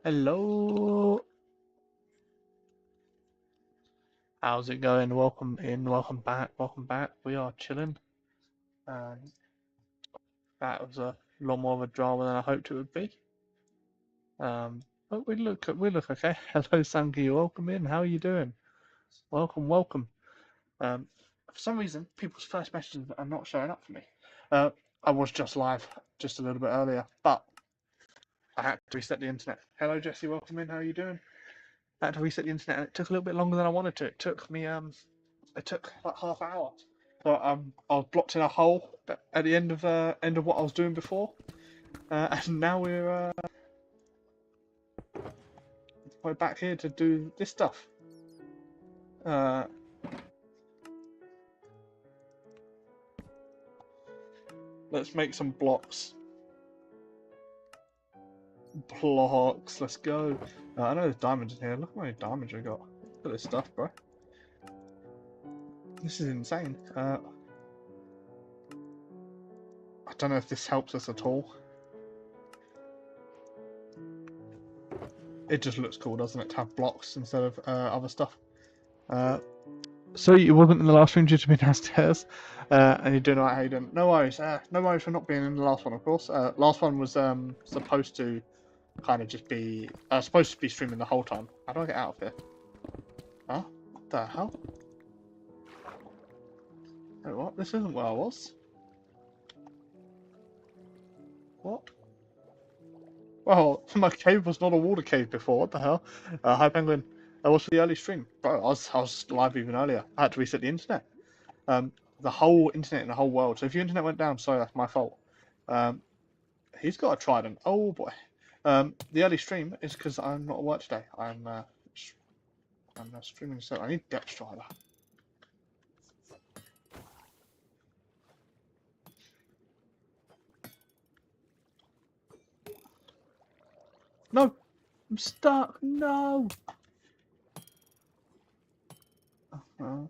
Hello. How's it going? Welcome in, welcome back, welcome back. We are chilling. And that was a lot more of a drama than I hoped it would be. But we look okay. Hello, Sanky. Welcome in. How are you doing? Welcome, welcome. Um, for some reason, people's first messages are not showing up for me. Uh, I was just live just a little bit earlier, but I had to reset the internet. Hello, Jesse. Welcome in. How are you doing? I had to reset the internet, and it took a little bit longer than I wanted to. It took like half an hour. So I was blocked in a hole at the end of what I was doing before, and now we're back here to do this stuff. Uh, let's make some blocks. Blocks. Let's go. I know there's diamonds in here. Look how many diamonds I got. Look at this stuff, bro. This is insane. I don't know if this helps us at all. It just looks cool, doesn't it, to have blocks instead of other stuff. So you wasn't in the last room due to being downstairs, and you're doing alright. How you doing? No worries. No worries for not being in the last one, of course. Last one was supposed to kind of just be supposed to be streaming the whole time. How do I get out of here? Huh? What the hell? Wait, what? This isn't where I was. What? Well, my cave was not a water cave before. What the hell? Hi, Penguin. What's for the early stream? Bro, I was live even earlier. I had to reset the internet. The whole internet in the whole world. So if your internet went down, sorry, that's my fault. He's got a trident. Oh boy. The early stream is because I'm not at work today. I'm streaming, so I need depth strider. No, I'm stuck. No. I'm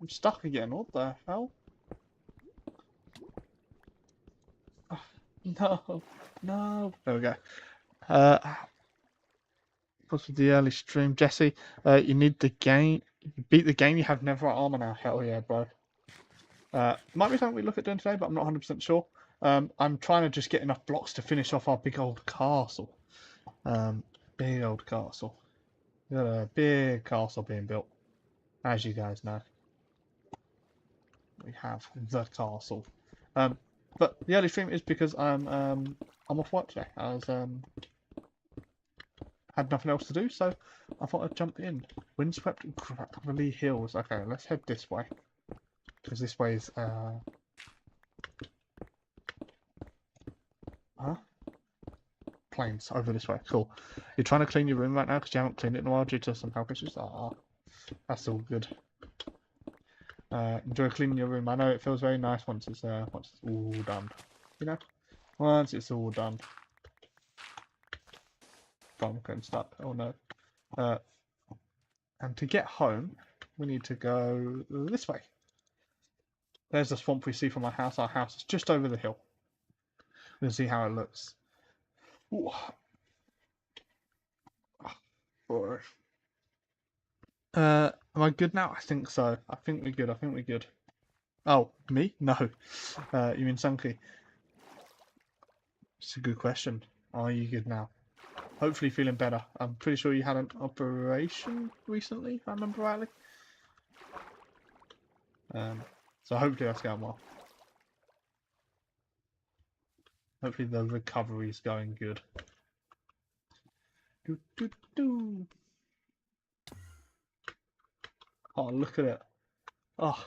stuck again. What the hell? No, no. There we go. What's with the early stream, Jesse? You need the game. You beat the game. You have never armor now. Hell yeah, bro. Might be something we look at doing today, but I'm not 100% sure. I'm trying to just get enough blocks to finish off our big old castle. Big old castle. We got a big castle being built, as you guys know. We have the castle. But the early stream is because I'm off work today. I was had nothing else to do, so I thought I'd jump in. Windswept Gravelly Hills. Okay, let's head this way, because this way is plains over this way. Cool. You're trying to clean your room right now because you haven't cleaned it in a while due to some health issues. Ah, that's all good. Enjoy cleaning your room. I know it feels very nice once it's all done. You know, once it's all done. I'm getting stuck. Oh no. And to get home, we need to go this way. There's the swamp we see from our house. Our house is just over the hill. We'll see how it looks. Ooh. Oh, am I good now? I think so. I think we're good. I think we're good. Oh, me? No. You mean Sunky? It's a good question. Are you good now? Hopefully feeling better. I'm pretty sure you had an operation recently, if I remember rightly. So hopefully that's going well. Hopefully the recovery's going good. Do, do, do. Oh, look at it. Oh.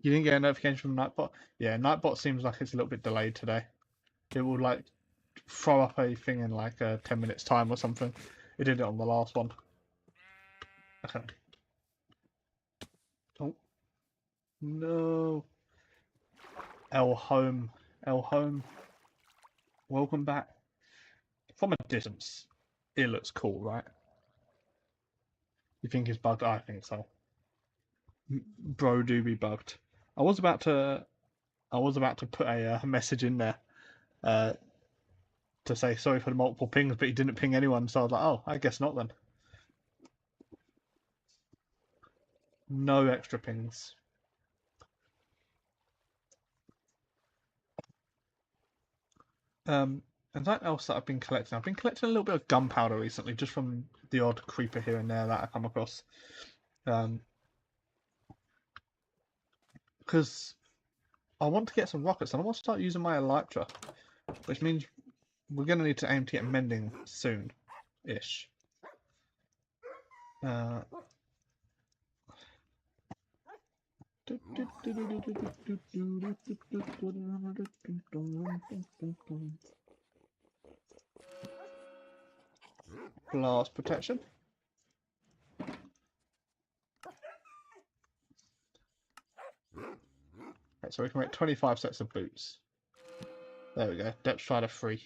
You didn't get a notification from Nightbot? Yeah, Nightbot seems like it's a little bit delayed today. It will like throw up a thing in like 10 minutes time or something. It did it on the last one. Okay. Oh. No. El Home. El Home. Welcome back. From a distance, it looks cool, right? You think it's bugged? I think so. Bro do be bugged. I was about to I was about to put a message in there to say sorry for the multiple pings, but he didn't ping anyone, so I was like, oh, I guess not then. No extra pings. And something else that I've been collecting. I've been collecting a little bit of gunpowder recently, just from the odd creeper here and there that I come across. Because I want to get some rockets, and I want to start using my elytra, which means we're going to need to aim to get mending soon-ish. Blast protection. Okay, so we can make 25 sets of boots. There we go. Depth Strider free.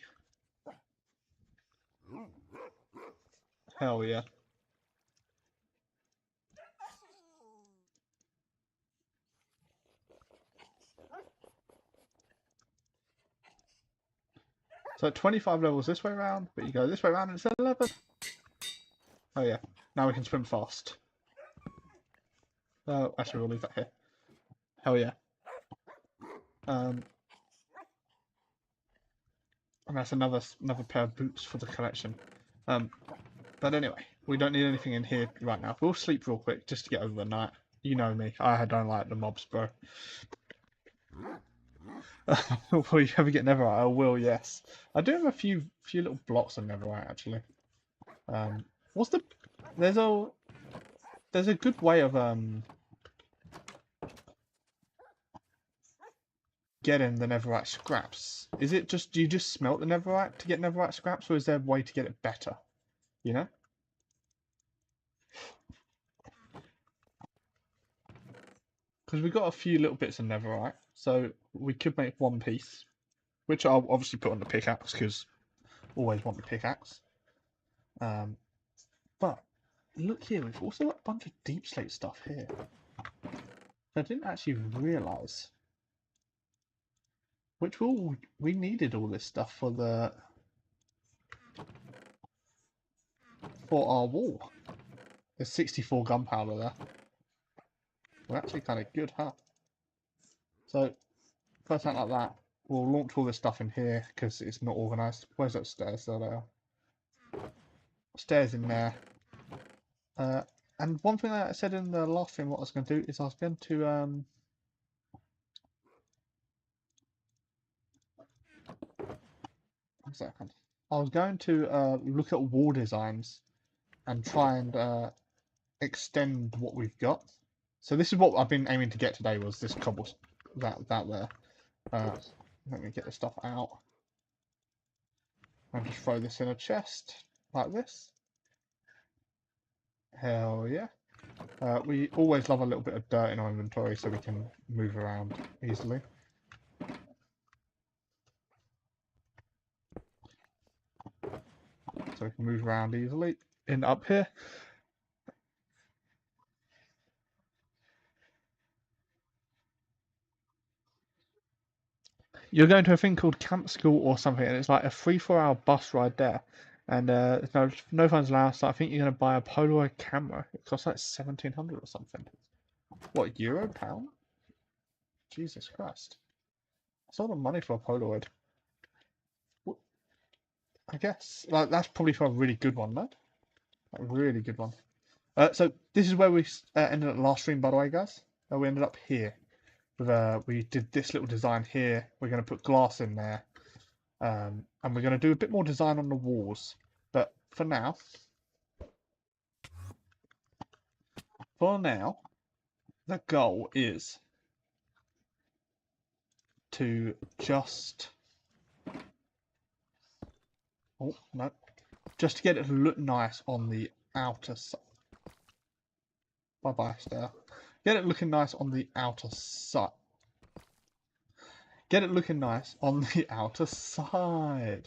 Hell yeah. So 25 levels this way around, but you go this way around and it's 11. Oh yeah. Now we can swim fast. Actually, we'll leave that here. Hell yeah. And that's another pair of boots for the collection. But anyway, we don't need anything in here right now. We'll sleep real quick just to get over the night. You know me, I don't like the mobs, bro. Will you ever get netherite? I will, yes. I do have a few little blocks of netherite actually. What's the? There's a good way of getting the netherite scraps. Is it just, do you just smelt the netherite to get netherite scraps, or is there a way to get it better? You know? Because we've got a few little bits of netherite, so we could make one piece, which I'll obviously put on the pickaxe because always want the pickaxe. But look here, we've also got a bunch of deep slate stuff here. I didn't actually realise. We needed all this stuff for our wall. There's 64 gunpowder there. We're actually kind of good, huh? So, first out like that, we'll launch all this stuff in here because it's not organised. Where's that stairs? There they are. Stairs in there. And one thing that I said in the last stream, what I was going to do is I was going to one second. I was going to look at wall designs and try and extend what we've got. So this is what I've been aiming to get today, was this cobble, that there. Let me get this stuff out. I'll just throw this in a chest like this. Hell yeah. We always love a little bit of dirt in our inventory so we can move around easily. So we can move around easily. In up here. You're going to a thing called Camp School or something, and it's like a 3-4 hour bus ride there. And no funds allowed, so I think you're going to buy a Polaroid camera. It costs like 1,700 or something. What, euro, pound? Jesus Christ. That's a lot of money for a Polaroid. I guess. Like, that's probably for a really good one, man. A really good one. So this is where we ended up last stream, by the way, guys. We ended up here. We did this little design here. We're going to put glass in there. And we're going to do a bit more design on the walls. But for now, the goal is to just... Oh, no. Just to get it to look nice on the outer side. Bye-bye, Stare. Get it looking nice on the outer side. Get it looking nice on the outer side.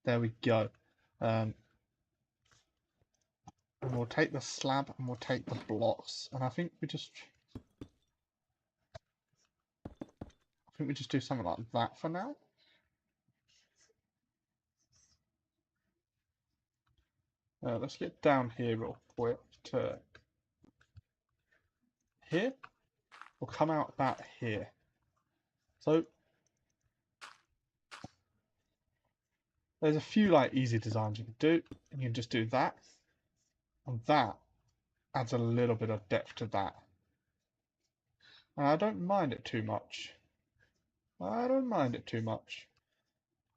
There we go. And we'll take the slab and we'll take the blocks. And I think we just... think we just do something like that for now. Let's get down here real quick to here. We'll come out about here. So there's a few like easy designs you can do. You can just do that, and that adds a little bit of depth to that. And I don't mind it too much. I don't mind it too much.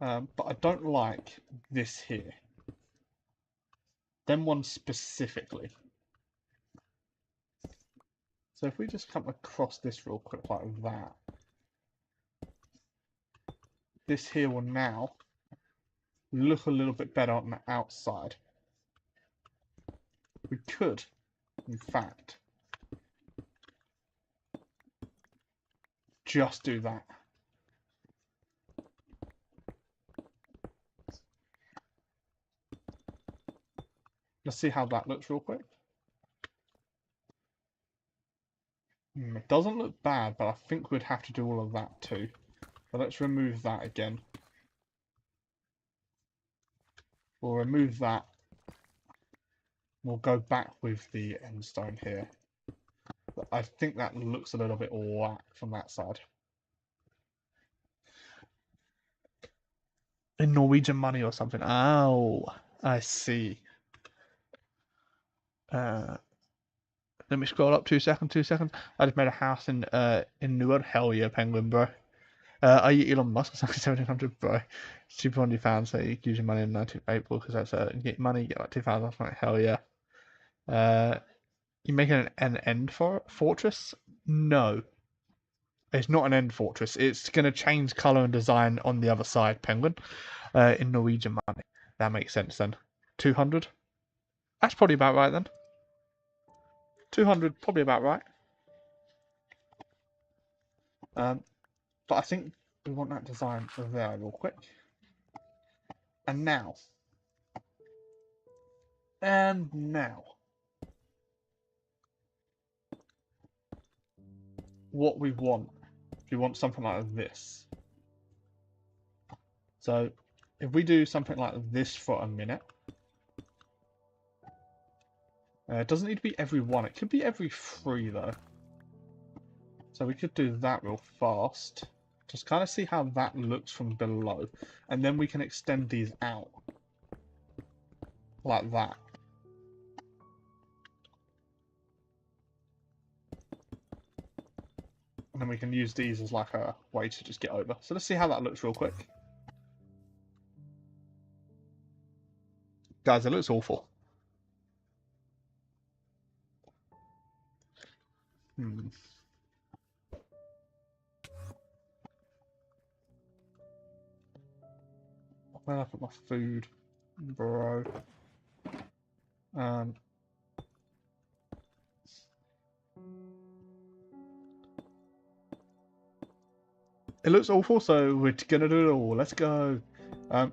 But I don't like this here. Them ones specifically. So if we just come across this real quick like that, this here will now look a little bit better on the outside. We could, in fact, just do that. Let's see how that looks real quick. It doesn't look bad, but I think we'd have to do all of that too. So let's remove that again. We'll remove that. We'll go back with the end stone here. But I think that looks a little bit whack from that side. In Norwegian money or something. Oh, I see. Let me scroll up 2 seconds. I just made a house in Newark. Hell yeah, penguin, bro. Are you Elon Musk? It's like 1700, bro. Super on your fans, so you use your money in 19th April because that's you get money, you get like 2,000. I'm like, hell yeah. You making an end fortress? No. It's not an end fortress. It's going to change color and design on the other side, penguin. In Norwegian money. That makes sense then. 200? That's probably about right then. 200, probably about right. But I think we want that design there real quick. And now. What we want. We want something like this. So if we do something like this for a minute. It doesn't need to be every one. It could be every 3 though. So we could do that real fast. Just kind of see how that looks from below. And then we can extend these out. Like that. And then we can use these as like a way to just get over. So let's see how that looks real quick. Guys, it looks awful. Where did I put my food, bro? It looks awful, so we're gonna do it all. Let's go. I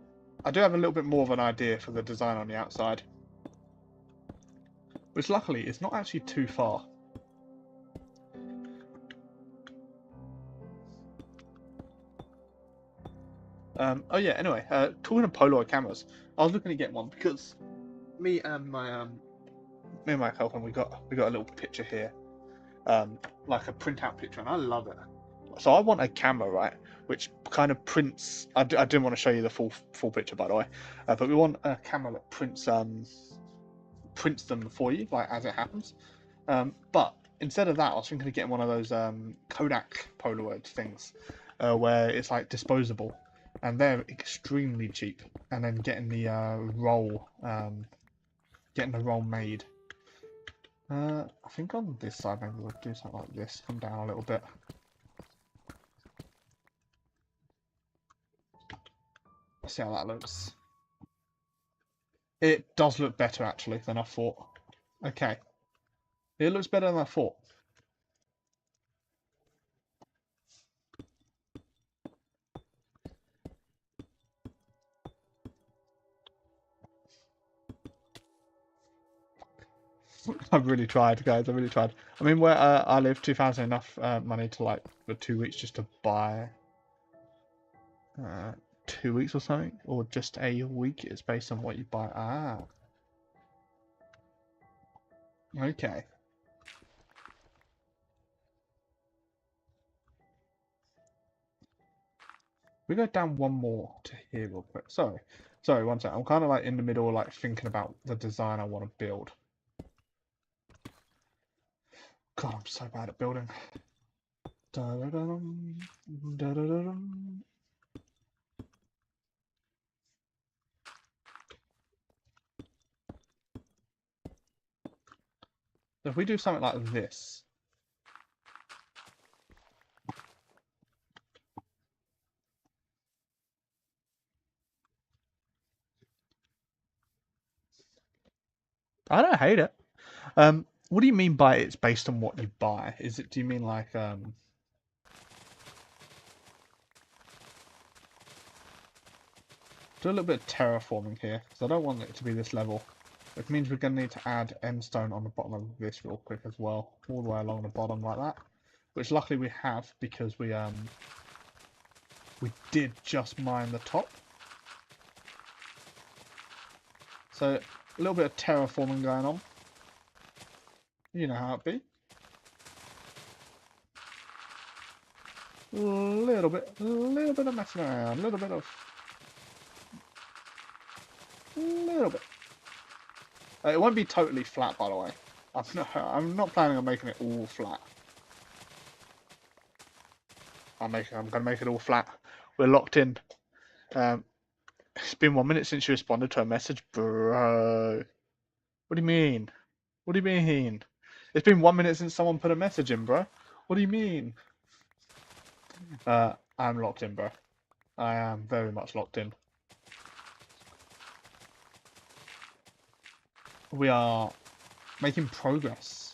do have a little bit more of an idea for the design on the outside, which luckily is not actually too far. Oh yeah. Anyway, talking of Polaroid cameras, I was looking to get one because me and my girlfriend we got a little picture here, like a printout picture, and I love it. So I want a camera, right, which kind of prints. I didn't want to show you the full picture, by the way, but we want a camera that prints them for you, like as it happens. But instead of that, I was thinking of getting one of those Kodak Polaroid things, where it's like disposable, and they're extremely cheap. And then getting the roll made. I think on this side maybe we'll do something like this. Come down a little bit. Let's see how that looks. It does look better actually than I thought. Okay. It looks better than I thought. I've really tried, guys. I really tried. I mean, where I live, 2,000 enough money to like for 2 weeks just to buy 2 weeks or something, or just a week. It's based on what you buy. Ah, okay. We go down one more to here real quick. Sorry, one sec. I'm kind of like in the middle, like thinking about the design I want to build. God, I'm so bad at building. Da-da-dum, da-da-dum. So if we do something like this, I don't hate it. What do you mean by it's based on what you buy? Is it? Do you mean like do a little bit of terraforming here because I don't want it to be this level. Which means we're going to need to add end stone on the bottom of this real quick as well, all the way along the bottom like that. Which luckily we have because we did just mine the top. So a little bit of terraforming going on. You know how it be. A little bit of messing around, a little bit. It won't be totally flat, by the way. I'm not planning on making it all flat. I'm gonna make it all flat. We're locked in. It's been 1 minute since you responded to a message, bro. What do you mean? What do you mean? It's been 1 minute since someone put a message in, bro. What do you mean? I'm locked in, bro. I am very much locked in. We are making progress.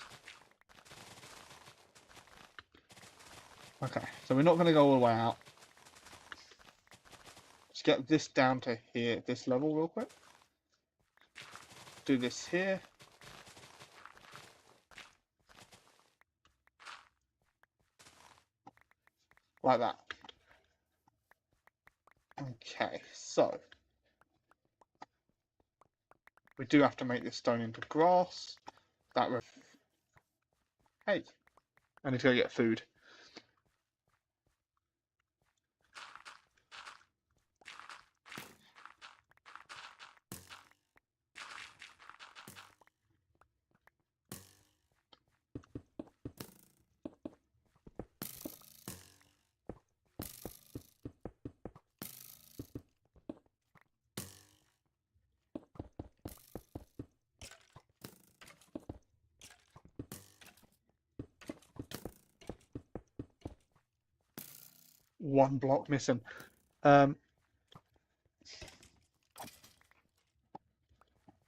Okay, so we're not going to go all the way out. Let's get this down to here, this level real quick. Do this here. Like that. Okay, so we do have to make this stone into grass. Hey, I need to go get food. One block missing. And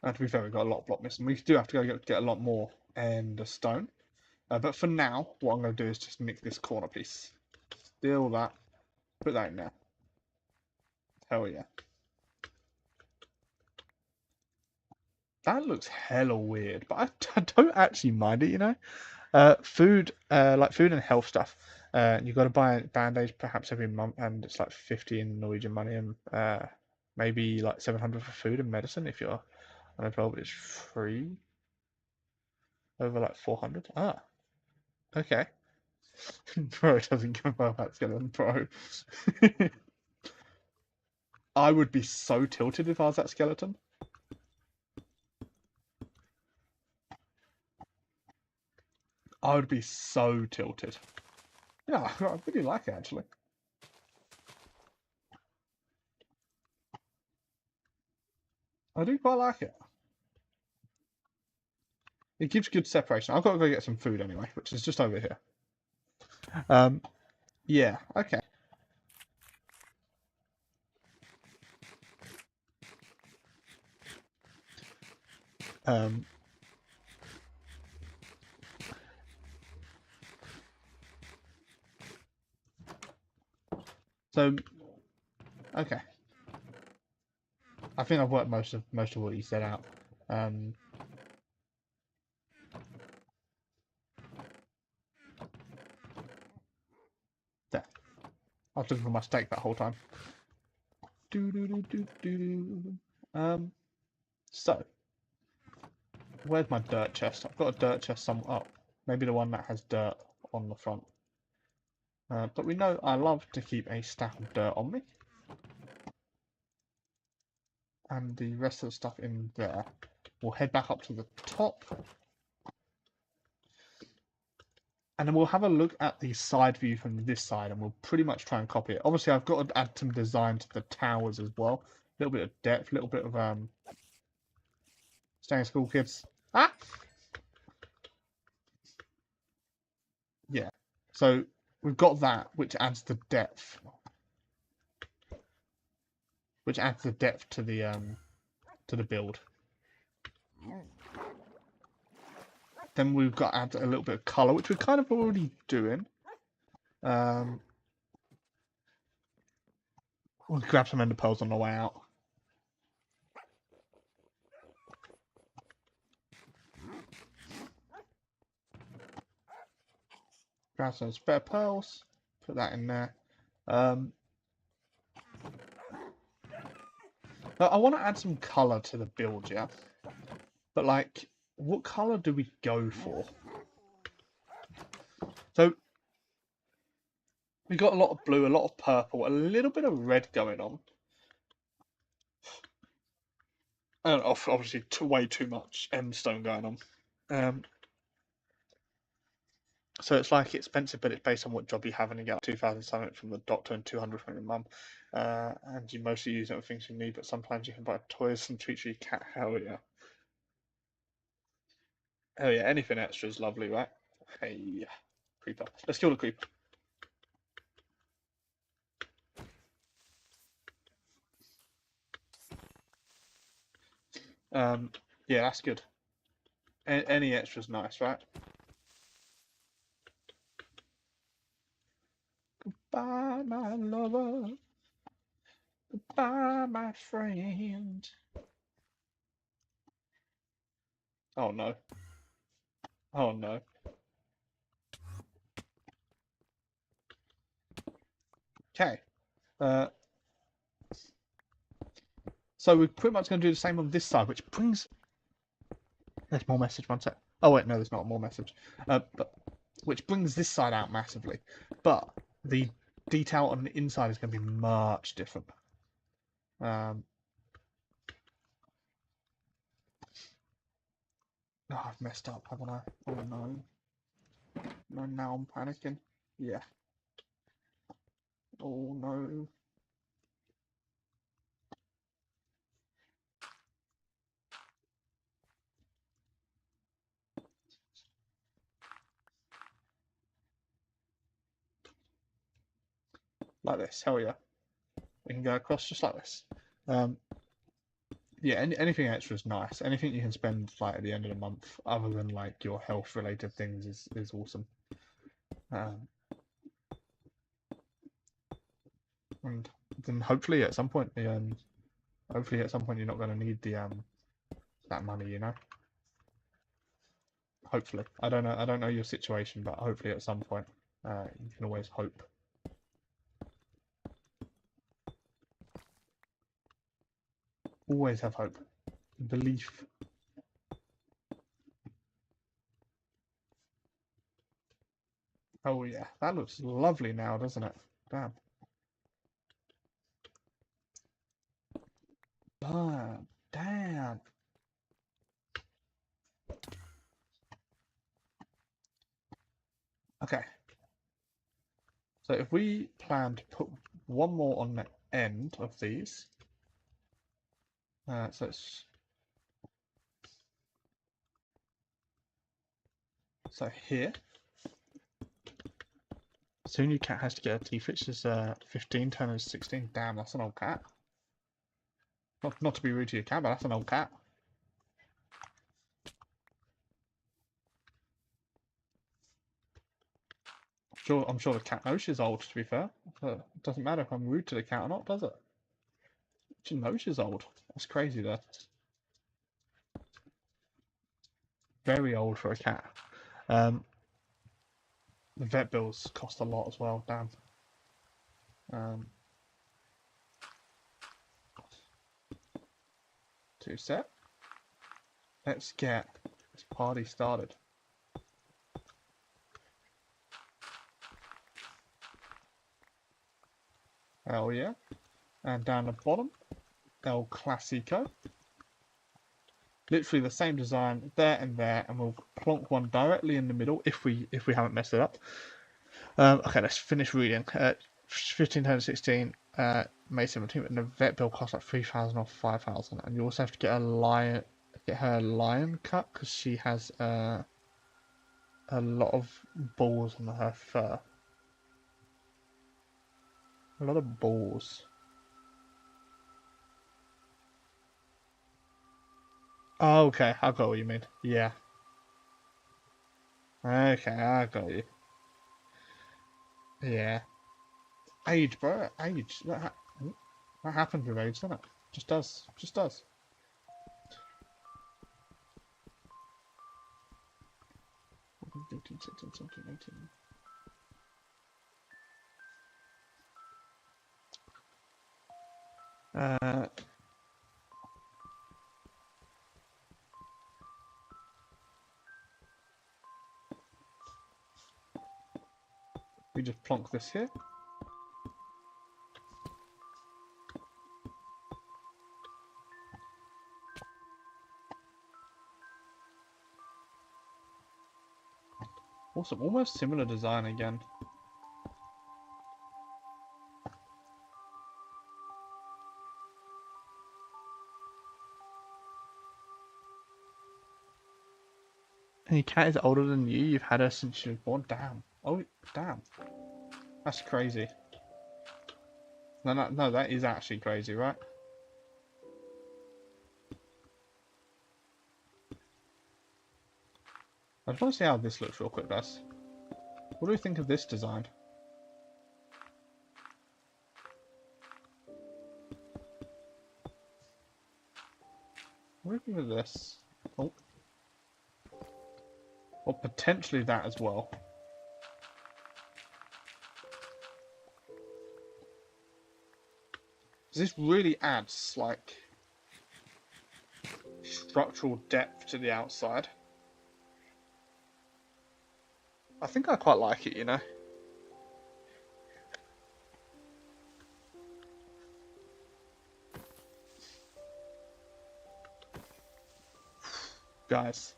to be fair, we've got a lot of block missing. We do have to go get a lot more and a stone. But for now, what I'm going to do is just nick this corner piece. Steal that. Put that in there. Hell yeah. That looks hella weird, but I don't actually mind it, you know? Food, like food and health stuff. You got to buy a band-aid perhaps every month, and it's like 50 in Norwegian money, and maybe like 700 for food and medicine if you're unemployed, but it's free. Over like 400. Ah, okay. Bro doesn't give up that skeleton, bro. I would be so tilted if I was that skeleton. I would be so tilted. Yeah, I really like it actually. I do quite like it. It gives good separation. I've got to go get some food anyway, which is just over here. Yeah, okay. So, okay. I think I've worked most of what you said out. There. I was looking for my steak that whole time. So where's my dirt chest? I've got a dirt chest somewhere. Oh, maybe the one that has dirt on the front. But we know I love to keep a stack of dirt on me. And the rest of the stuff in there. We'll head back up to the top. And then we'll have a look at the side view from this side, and we'll pretty much try and copy it. Obviously, I've got to add some design to the towers as well. A little bit of depth, a little bit of staying in school, kids. Ah! Yeah. So we've got that, which adds the depth. Which adds the depth to the build. Then we've got to add a little bit of colour, which we're kind of already doing. We'll grab some ender pearls on the way out. Grab some spare pearls. Put that in there. I want to add some colour to the build, yeah? But, like, what colour do we go for? So, we got a lot of blue, a lot of purple, a little bit of red going on. And obviously way too much end stone going on. So it's like expensive, but it's based on what job you have, and you get 2,000 something from the doctor and 200 from your mum. And you mostly use it on things you need, but sometimes you can buy toys and treats for your cat. Hell yeah. Hell yeah, anything extra is lovely, right? Hey, creeper. Let's kill the creeper. Yeah, that's good. Any extra's nice, right? Goodbye, my lover. Goodbye, my friend. Oh no. Oh no. Okay. So we're pretty much going to do the same on this side, which brings... There's more message, one sec. Oh wait, no, there's not more message. But which brings this side out massively. But the detail on the inside is going to be much different. Oh, I've messed up, haven't I? Oh no. No, now I'm panicking. Yeah. Oh no. Like this, hell yeah. We can go across just like this. Yeah, anything extra is nice. Anything you can spend like at the end of the month, other than like your health related things, is awesome. And then hopefully at some point, you're not going to need the that money, you know. Hopefully, I don't know your situation, but hopefully at some point, you can always hope. Always have hope, belief. Oh yeah, that looks lovely now, doesn't it? Damn. Damn. Okay. So if we plan to put one more on the end of these, so it's here. Soon your cat has to get a teeth, which is 15, turn is 16. Damn, that's an old cat. Not to be rude to your cat, but that's an old cat. I'm sure the cat knows she's old, to be fair. It doesn't matter if I'm rude to the cat or not, does it? She knows she's old. That's crazy, though. Very old for a cat. The vet bills cost a lot as well, damn. Two set. Let's get this party started. Hell yeah. And down the bottom, El Clasico. Literally the same design there and there, and we'll plonk one directly in the middle if we haven't messed it up. Okay, let's finish reading. 15, 10, 16, May 17th, and the vet bill costs like 3,000 or 5,000, and you also have to get her lion cut because she has a lot of balls on her fur. A lot of balls. Oh, okay, I got what you mean. Yeah. Okay, I got you. Yeah. Age, bro. Age. That happens with age, doesn't it? Just does. Just does. We just plonk this here. Awesome. Almost similar design again. And your cat is older than you. You've had her since she was born. Damn. Oh, damn. That's crazy. No, that is actually crazy, right? I just want to see how this looks real quick, guys. What do we think of this design? What do we think of this? Oh. Or potentially that as well. This really adds, like, structural depth to the outside. I think I quite like it, you know? Guys.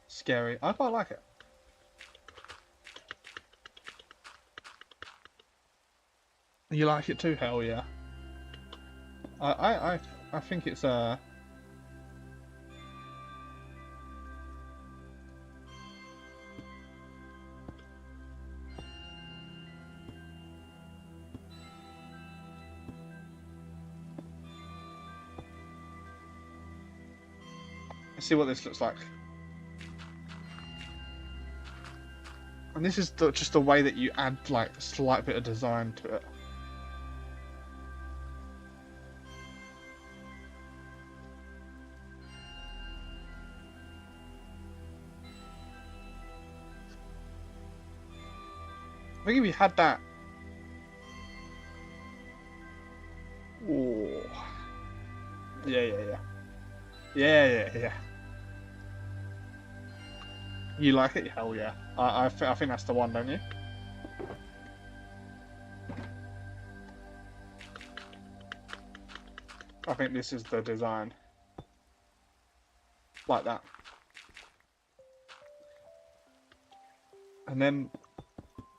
Scary. I quite like it. You like it too? Hell yeah. I think it's I see what this looks like. And this is just the way that you add like a slight bit of design to it. I think if you had that... Oh. Yeah. Yeah. You like it? Hell yeah. I think that's the one, don't you? I think this is the design. Like that. And then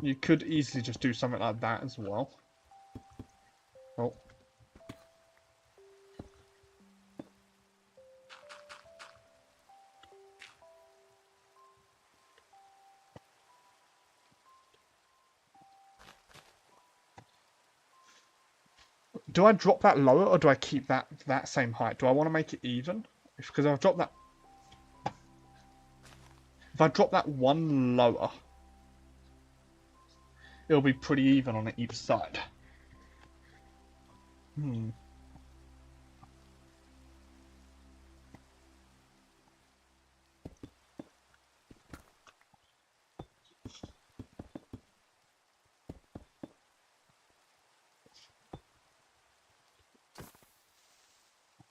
you could easily just do something like that as well. Oh. Do I drop that lower or do I keep that same height? Do I want to make it even? Because I've dropped that... If I drop that one lower, it'll be pretty even on each side.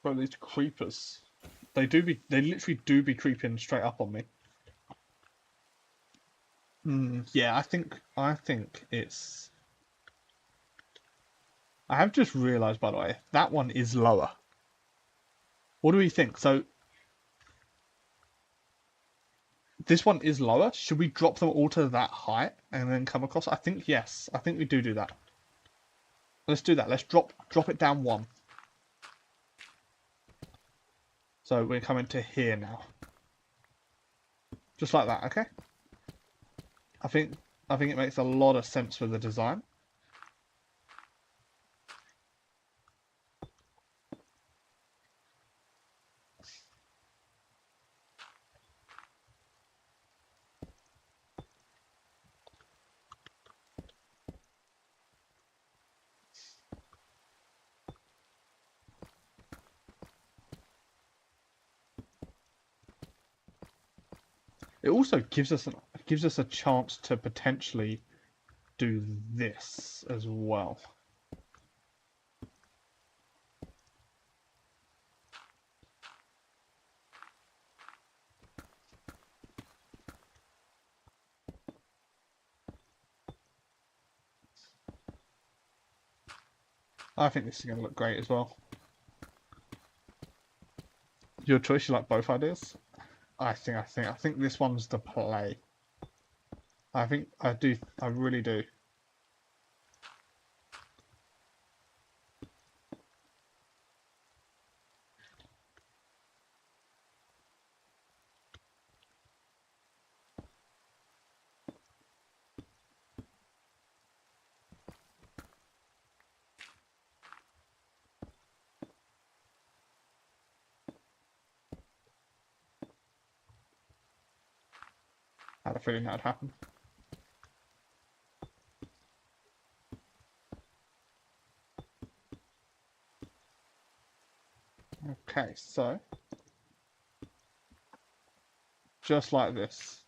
Bro, these creepers. They literally do be creeping straight up on me. Yeah, I think it's... I have just realised, by the way, that one is lower. What do we think? So, this one is lower. Should we drop them all to that height and then come across? I think yes. I think we do that. Let's do that. Let's drop it down one. So we're coming to here now. Just like that, okay? I think it makes a lot of sense for the design. It also gives us a chance to potentially do this as well. I think this is going to look great as well. Your choice. You like both ideas? I think this one's the play. I really do. I had a feeling that'd happen. Okay, so just like this.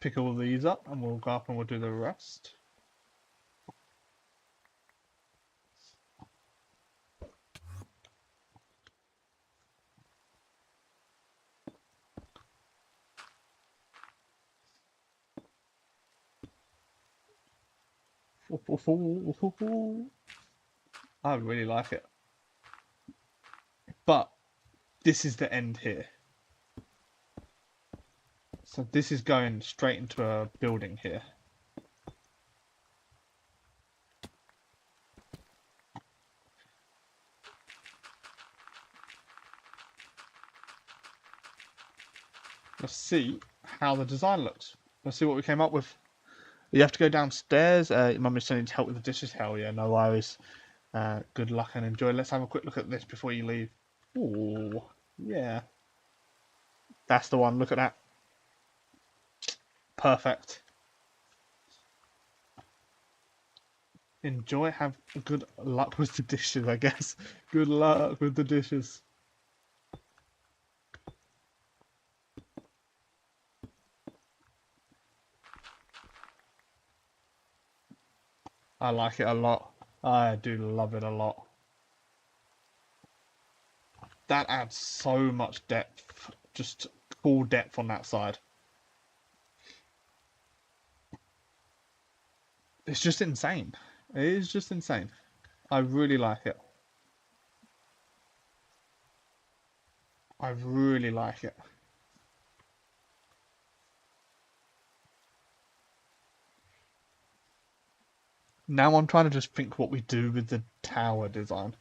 Pick all these up and we'll go up and we'll do the rest. I really like it. But this is the end here. So this is going straight into a building here. Let's see how the design looks. Let's see what we came up with. You have to go downstairs. Your mum is sending to help with the dishes. Hell yeah, no worries. Good luck and enjoy. Let's have a quick look at this before you leave. Ooh, yeah. That's the one. Look at that. Perfect. Enjoy. Have good luck with the dishes, I guess. Good luck with the dishes. I like it a lot. I do love it a lot. That adds so much depth. Just cool depth on that side. It's just insane. It is just insane. I really like it. I really like it. Now I'm trying to just think what we do with the tower design.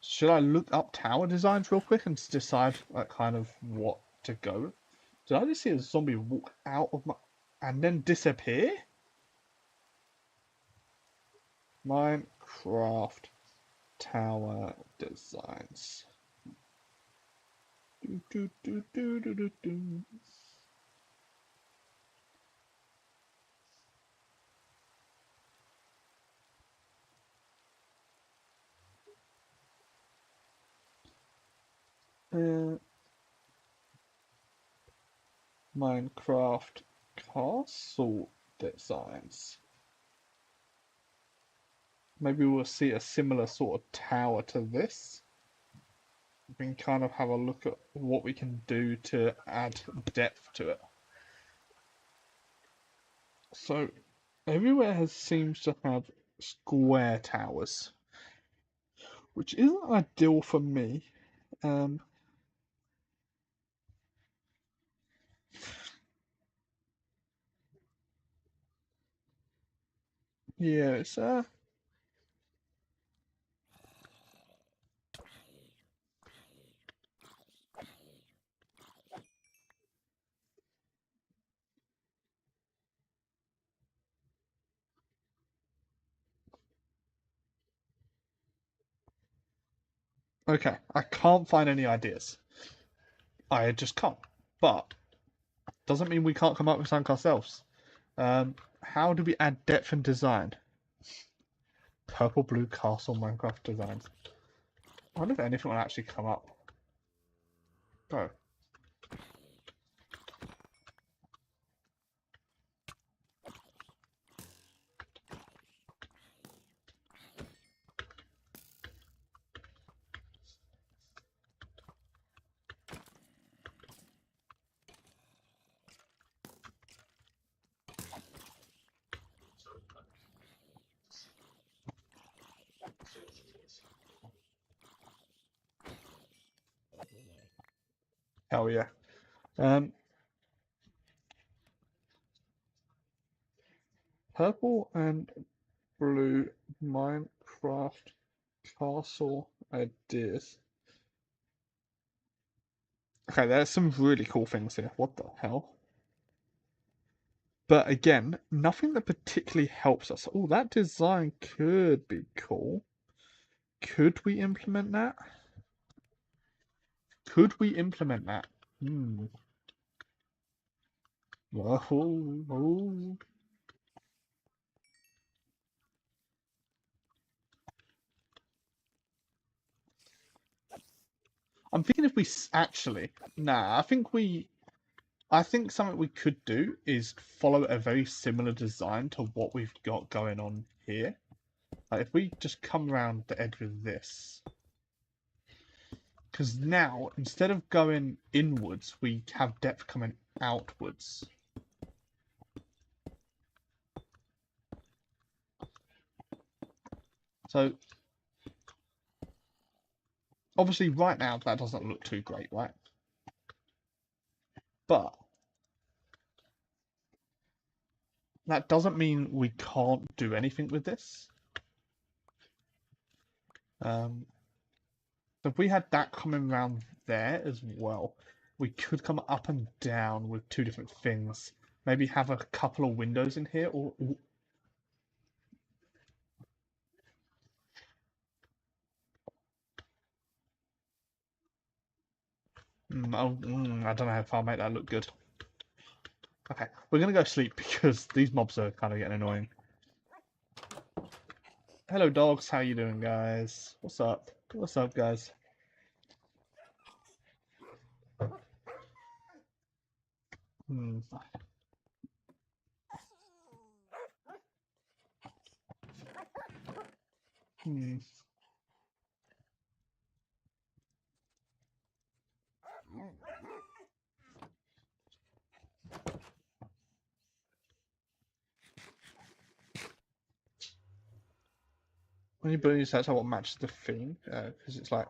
Should I look up tower designs real quick and decide like kind of what to go with? Did I just see a zombie walk out of my and then disappear? Minecraft tower designs. Do, do, do, do, do, do, do. Minecraft castle designs. Maybe we'll see a similar sort of tower to this. We can kind of have a look at what we can do to add depth to it. So everywhere seems to have square towers, which isn't ideal for me. Um, yeah, it's okay. I can't find any ideas. I just can't. But doesn't mean we can't come up with something ourselves. How do we add depth and design? Purple blue castle Minecraft designs. I wonder if anything will actually come up. Oh, hell yeah. Um, Purple and blue Minecraft castle ideas. Okay, there's some really cool things here. What the hell? But again, nothing that particularly helps us. Oh, that design could be cool. Could we implement that? Could we implement that? Hmm. Oh, oh. I'm thinking if we actually, nah, I think something we could do is follow a very similar design to what we've got going on here. Like if we just come around the edge with this, because now instead of going inwards, we have depth coming outwards. So obviously right now that doesn't look too great, right? But that doesn't mean we can't do anything with this. So if we had that coming around there as well, we could come up and down with two different things. Maybe have a couple of windows in here, or I don't know if I'll make that look good. Okay, we're gonna go sleep because these mobs are kind of getting annoying. Hello, dogs. How you doing, guys? What's up? What's up, guys? Hmm. Hmm. When you build these sets, I what matches the theme because it's like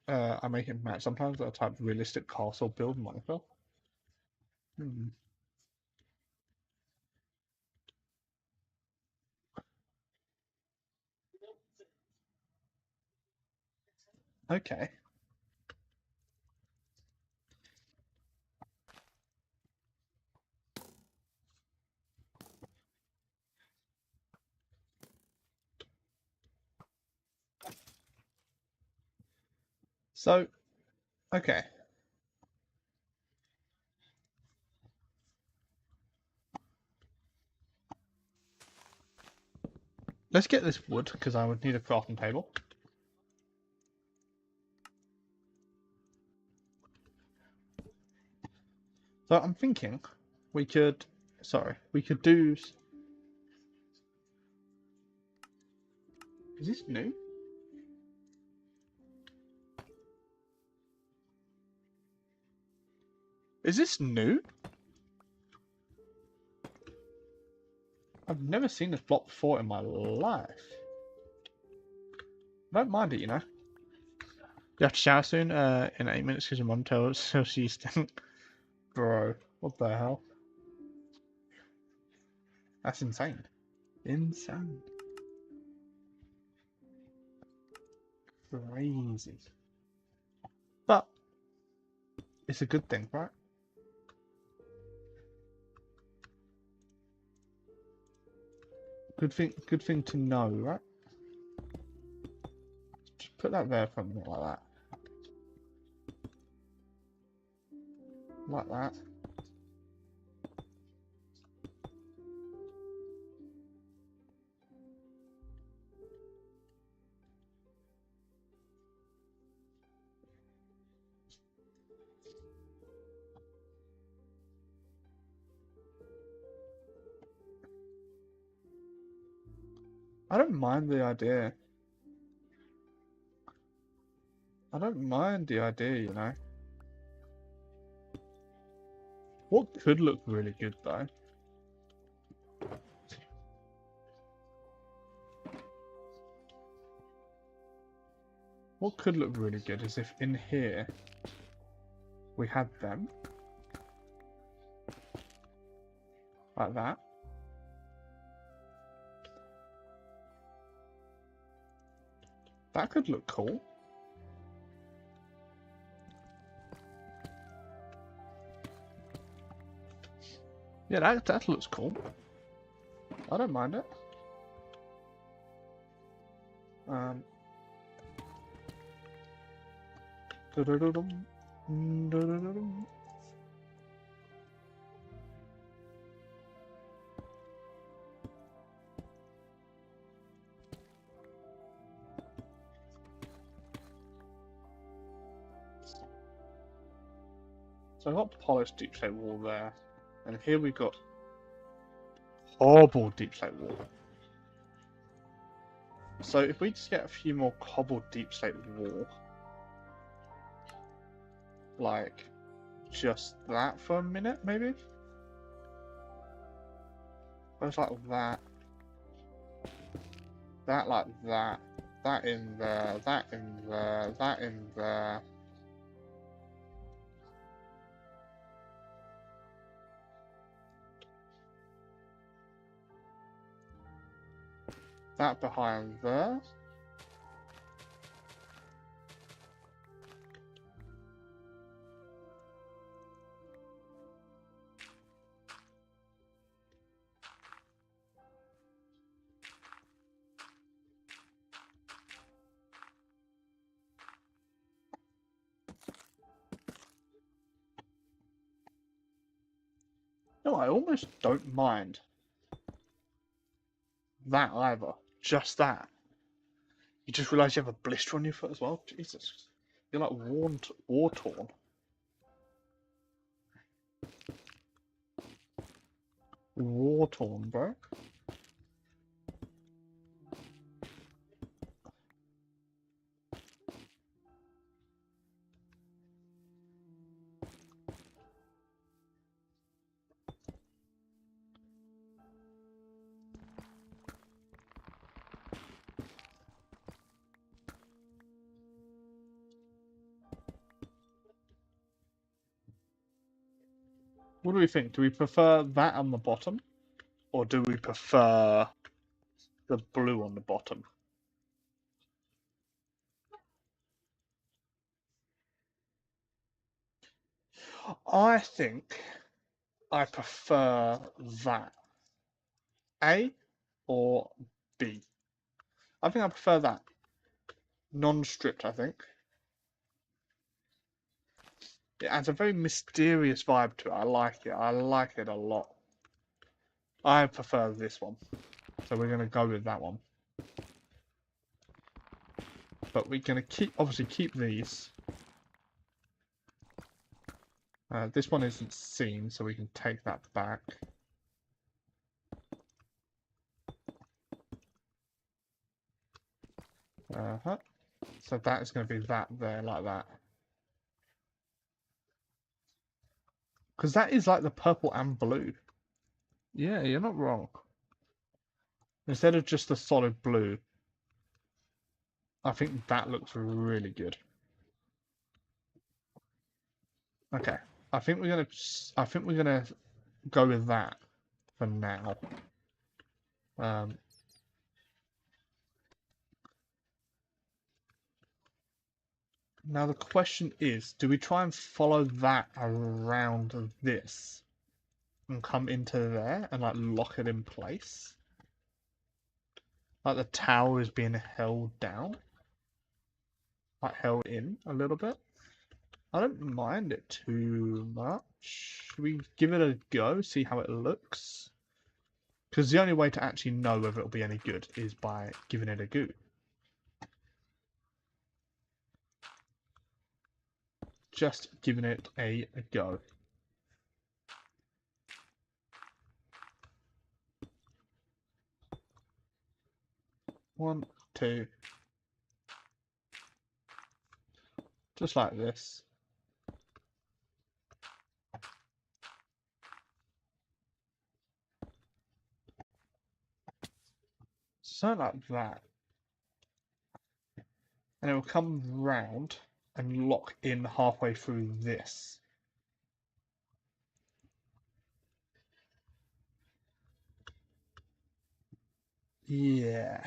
I make it match sometimes that type of realistic castle build in Minecraft. Hmm. Okay. So, okay. Let's get this wood because I would need a crafting table. So I'm thinking we could, we could do. Is this new? Is this new? I've never seen this block before in my life. I don't mind it, you know. You have to shower soon, in 8 minutes because your mum tells you stink. Bro, what the hell? That's insane. Insane. Crazy. But it's a good thing, right? Good thing to know, right? Just put that there for a minute like that. Like that. I don't mind the idea. I don't mind the idea, you know. What could look really good though? What could look really good is if in here we had them like that. That could look cool. Yeah, that looks cool. I don't mind it. Dun-dun-dun-dun, dun-dun-dun-dun. So I've got polished deep slate wall there, and here we've got cobbled deep slate wall. So if we just get a few more cobbled deep slate wall, like just that for a minute, maybe? Goes like that. That like that. That in there. That in there. That in there. That behind there. No, I almost don't mind that either. Just that. You just realise you have a blister on your foot as well? Jesus. You're like war-torn. War-torn, bro. What do we think? Do we prefer that on the bottom? Or do we prefer the blue on the bottom? I think I prefer that. A or B? I think I prefer that. Non-stripped, I think. It adds a very mysterious vibe to it. I like it. I like it a lot. I prefer this one. So we're going to go with that one. But we're going to obviously keep these. This one isn't seen, so we can take that back. Uh-huh. So that is going to be that there, like that. Because that is like the purple and blue. Yeah, you're not wrong. Instead of just the solid blue, I think that looks really good. Okay, I think we're gonna go with that for now. Um, Now the question is, do we try and follow that around this and come into there and like lock it in place? Like the tower is being held down, like held in a little bit. I don't mind it too much. Should we give it a go, see how it looks? Because the only way to actually know whether it'll be any good is by giving it a go. Just giving it a go. One, two. Just like this. Something like that. And it will come round and lock in halfway through this. Yeah.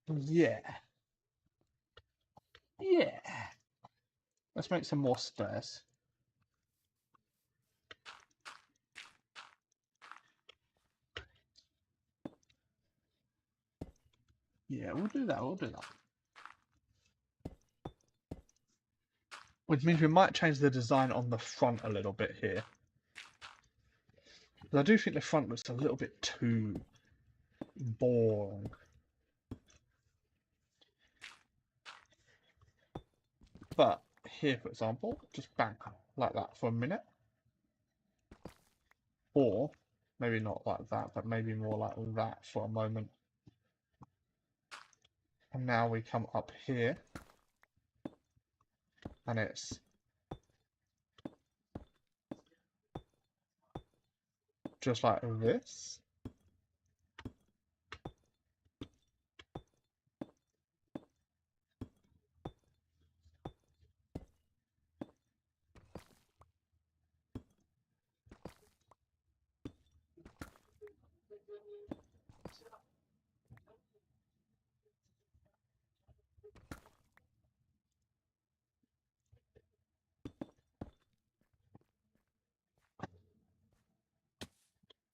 Yeah. Yeah. Let's make some more stairs. Yeah, we'll do that. We'll do that. Which means we might change the design on the front a little bit here. But I do think the front looks a little bit too boring. But here, for example, just bang, like that for a minute. Or maybe not like that, but maybe more like that for a moment. And now we come up here. And it's just like this.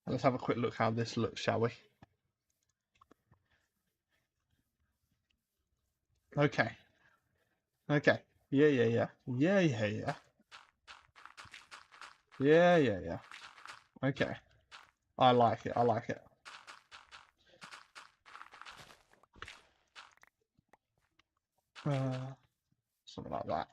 Let's have a quick look how this looks, shall we? Okay. Okay. Yeah, yeah, yeah. Yeah, yeah, yeah. Yeah, yeah, yeah. Okay. I like it. I like it. Something like that.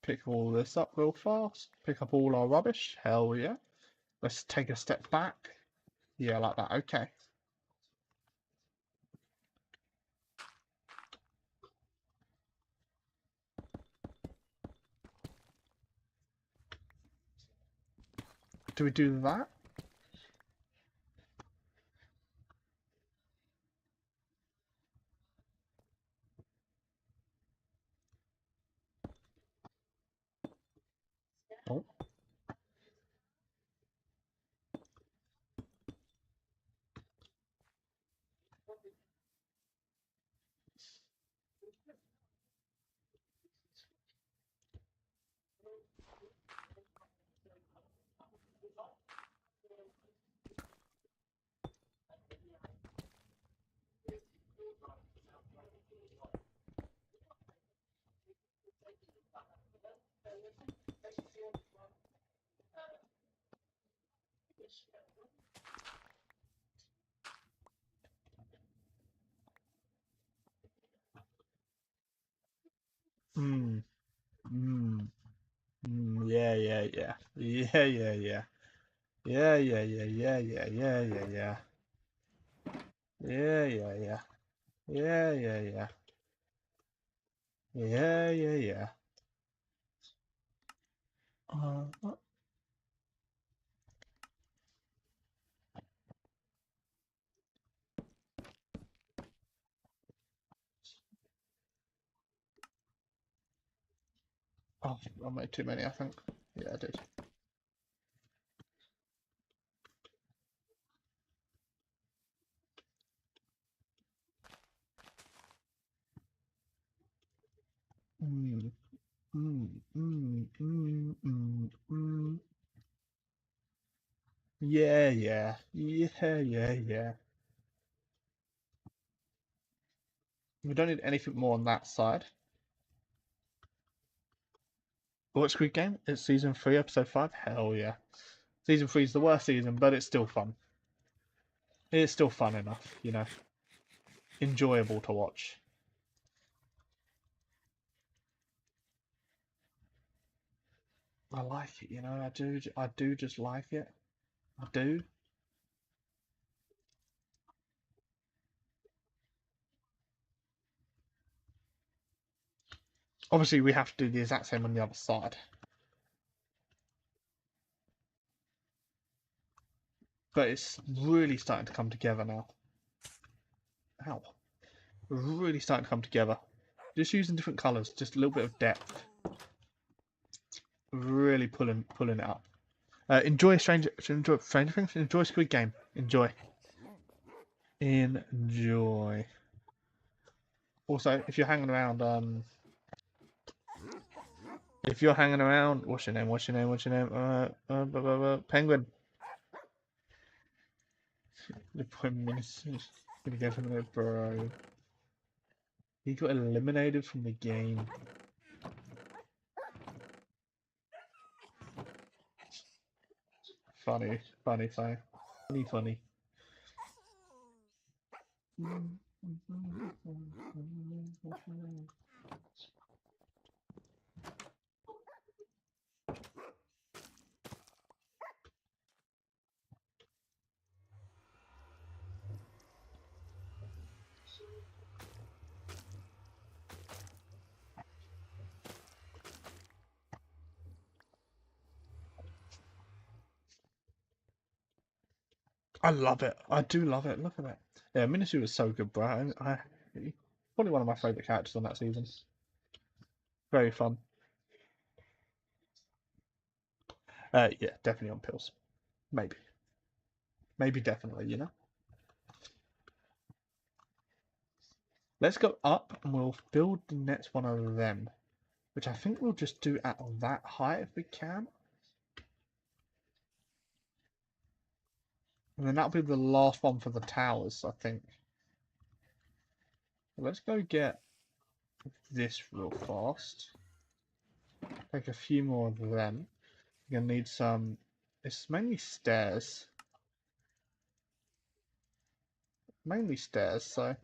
Pick all this up real fast. Pick up all our rubbish. Hell yeah. Let's take a step back. Yeah, like that. Okay. Do we do that? Oh. yeah. Yeah, yeah, yeah. Yeah, yeah, yeah, yeah, yeah, yeah, yeah, yeah. Yeah, yeah, yeah. Yeah, yeah, yeah. Yeah, yeah, yeah. Uh, oh, I made too many, I think. Yeah, I did. Mm, mm, mm, mm, mm, mm. Yeah, yeah. Yeah, yeah, yeah. We don't need anything more on that side. What Squid Game? It's season 3, episode 5? Hell yeah. Season 3 is the worst season, but it's still fun. It's still fun enough, you know. Enjoyable to watch. I like it, you know. I do just like it. I do. Obviously, we have to do the exact same on the other side. But it's really starting to come together now. Ow. Really starting to come together. Just using different colours, just a little bit of depth. Really pulling it up. Enjoy Stranger Things. Enjoy Squid Game. Enjoy. Enjoy. Also, if you're hanging around, what's your name? What's your name? What's your name? Penguin. The point minutes. Gonna get him there, bro. He got eliminated from the game. Funny, funny, funny, funny, funny. I love it. I do love it. Look at that. Yeah, Minisu was so good, bro. Probably one of my favourite characters on that season. Very fun. Yeah, definitely on pills. Maybe. Maybe definitely, you know? Let's go up and we'll build the next one of them. Which I think we'll just do at that height if we can. And then that'll be the last one for the towers, I think. Let's go get this real fast. Take a few more of them. You're gonna need some. It's mainly stairs. Mainly stairs, so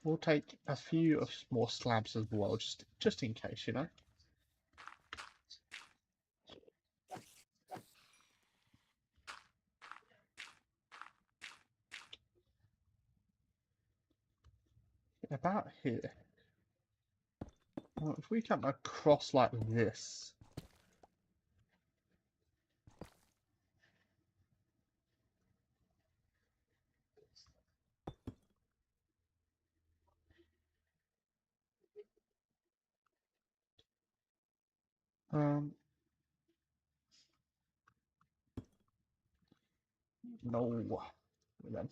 we'll take a few of more slabs as well, just in case, you know. About here. Well, if we come across like this. Um, no. Then.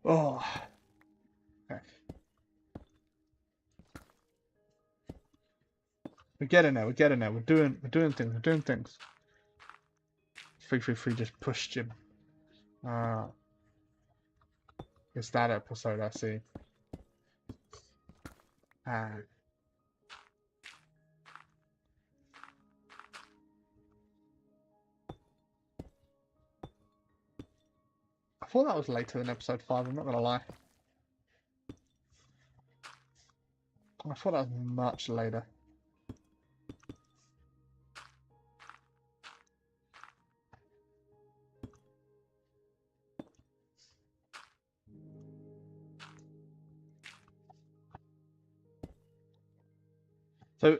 Oh. Okay. We're getting there. We're getting there. We're doing things. We're doing things. 333 just pushed him. It's that episode I see. Ah. thought that was later than episode 5, I'm not going to lie. I thought that was much later. So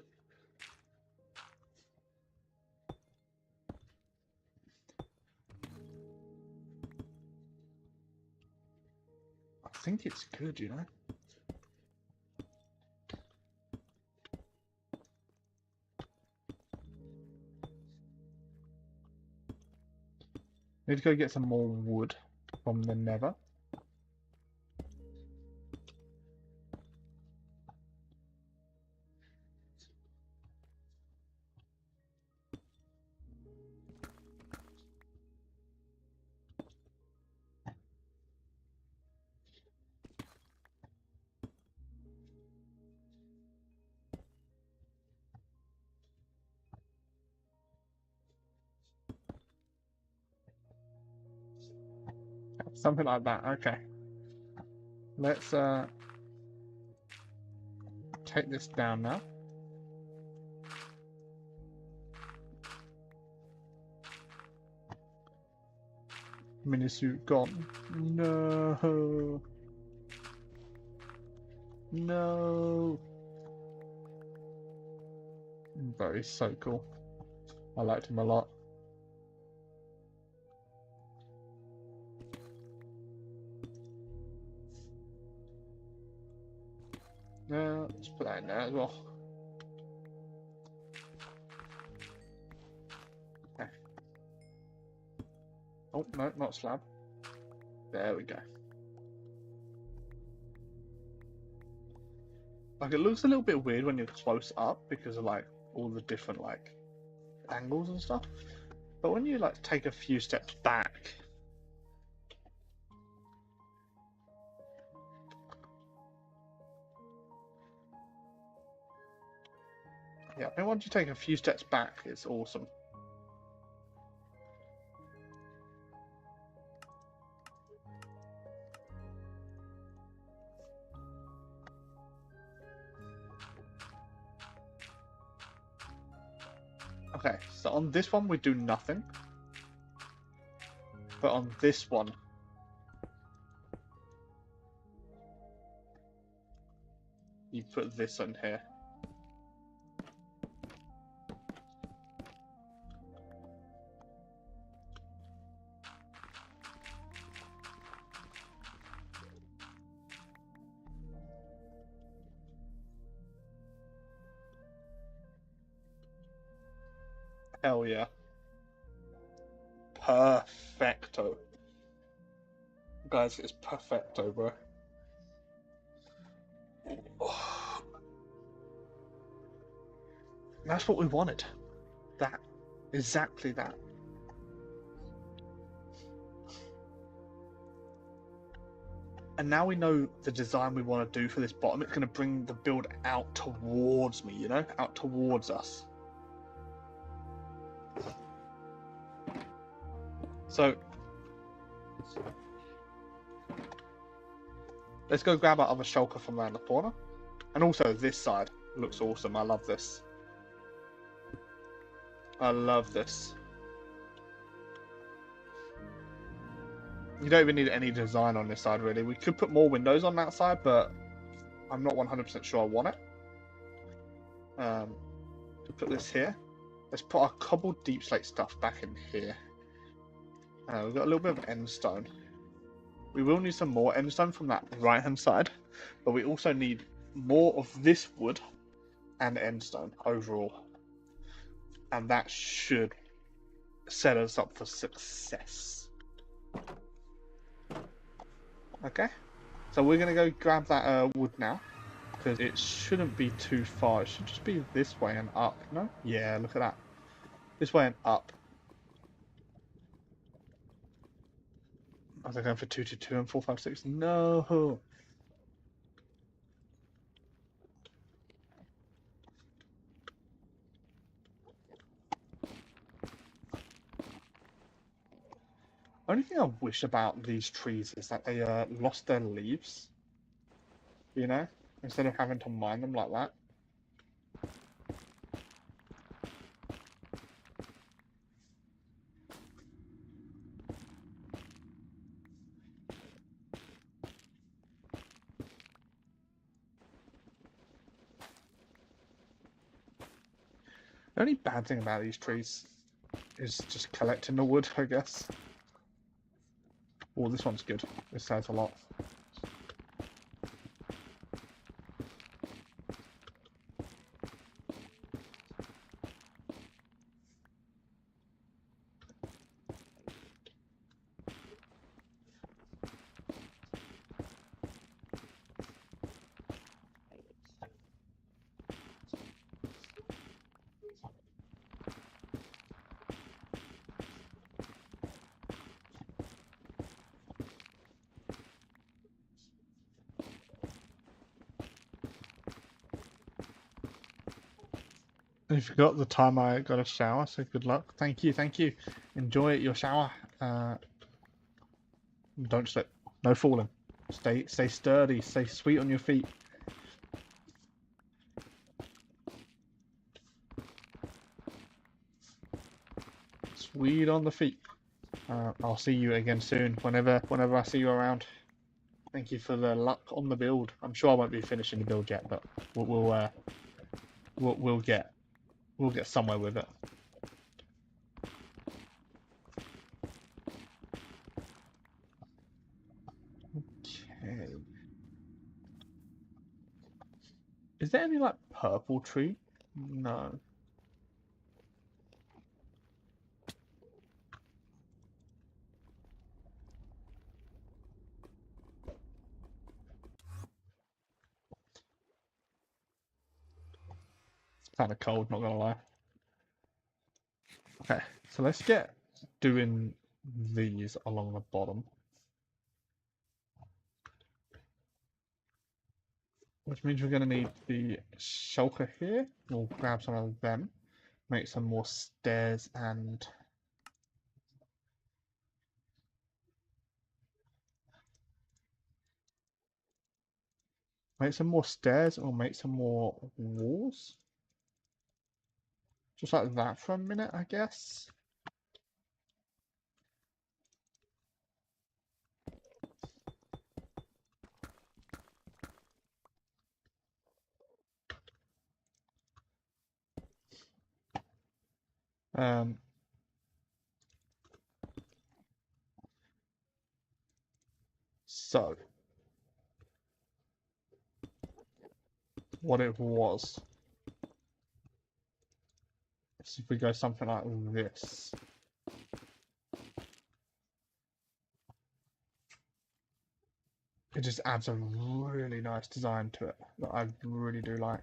I think it's good, you know. Need to go get some more wood from the nether. Something like that, okay. Let's take this down now. Minisuit gone. No. No. But he's so cool. I liked him a lot. Let's put that in there as well. Okay. Oh, no, not slab. There we go. Like, it looks a little bit weird when you're close up because of, like, all the different, like, angles and stuff. But when you, like, take a few steps back... Yeah, I think once you take a few steps back, it's awesome. Okay, so on this one we do nothing. But on this one... you put this on here. Hell yeah. Perfecto. Guys, it's perfecto, bro. Oh. That's what we wanted. That. Exactly that. And now we know the design we want to do for this bottom. It's going to bring the build out towards me, you know? Out towards us. So, let's go grab our other shulker from around the corner. And also this side looks awesome. I love this. I love this. You don't even need any design on this side, really. We could put more windows on that side, but I'm not 100% sure I want it. Put this here. Let's put our cobbled deep slate stuff back in here. We've got a little bit of end stone. We will need some more end stone from that right hand side, but we also need more of this wood and end stone overall. And that should set us up for success. Okay, so we're going to go grab that wood now, because it shouldn't be too far. It should just be this way and up, no? Yeah, look at that. This way and up. I was going for 2, 2, 2 and 4, 5, 6. No. Only thing I wish about these trees is that they lost their leaves, you know, instead of having to mine them like that. The only bad thing about these trees is just collecting the wood, I guess. Oh, this one's good. This has a lot. You forgot the time I got a shower, so good luck. Thank you, thank you. Enjoy your shower. Don't slip. No falling. Stay sturdy. Stay sweet on your feet. Sweet on the feet. I'll see you again soon. Whenever I see you around. Thank you for the luck on the build. I'm sure I won't be finishing the build yet, but we'll get somewhere with it. Okay. Is there any like purple tree? No. It's kind of cold, not gonna lie. Okay, so let's get doing these along the bottom. Which means we're going to need the shulker here. We'll grab some of them, make some more stairs and... Make some more stairs or make some more walls. Just like that for a minute, I guess. So, what it was. So if we go something like this. It just adds a really nice design to it that I really do like.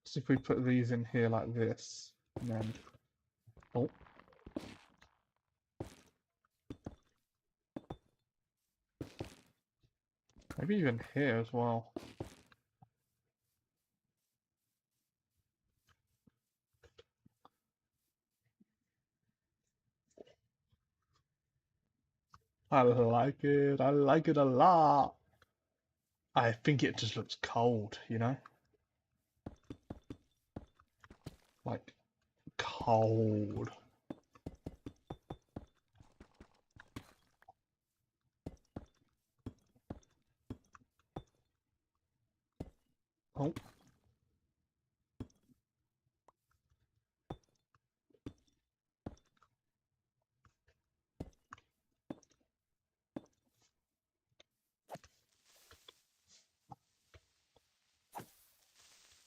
So if we put these in here like this, and then... Oh. Maybe even here as well. I like it. I like it a lot. I think it just looks cold, you know? Like, cold. Oh.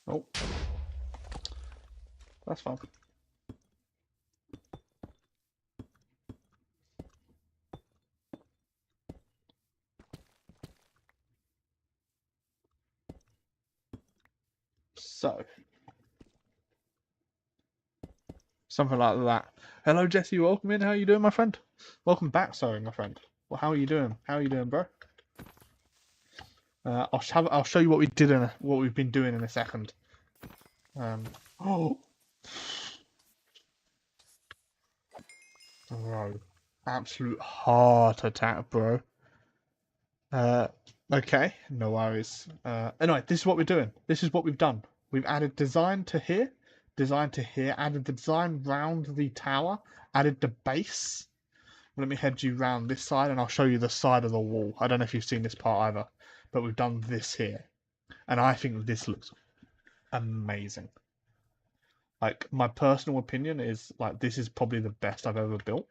Oh. That's fine. So. Something like that. Hello, Jesse. Welcome in. How you doing, my friend? Welcome back, sorry, my friend. how are you doing? How are you doing, bro? I'll show you what what we've been doing in a second. Oh, bro, absolute heart attack, bro. Okay, no worries. Anyway, this is what we're doing. This is what we've done. We've added design to here, added the design round the tower, added the base. Let me head you round this side and I'll show you the side of the wall. I don't know if you've seen this part either, but we've done this here. And I think this looks amazing. Like, my personal opinion is, like, this is probably the best I've ever built.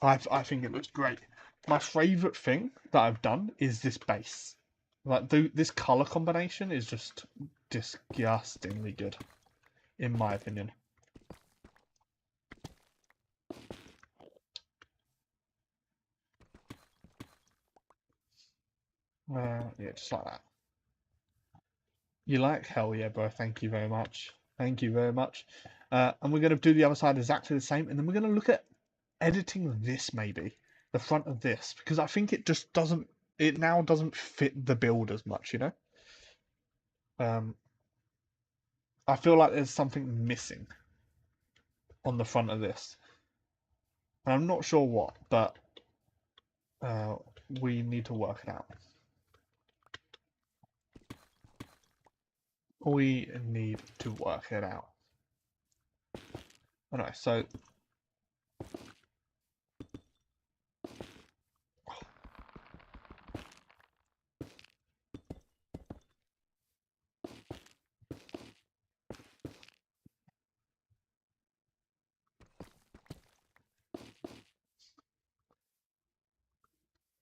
I think it looks great. My favourite thing that I've done is this base. Like, this colour combination is just disgustingly good, in my opinion. Yeah, just like that. You like? Hell yeah, bro. Thank you very much. Thank you very much. And we're going to do the other side exactly the same. And then we're going to look at editing this, maybe. The front of this. Because I think it just doesn't... It now doesn't fit the build as much, you know? I feel like there's something missing on the front of this. And I'm not sure what, but we need to work it out. We need to work it out. Anyway, so...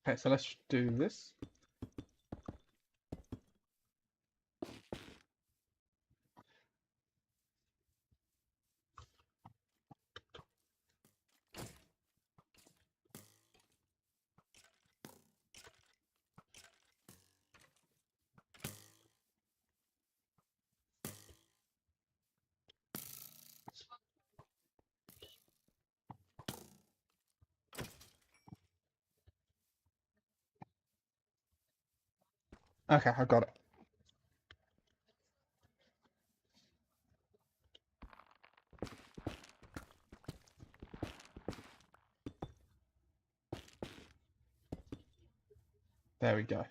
Okay, so let's do this. Okay, I got it. There we go.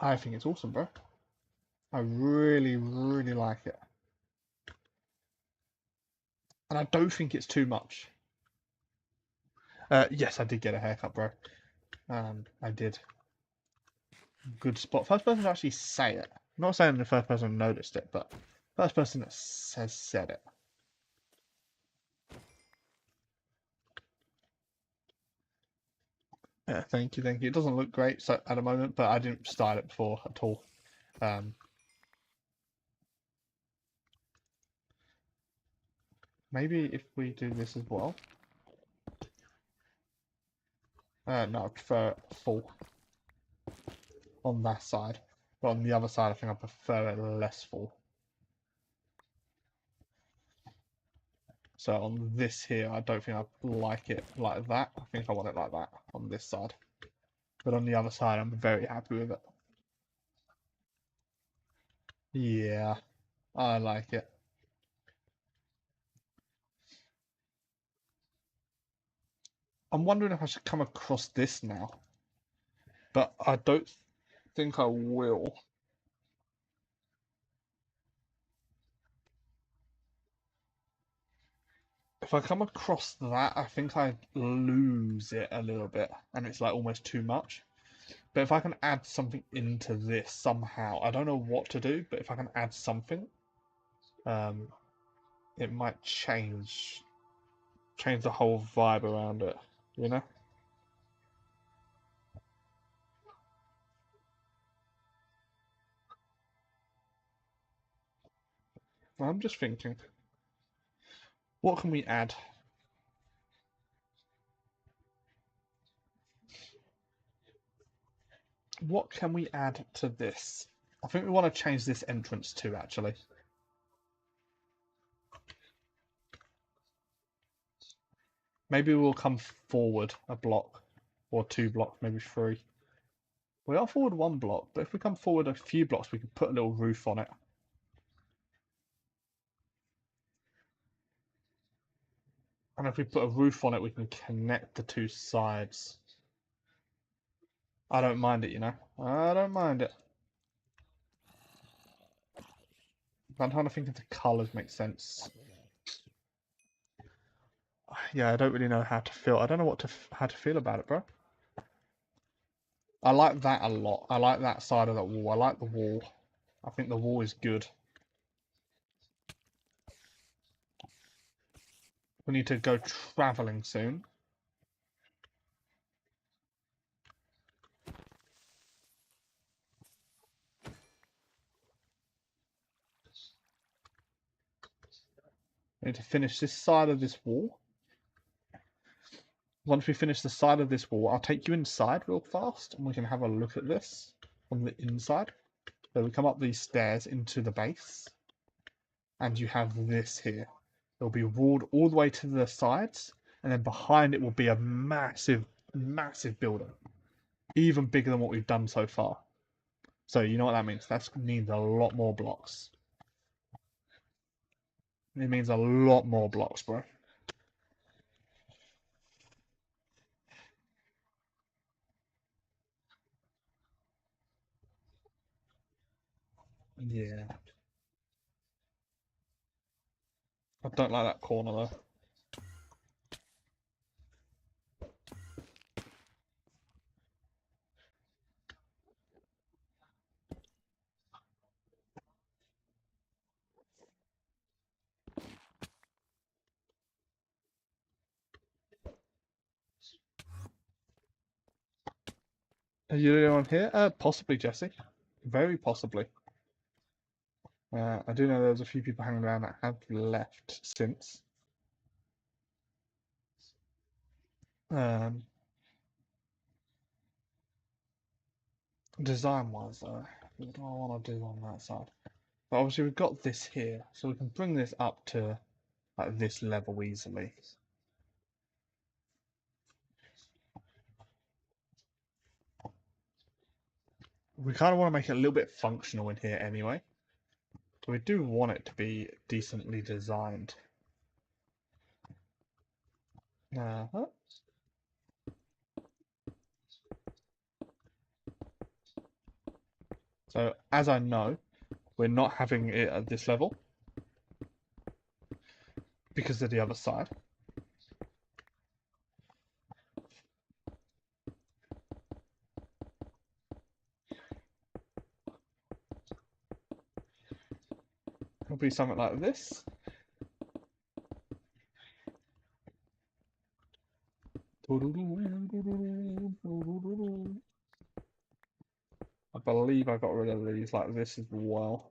I think it's awesome, bro. I really, really like it. And I don't think it's too much. Yes, I did get a haircut, bro. I did. Good spot. First person to actually say it. I'm not saying the first person noticed it, but first person that has said it. Yeah, thank you, thank you. It doesn't look great so at the moment, but I didn't style it before at all. Maybe if we do this as well. No, I prefer full on that side. But on the other side, I think I prefer it less full. So on this here, I don't think I like it like that. I think I want it like that on this side. But on the other side, I'm very happy with it. Yeah, I like it. I'm wondering if I should come across this now. But I don't think I will. If I come across that, I think I lose it a little bit. And it's like almost too much. But if I can add something into this somehow, I don't know what to do, but if I can add something, it might change the whole vibe around it, you know? I'm just thinking, what can we add? What can we add to this? I think we want to change this entrance too, actually. Maybe we'll come forward a block or 2 blocks, maybe 3. We are forward 1 block, but if we come forward a few blocks, we can put a little roof on it. And if we put a roof on it, we can connect the 2 sides. I don't mind it, you know. I don't mind it. I'm trying to think if the colours make sense. Yeah, I don't really know how to feel. I don't know how to feel about it, bro. I like that a lot. I like that side of that wall. I like the wall. I think the wall is good. We need to go travelling soon. We need to finish this side of this wall. Once we finish the side of this wall, I'll take you inside real fast and we can have a look at this on the inside. So we come up these stairs into the base and you have this here. It'll be walled all the way to the sides and then behind it will be a massive, massive building. Even bigger than what we've done so far. So you know what that means? That means a lot more blocks. It means a lot more blocks, bro. Yeah. I don't like that corner though. Are you the only one here? Possibly, Jesse. Very possibly. I do know there's a few people hanging around that have left since. Design-wise, though, what do I want to do on that side? But obviously we've got this here, so we can bring this up to like this level easily. We kind of want to make it a little bit functional in here anyway. So we do want it to be decently designed. Uh-huh. So as I know, we're not having it at this level because of the other side. It'll be something like this. I believe I got rid of these like this as well.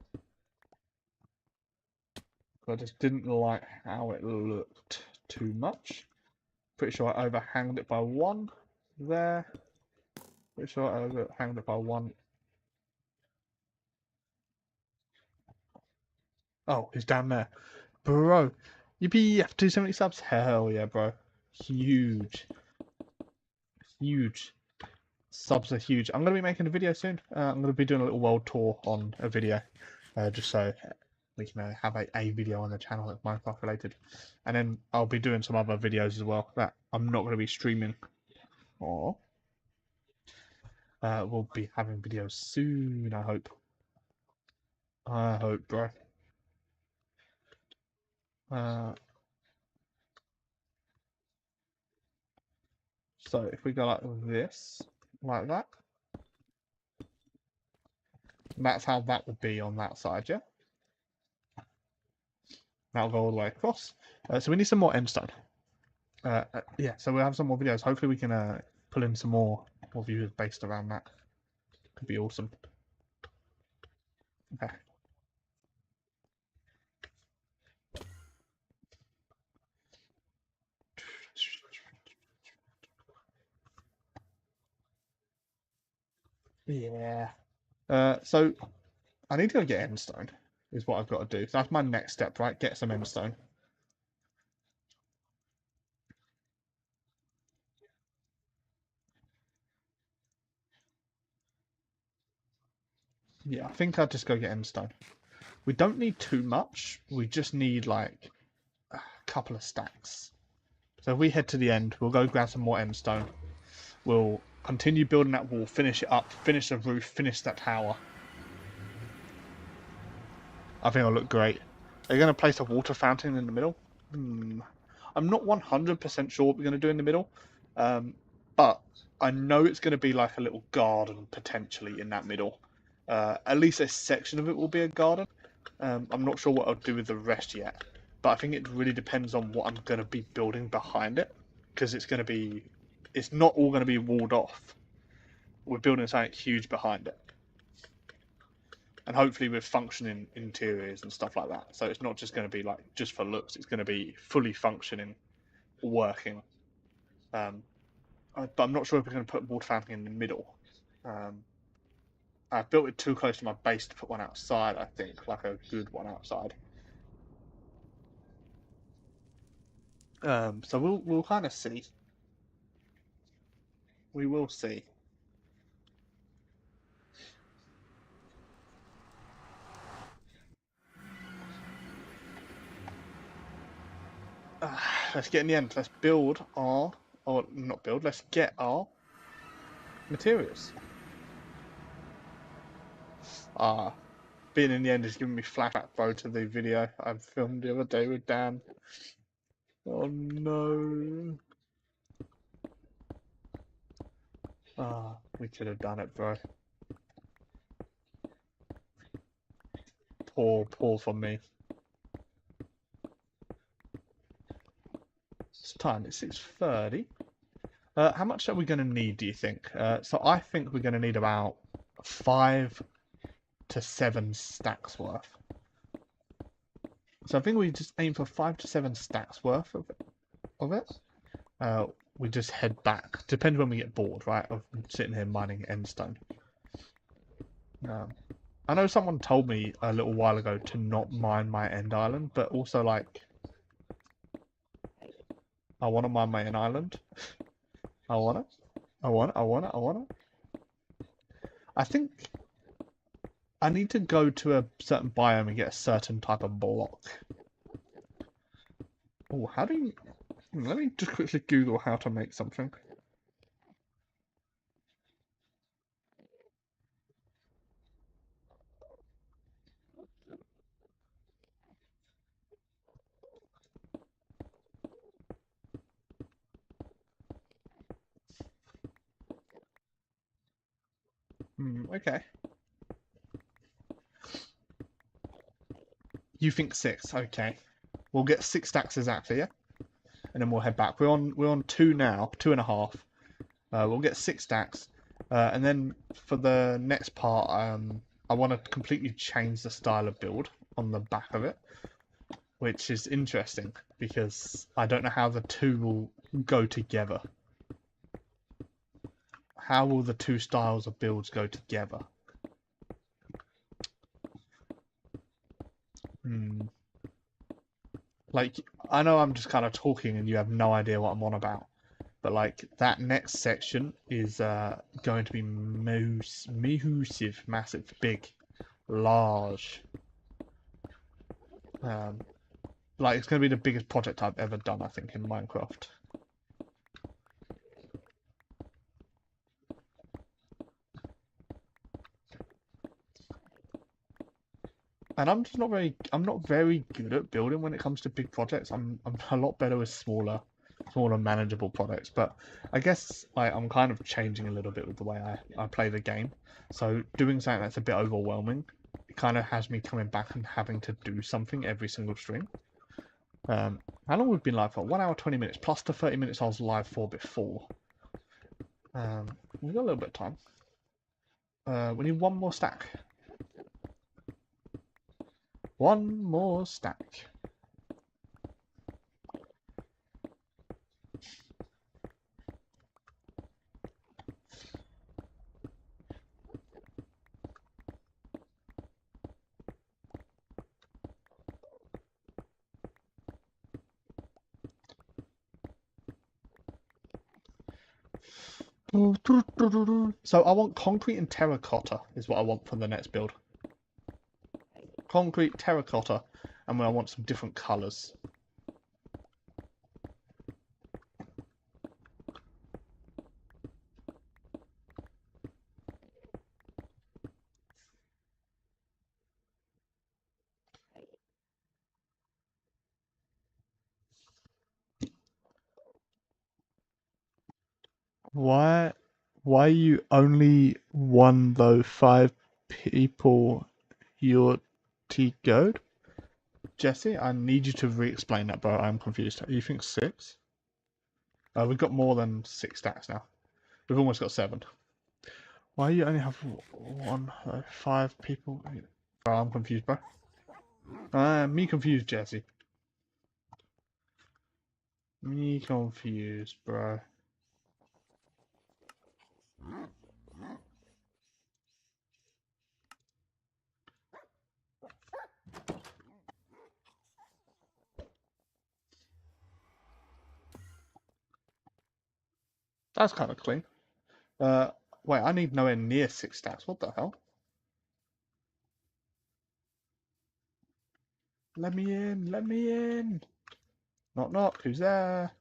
I just didn't like how it looked too much. Pretty sure I overhanged it by 1 there. Pretty sure I overhanged it by 1. Oh, he's down there. Bro, UPF 270 subs? Hell yeah, bro. Huge. Huge. Subs are huge. I'm going to be making a video soon. I'm going to be doing a little world tour on a video. Just so we can have a video on the channel that's Minecraft related. And then I'll be doing some other videos as well that I'm not going to be streaming. Or we'll be having videos soon, I hope. I hope, bro. So if we go like this, like that, That's how that would be on that side, yeah? That'll go all the way across. So we need some more end stone. Yeah, so we'll have some more videos. Hopefully we can pull in some more viewers based around that. Could be awesome. Okay. Yeah. So I need to go get endstone, is what I've got to do. So that's my next step, right? Get some endstone. Yeah, I think I'll just go get endstone. We don't need too much. We just need like a couple of stacks. So if we head to the end, we'll go grab some more endstone. We'll continue building that wall, finish it up, finish the roof, finish that tower. I think it'll look great. Are you going to place a water fountain in the middle? I'm not 100% sure what we're going to do in the middle, but I know it's going to be like a little garden potentially in that middle. At least a section of it will be a garden. I'm not sure what I'll do with the rest yet, but I think it really depends on what I'm going to be building behind it, because it's not all going to be walled off. We're building something huge behind it, and hopefully with functioning interiors and stuff like that. So it's not just going to be like just for looks. It's going to be fully functioning, working. But I'm not sure if we're going to put water fountain in the middle. I've built it too close to my base to put one outside. I think like a good one outside. So we'll kind of see. We will see. Let's get in the end. Let's build our, or not build. Let's get our materials. Being in the end is giving me flashback, bro, to the video I filmed the other day with Dan. Oh no. We could have done it, bro. Poor for me. It's time. It's 6:30. How much are we going to need, do you think? So I think we're going to need about 5 to 7 stacks worth. So I think we just aim for 5 to 7 stacks worth of it. We just head back. Depends when we get bored, right? Of sitting here mining endstone. I know someone told me a little while ago to not mine my end island, but also like I want to mine my end island. I want it. I think I need to go to a certain biome and get a certain type of block. Oh, how do you... Let me just quickly Google how to make something. Okay. You think 6? Okay. We'll get 6 stacks exactly, yeah? And then we'll head back. We're on 2 now, 2.5. We'll get 6 stacks. And then for the next part, I want to completely change the style of build on the back of it, which is interesting because I don't know how the two will go together. How will the two styles of builds go together? Like, I know I'm just kind of talking and you have no idea what I'm on about, but like that next section is going to be massive, big, large. Like it's going to be the biggest project I've ever done, I think, in Minecraft. And I'm not very good at building when it comes to big projects. I'm a lot better with smaller smaller, manageable products. But I guess I'm kind of changing a little bit with the way I play the game. So doing something that's a bit overwhelming, it kind of has me coming back and having to do something every single stream. How long we've been live for? 1 hour 20 minutes plus the 30 minutes I was live for before. We've got a little bit of time. We need one more stack. One more stack. So I want concrete and terracotta is what I want from the next build. Concrete, terracotta, and I want some different colours. Why are you only one though? 5 people your T-goad? Jesse, I need you to re-explain that, bro. I'm confused. You think 6? We've got more than 6 stacks now. We've almost got 7. Why you only have 1, 5 people? Bro, I'm confused, bro. Me confused, Jesse. Me confused, bro. That's kind of clean. Wait, I need nowhere near 6 stacks. What the hell? Let me in, let me in. Knock knock, who's there?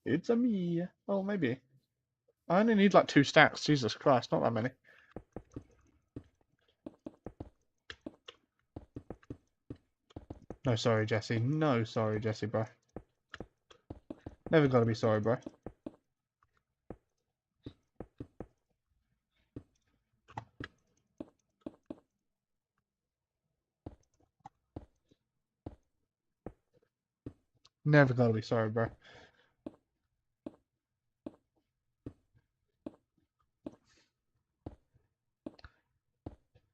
It's a me. Oh, maybe. I only need like 2 stacks. Jesus Christ, not that many. No, sorry, Jesse. No, sorry, Jesse, bro. Never gotta be sorry, bro. Never gotta be sorry, bro.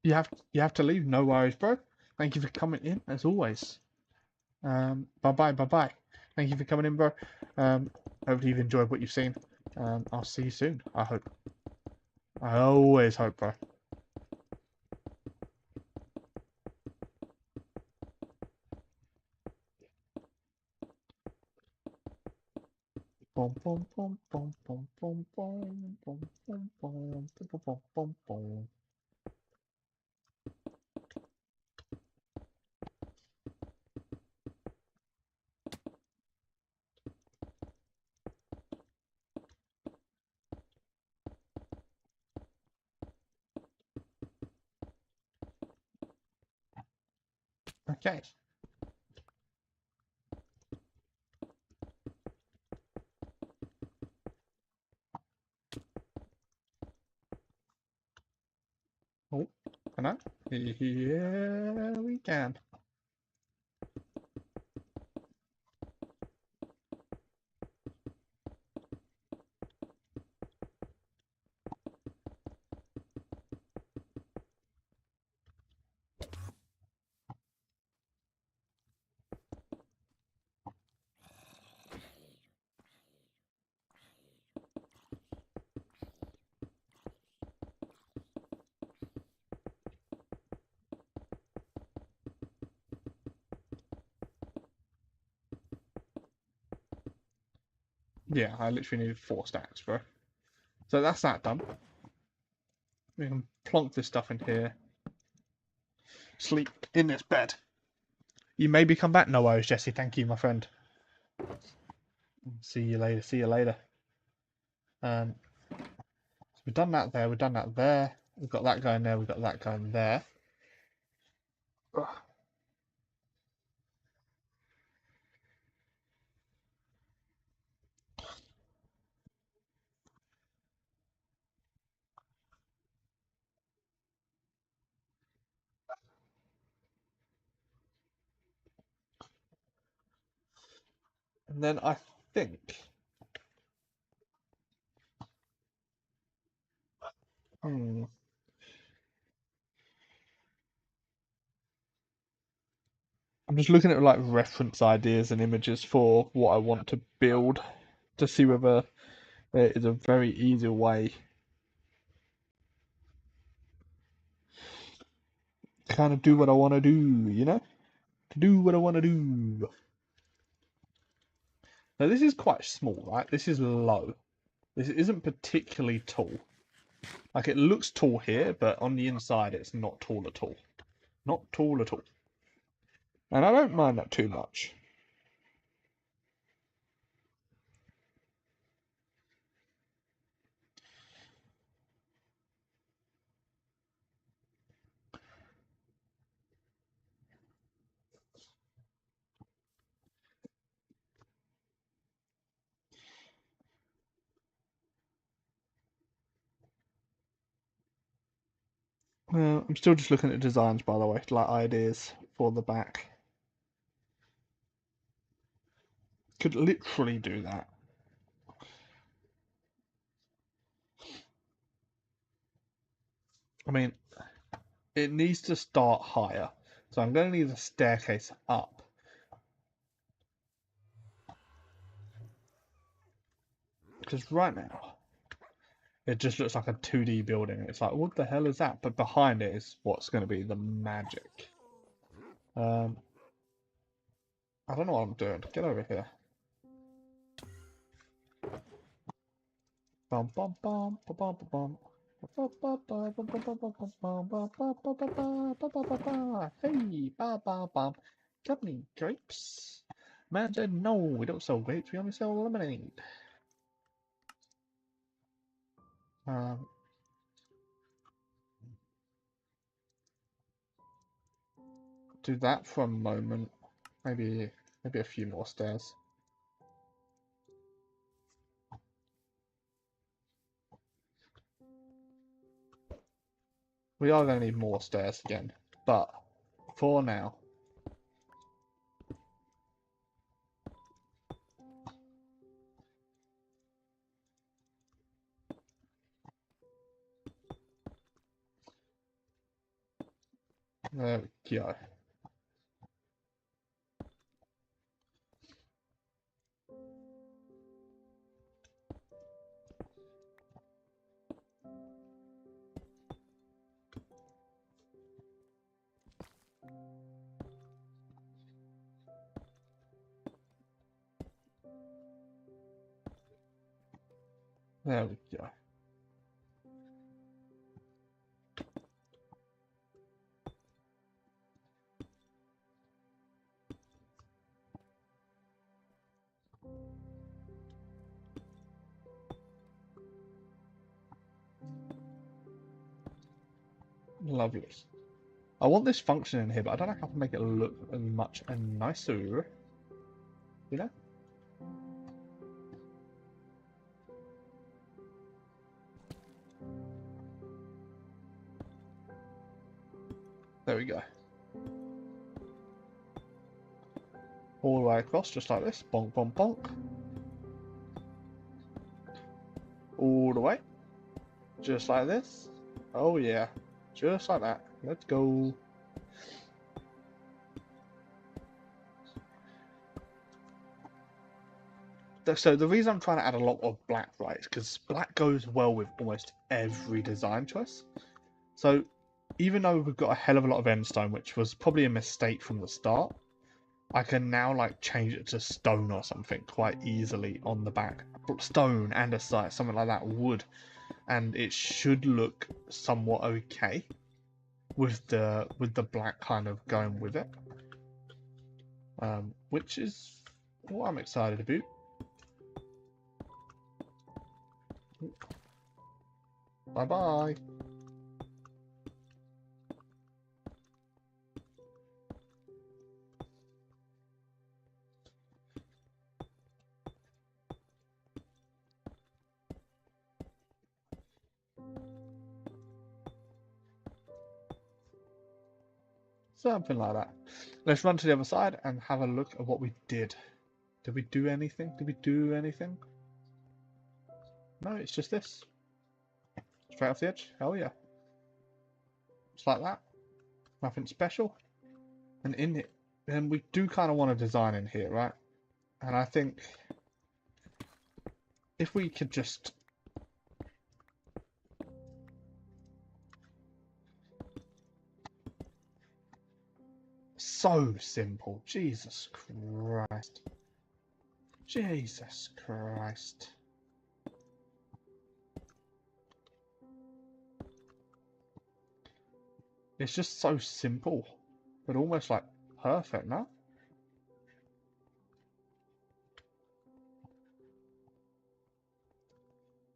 You have to leave. No worries, bro. Thank you for coming in, as always. Bye-bye. Thank you for coming in, bro. Hopefully you've enjoyed what you've seen. I'll see you soon, I hope. I always hope, bro. Boom, boom, boom, boom, boom, boom, boom, boom, boom, boom, boom, boom, boom. Okay. Oh, can I? Yeah, we can. Yeah, I literally needed 4 stacks, bro. So that's that done. We can plonk this stuff in here. Sleep in this bed. You maybe come back. No worries, Jesse. Thank you, my friend. See you later. See you later. So we've done that there. We've done that there. We've got that going there. We've got that going there. Ugh. And then I think I'm just looking at like reference ideas and images for what I want to build to see whether there is a very easy way to kind of do what I want to do, you know? To do what I want to do. Now this is quite small, right? This is low. This isn't particularly tall. Like it looks tall here, but on the inside it's not tall at all. Not tall at all. And I don't mind that too much. I'm still just looking at designs, by the way, like ideas for the back. Could literally do that. I mean, it needs to start higher. So I'm going to need a staircase up. Because right now, it just looks like a 2D building. It's like, what the hell is that? But behind it is what's going to be the magic. I don't know what I'm doing. Get over here. Bum bum bum bum bum bum. Hey, ba ba bum. Got any grapes? Man said no, we don't sell grapes. We only sell lemonade. Do that for a moment. Maybe a few more stairs. We are going to need more stairs again, but for now. There we go. There we go. Lovely. I want this function in here, but I don't know how to make it look much nicer. You know? There we go. All the way across, just like this. Bonk, bonk, bonk. All the way. Just like this. Oh yeah. Just like that. Let's go. So the reason I'm trying to add a lot of black, right, is because black goes well with almost every design choice. So even though we've got a hell of a lot of endstone, which was probably a mistake from the start, I can now like change it to stone or something quite easily on the back. Stone, andesite, something like that, wood, and it should look somewhat okay with the black kind of going with it, which is what I'm excited about. Bye bye. Something like that. Let's run to the other side and have a look at what we did. Did we do anything? Did we do anything? No, it's just this. Straight off the edge. Hell yeah. Just like that. Nothing special. And in it, then we do kind of want a design in here, right? And I think if we could just so simple. Jesus Christ. Jesus Christ. It's just so simple, but almost like perfect, no?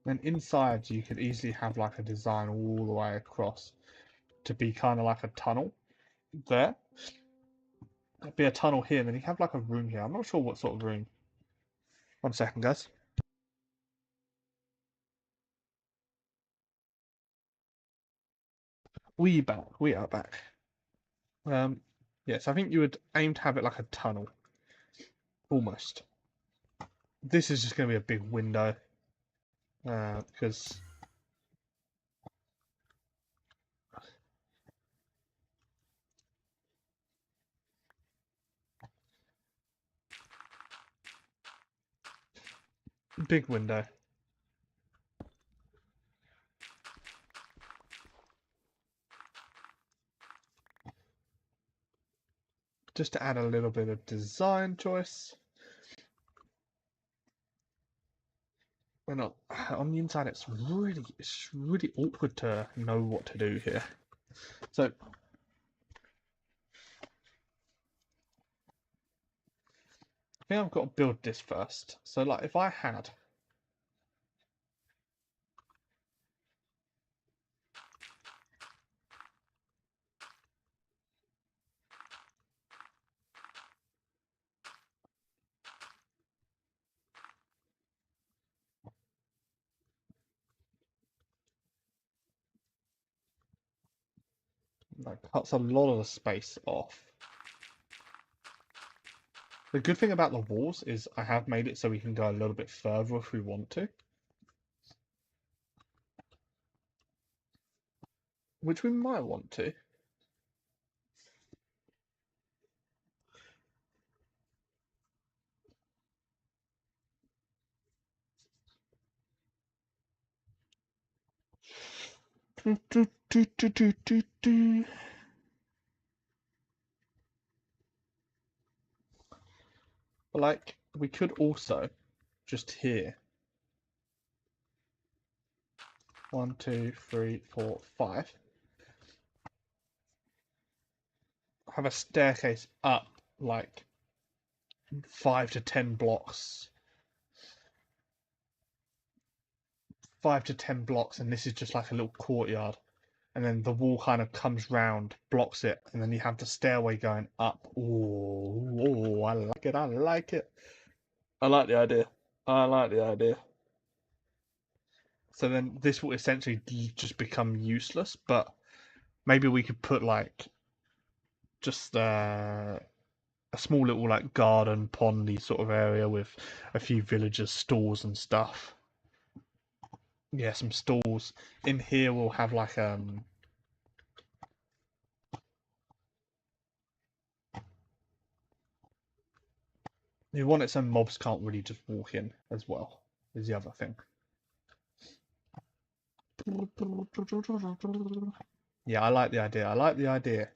And inside you could easily have like a design all the way across to be kind of like a tunnel there. There'd be a tunnel here, and then you have like a room here. I'm not sure what sort of room. 1 second, guys. We back. We are back. Yes, I think you would aim to have it like a tunnel. Almost. This is just going to be a big window. Because... Big window. Just to add a little bit of design choice. We're not on the inside. It's really awkward to know what to do here. So I think I've got to build this first. So like if I had that cuts a lot of the space off. The good thing about the walls is I have made it so we can go a little bit further if we want to. Which we might want to. But like, we could also just here. 1, 2, 3, 4, 5. Have a staircase up like 5 to 10 blocks. 5 to 10 blocks, and this is just like a little courtyard. And then the wall kind of comes round, blocks it, and then you have the stairway going up. Ooh, I like it, I like it. I like the idea. I like the idea. So then this will essentially just become useless, but maybe we could put like just a small little like garden pondy sort of area with a few villagers' stalls and stuff. Yeah, some stalls. In here we'll have like you want it so mobs can't really just walk in as well, is the other thing. Yeah, I like the idea. I like the idea.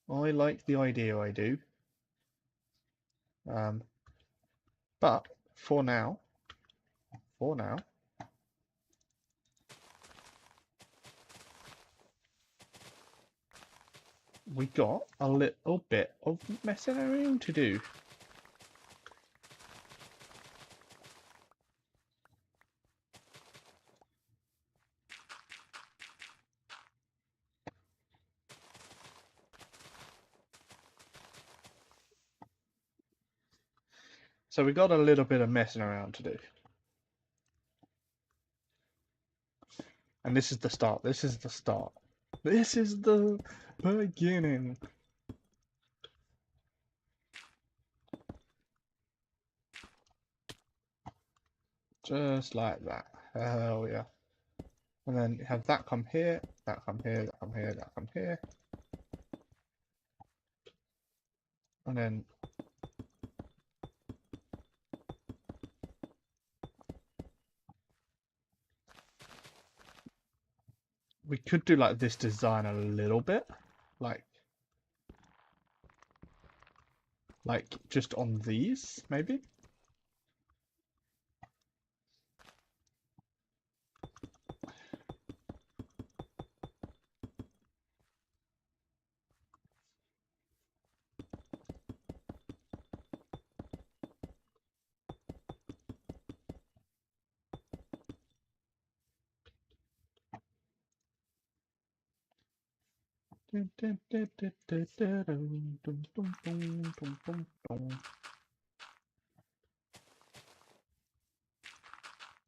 I like the idea, I do. But for now, we got a little bit of messing around to do. So we got a little bit of messing around to do. And this is the start. This is the start. This is the beginning. Just like that. Hell yeah. And then you have that come here, that come here, that come here, that come here. And then we could do like this design a little bit. Like just on these, maybe?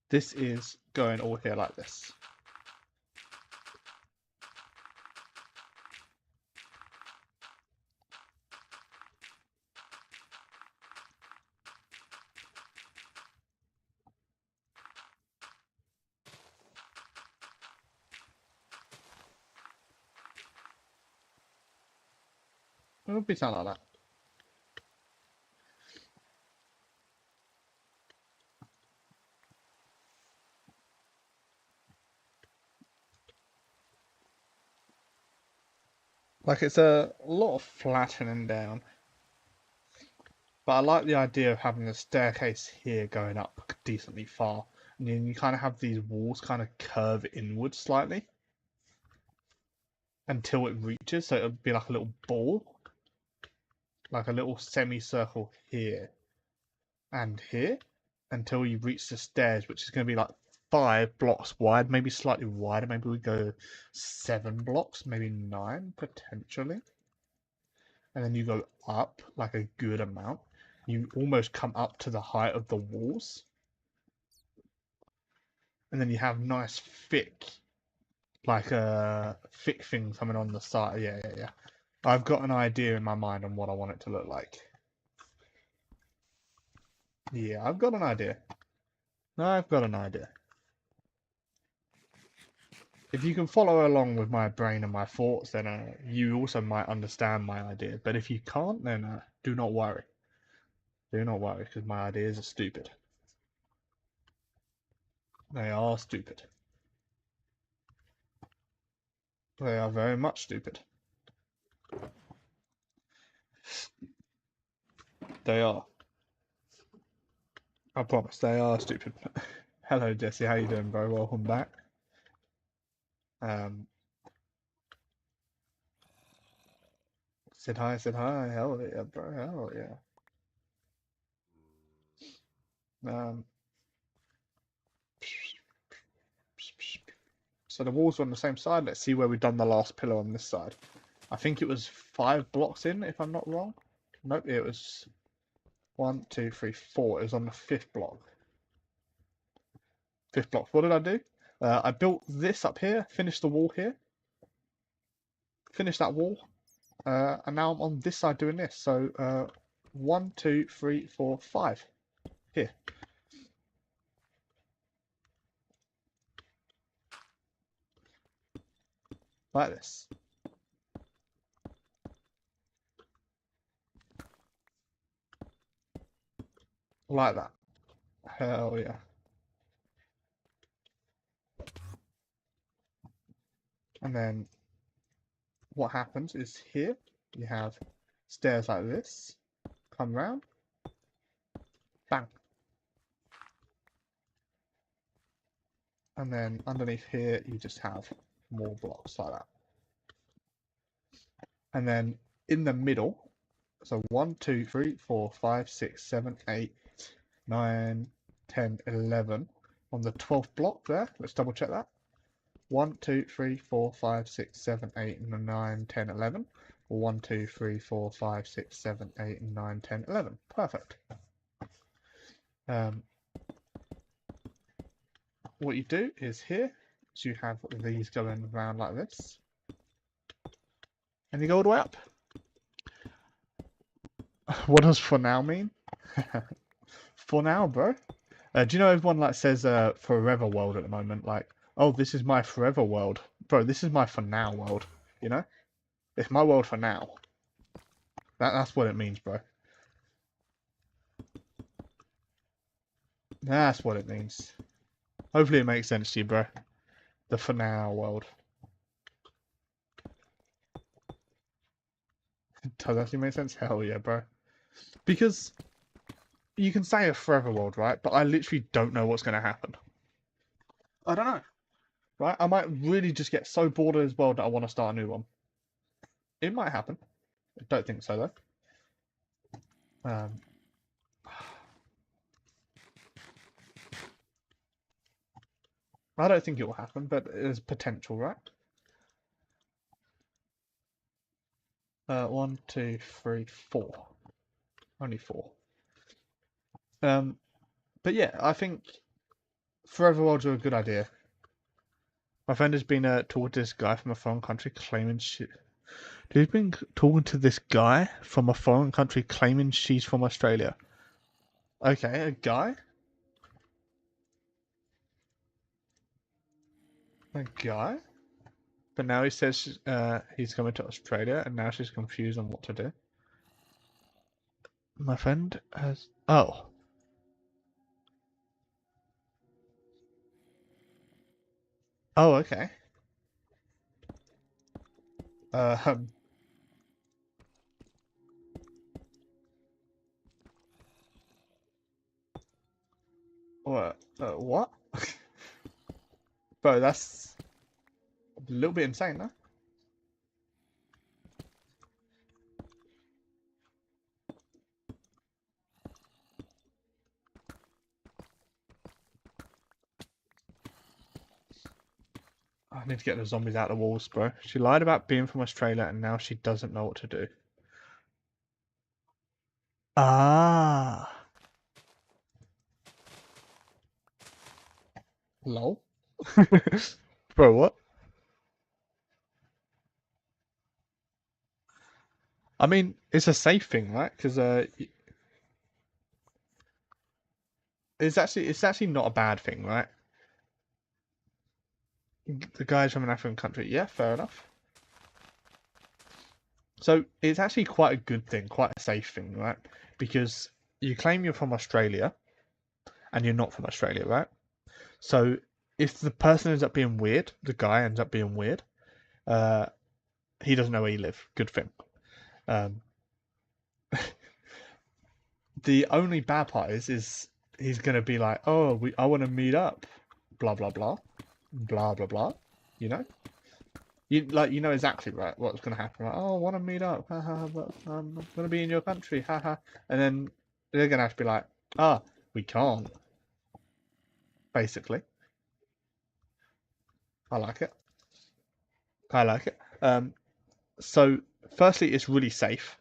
This is going all here like this. It would be something like that. Like it's a lot of flattening down. But I like the idea of having a staircase here going up decently far. And then you kind of have these walls kind of curve inwards slightly. Until it reaches, so it would be like a little ball. Like a little semicircle here. And here. Until you reach the stairs, which is going to be like 5 blocks wide. Maybe slightly wider. Maybe we go 7 blocks. Maybe 9 potentially. And then you go up like a good amount. You almost come up to the height of the walls. And then you have nice thick, like thick thing coming on the side. Yeah. I've got an idea in my mind on what I want it to look like. Yeah, I've got an idea. I've got an idea. If you can follow along with my brain and my thoughts, then you also might understand my idea. But if you can't, then do not worry. Do not worry, because my ideas are stupid. They are stupid. They are very much stupid. They are. I promise, they are stupid. Hello, Jesse. How you doing, bro? Welcome back. Said hi, said hi. Hell yeah, bro. Hell yeah. So the walls are on the same side. Let's see where we've done the last pillar on this side. I think it was 5 blocks in, if I'm not wrong. Nope, it was 1, 2, 3, 4. It was on the 5th block. 5th block. What did I do? I built this up here, finished the wall here, finished that wall, and now I'm on this side doing this. So 1, 2, 3, 4, 5 here. Like this. Like that. Hell yeah. And then what happens is here you have stairs like this, come round, bang. And then underneath here you just have more blocks like that. And then in the middle, so 1, 2, 3, 4, 5, 6, 7, 8, 9, 10, 11. On the 12th block there, let's double check that. 1, 2, 3, 4, 5, 6, 7, 8, 9, 10, 11. 1, 2, 3, 4, 5, 6, 7, 8, 9, 10, 11. Perfect. What you do is here, so you have these going around like this. And you go all the way up. What does for now mean? For now, bro. Do you know everyone like says forever world at the moment? Like, oh, this is my forever world. Bro, this is my for now world. You know? It's my world for now. That's what it means, bro. That's what it means. Hopefully it makes sense to you, bro. The for now world. Does that actually make sense? Hell yeah, bro. Because you can say a forever world, right? But I literally don't know what's going to happen. I don't know. Right? I might really just get so bored of this world that I want to start a new one. It might happen. I don't think so, though. I don't think it will happen, but there's potential, right? 1, 2, 3, 4. Only 4. But yeah, I think forever worlds are a good idea. My friend has been talking to this guy from a foreign country claiming shit. He's been talking to this guy from a foreign country claiming she's from Australia. Okay, a guy? A guy? But now he says he's coming to Australia and now she's confused on what to do. My friend has... Oh. Oh, okay. Um... What? Bro, that's a little bit insane, though. I need to get the zombies out of the walls, bro. She lied about being from Australia and now she doesn't know what to do. Ah. Lol. Bro, what? I mean, it's a safe thing, right? Because it's actually not a bad thing, right? The guy's from an African country. Yeah, fair enough. So it's actually quite a good thing, quite a safe thing, right? Because you claim you're from Australia and you're not from Australia, right? So if the person ends up being weird, the guy ends up being weird, uh, he doesn't know where you live. Good thing. Um, the only bad part is he's gonna be like, oh, I want to meet up, blah blah blah, blah blah blah. You know, you know exactly right what's gonna happen. Right? Oh, I want to meet up, haha, but I'm gonna be in your country, haha. And then they're gonna have to be like, ah, we can't. Basically, I like it. I like it. So firstly, it's really safe,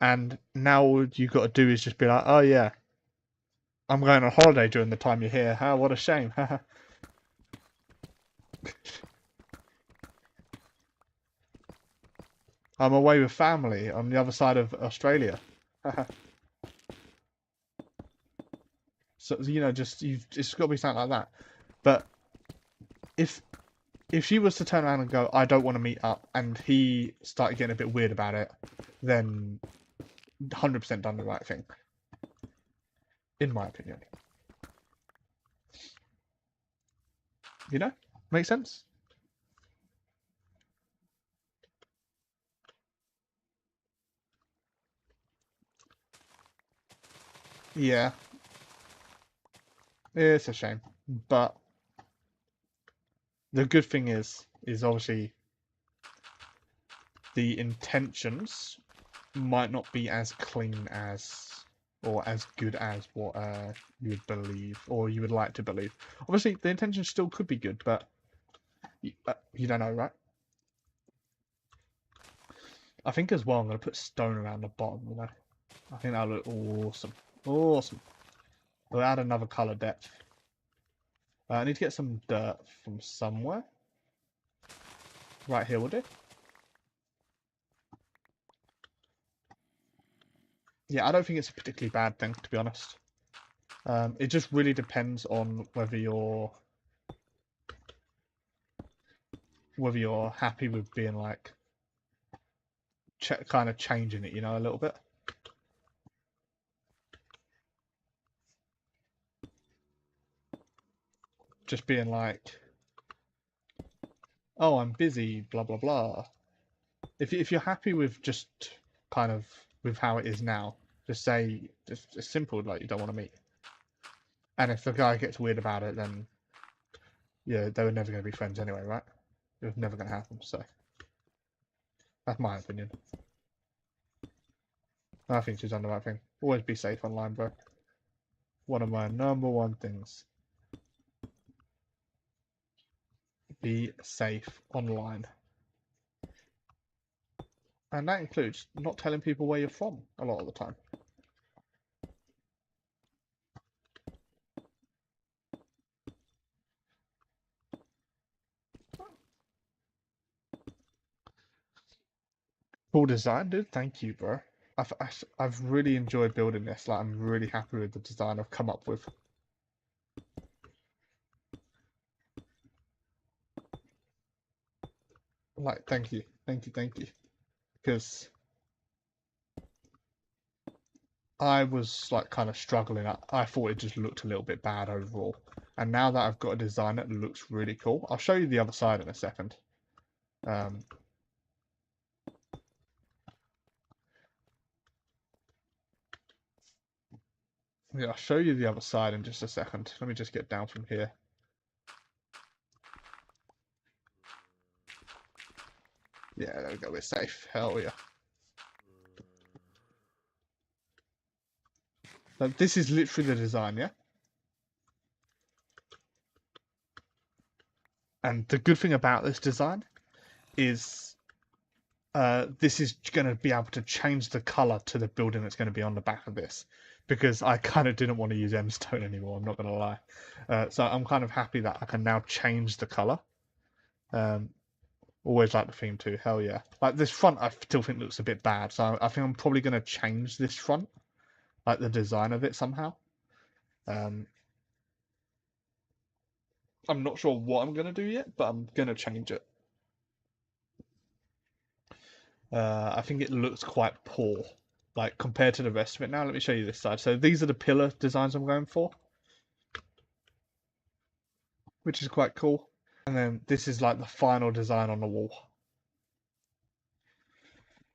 and now all you got to do is just be like, oh yeah, I'm going on holiday during the time you're here. Huh? What a shame. Haha. I'm away with family on the other side of Australia. So you know, it's got to be something like that. But if she was to turn around and go, I don't want to meet up, and he started getting a bit weird about it, then 100% done the right thing, in my opinion. You know, make sense? Yeah, it's a shame, but the good thing is obviously the intentions might not be as clean as or as good as what you would believe or you would like to believe. Obviously, the intentions still could be good, but you don't know, right? I think as well I'm going to put stone around the bottom, you know. I think that'll look awesome. Awesome. We'll add another colour depth. I need to get some dirt from somewhere. Right here will do. Yeah, I don't think it's a particularly bad thing, to be honest. It just really depends on whether you're happy with being like kind of changing it, you know, a little bit. Just being like, oh, I'm busy, blah blah blah. If you're happy with just kind of with how it is now, just say just simple, like you don't want to meet. And if the guy gets weird about it, then yeah, they were never going to be friends anyway, right? It was never going to happen. So that's my opinion. I think she's done the right thing. Always be safe online, bro. One of my number one things. Be safe online. And that includes not telling people where you're from a lot of the time. Cool design, dude. Thank you, bro. I've really enjoyed building this. Like, I'm really happy with the design I've come up with. Like, thank you. Because I was like kind of struggling. I thought it just looked a little bit bad overall. And now that I've got a design that looks really cool, I'll show you the other side in a second. Yeah, I'll show you the other side in just a second. Let me just get down from here. Yeah, there we go. We're safe. Hell yeah. So this is literally the design, yeah? And the good thing about this design is this is going to be able to change the color to the building that's going to be on the back of this, because I kind of didn't want to use M stone anymore. I'm not going to lie. So I'm kind of happy that I can now change the color. Always like the theme too. Hell yeah! Like this front, I still think looks a bit bad. So I think I'm probably going to change this front, like the design of it somehow. I'm not sure what I'm going to do yet, but I'm going to change it. I think it looks quite poor, like compared to the rest of it. Now let me show you this side. So these are the pillar designs I'm going for, which is quite cool. And then this is like the final design on the wall,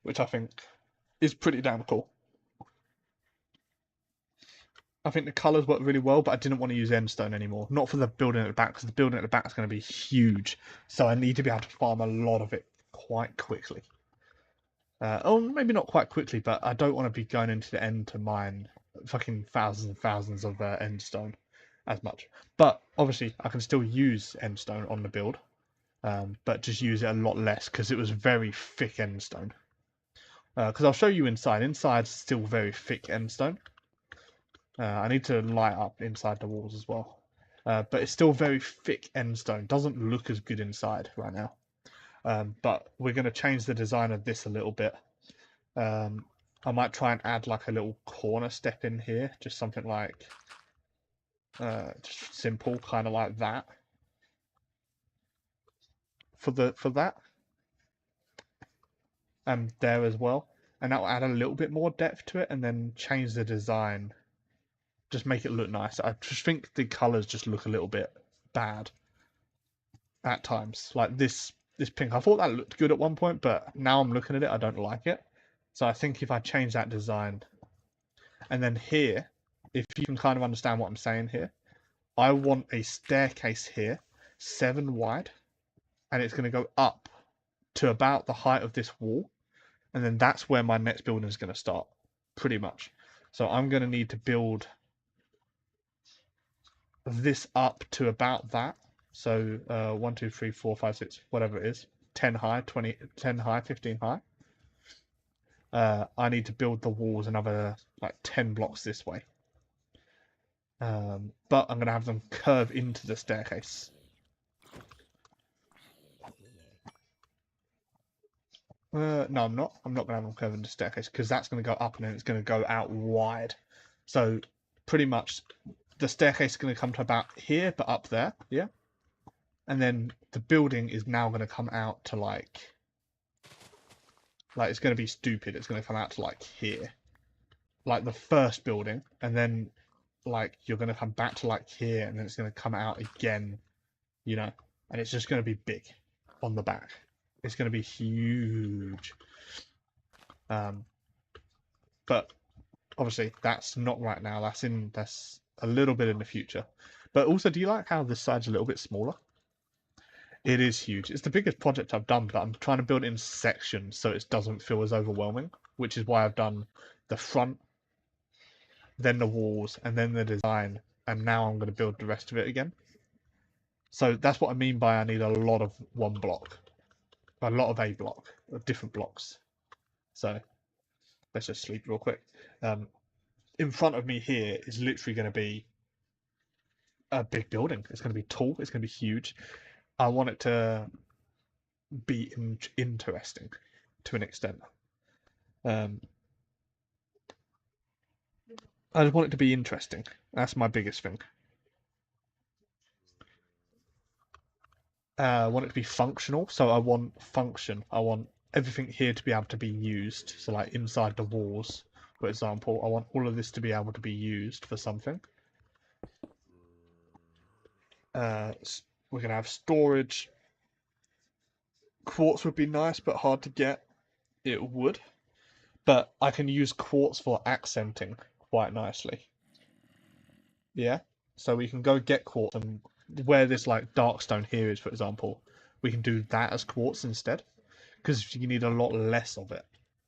which I think is pretty damn cool. I think the colours work really well, but I didn't want to use end stone anymore. Not for the building at the back, because the building at the back is going to be huge. So I need to be able to farm a lot of it quite quickly. Oh, maybe not quite quickly, but I don't want to be going into the end to mine fucking thousands and thousands of end stone as much. But obviously, I can still use end stone on the build, but just use it a lot less because it was very thick end stone. Because I'll show you inside. Inside's still very thick end stone. I need to light up inside the walls as well. But it's still very thick end stone. Doesn't look as good inside right now. But we're going to change the design of this a little bit. I might try and add like a little corner step in here, just something like just simple, kind of like that. For that, and there as well, and that will add a little bit more depth to it, and then change the design, just make it look nice. I just think the colors just look a little bit bad at times. Like this pink, I thought that looked good at one point, but now I'm looking at it, I don't like it. So I think if I change that design, and then here, if you can kind of understand what I'm saying here, I want a staircase here, 7 wide, and it's going to go up to about the height of this wall, and then that's where my next building is going to start, pretty much. So I'm going to need to build this up to about that. So 1, 2, 3, 4, 5, 6, whatever it is, 10 high, 20, 10 high, 15 high. I need to build the walls another like 10 blocks this way. But I'm going to have them curve into the staircase. No, I'm not. I'm not going to have them curve into the staircase because that's going to go up and then it's going to go out wide. So pretty much the staircase is going to come to about here, but up there, yeah. And then the building is now going to come out to like it's going to be stupid. It's going to come out to like here, like the first building, and then like you're going to come back to like here, and then it's going to come out again, you know, and it's just going to be big on the back. It's going to be huge. But obviously that's not right now. That's a little bit in the future. But also, do you like how this side's a little bit smaller? It is huge. It's the biggest project I've done, but I'm trying to build it in sections so it doesn't feel as overwhelming, which is why I've done the front, then the walls, and then the design, and now I'm going to build the rest of it again. So that's what I mean by I need a lot of one block, a lot of a block, of different blocks. So let's just sleep real quick. In front of me here is literally going to be a big building. It's going to be tall. It's going to be huge. I want it to be interesting to an extent. I just want it to be interesting. That's my biggest thing. I want it to be functional. So I want function. I want everything here to be able to be used. So like inside the walls, for example, I want all of this to be able to be used for something. We're going to have storage. Quartz would be nice, but hard to get. It would. But I can use quartz for accenting quite nicely. Yeah? So we can go get quartz, and where this like dark stone here is, for example, we can do that as quartz instead. Because you need a lot less of it.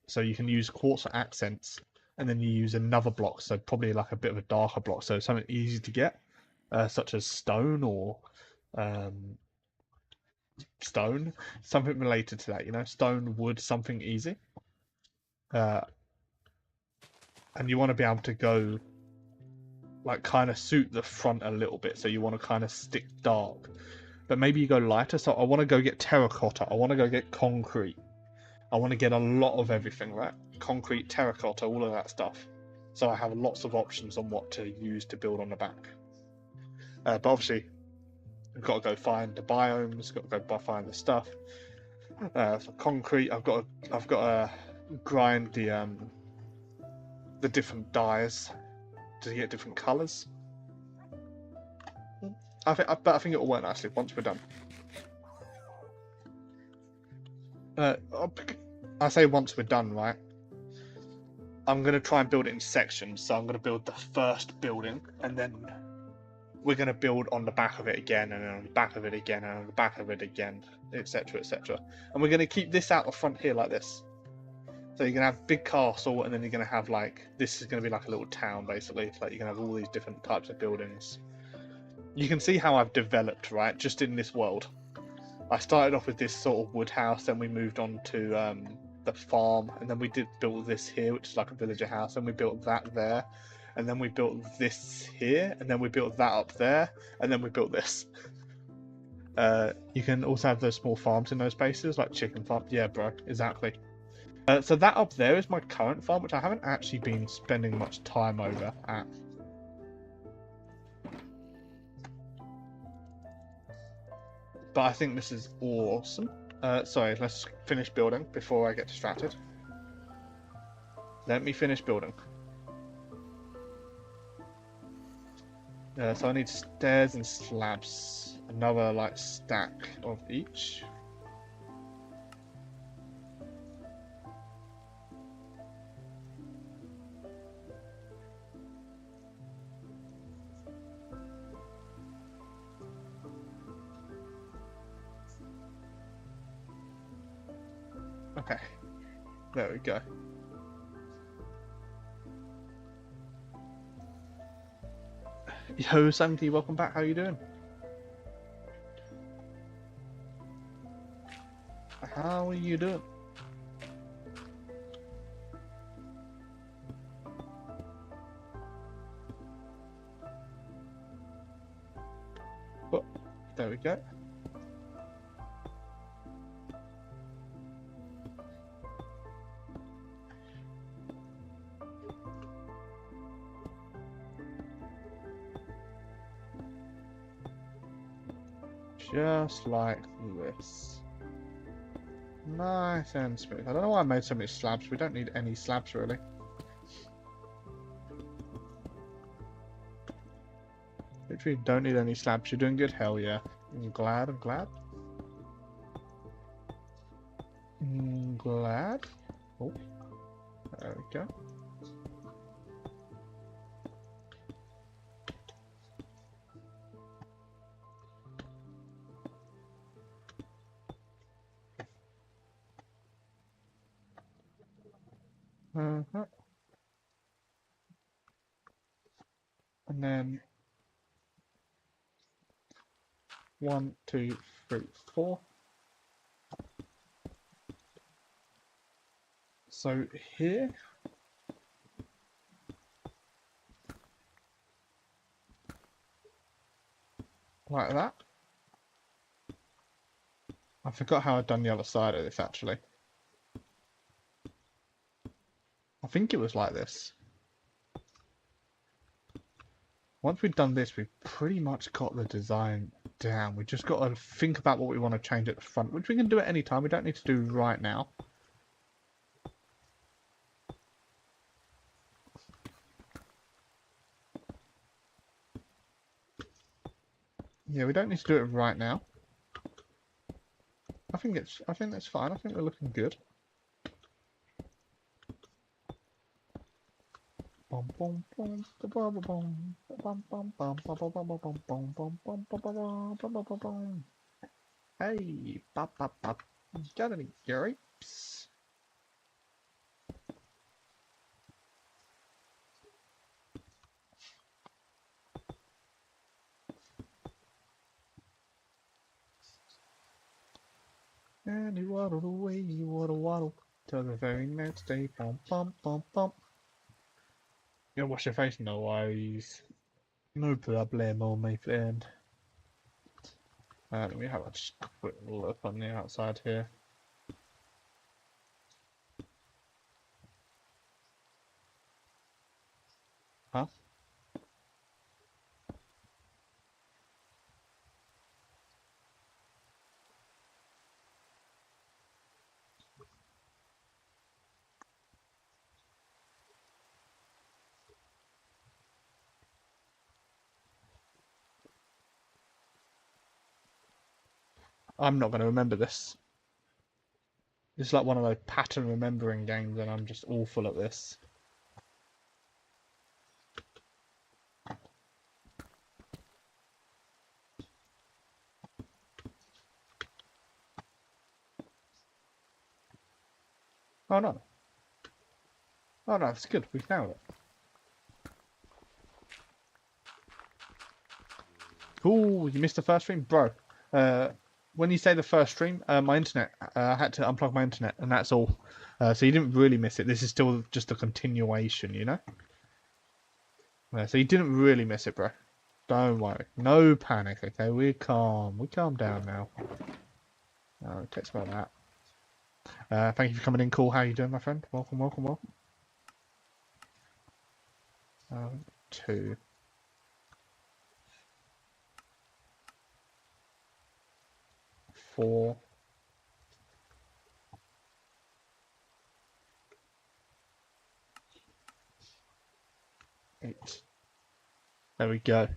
So you can use quartz for accents, and then you use another block, so probably like a bit of a darker block, so something easy to get, such as stone or stone, something related to that, you know, stone, wood, something easy. And you want to be able to go like kind of suit the front a little bit, so you want to kind of stick dark, but maybe you go lighter. So I want to go get terracotta, I want to go get concrete, I want to get a lot of everything, right? Concrete, terracotta, all of that stuff, so I have lots of options on what to use to build on the back. But obviously I've got to go find the biomes, got to go find the stuff. For concrete, I've got to grind the different dyes to get different colours. But I think it will work nicely once we're done. I say once we're done, right? I'm going to try and build it in sections. So I'm going to build the first building, and then we're going to build on the back of it again, and then on the back of it again, and on the back of it again, etc., etc. And we're going to keep this out the front here like this. So you're going to have big castle, and then you're going to have like, this is going to be like a little town, basically. Like you're going to have all these different types of buildings. You can see how I've developed, right, just in this world. I started off with this sort of wood house, then we moved on to the farm, and then we did build this here, which is like a villager house, and we built that there, and then we built this here, and then we built that up there, and then we built this. You can also have those small farms in those places, like chicken farm. Yeah, bro, exactly. So that up there is my current farm, which I haven't actually been spending much time over at. But I think this is awesome. Sorry, let's finish building before I get distracted. Let me finish building. So I need stairs and slabs. Another like stack of each. Okay, there we go. Yo, Sandy, welcome back. How you doing? How are you doing? Oh, there we go. just like this. Nice and smooth. I don't know why I made so many slabs. We don't need any slabs, really. Literally don't need any slabs. You're doing good. Hell yeah. I'm glad. I'm glad. Glad. Oh, there we go. And then 1, 2, 3, 4. So here, like that. I forgot how I'd done the other side of this actually. I think it was like this. Once we've done this, we've pretty much got the design down. We just got to think about what we want to change at the front, which we can do at any time. We don't need to do right now. Yeah, we don't need to do it right now. I think that's fine. I think we're looking good. Hey, pop, pop, pop. Got any grapes? And he waddled away, he waddle, till the very next day. Bum, bum, bum, bum. You gonna wash your face? No worries. No problemo, my friend. Let me have a just quick look on the outside here. Huh? I'm not going to remember this. It's like one of those pattern remembering games, and I'm just awful at this. Oh no. Oh no, it's good. We've nailed it. Ooh, you missed the first stream? Bro, when you say the first stream, my internet, I had to unplug my internet, and that's all. So you didn't really miss it. This is still just a continuation, you know? So you didn't really miss it, bro. Don't worry. No panic, okay? We're calm. We calm down now. Text about that. Thank you for coming in. Cool. How you doing, my friend? Welcome, welcome, welcome. 2, 4, 8. There we go.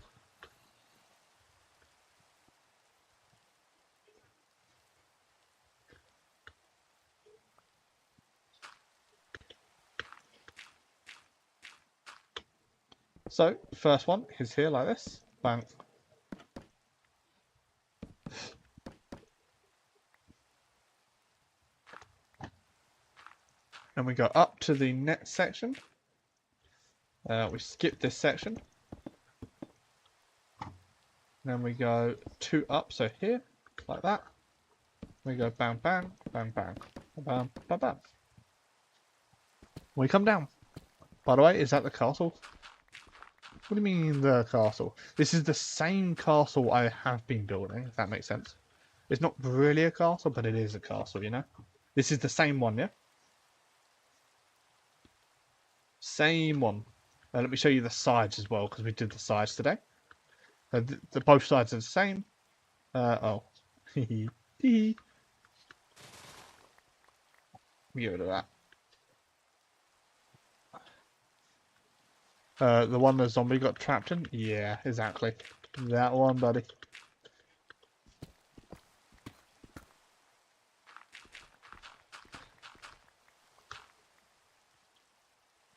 So, first one is here like this. Bang. And we go up to the next section. We skip this section. Then we go 2 up, so here, like that. We go bang, bang, bang, bang, bang, bang, bang. We come down. By the way, is that the castle? What do you mean the castle? This is the same castle I have been building, if that makes sense. It's not really a castle, but it is a castle, you know? This is the same one, yeah? Same one. Let me show you the sides as well, because we did the sides today. The both sides are the same. Oh. Get rid of that. The one the zombie got trapped in? Yeah, exactly. That one, buddy.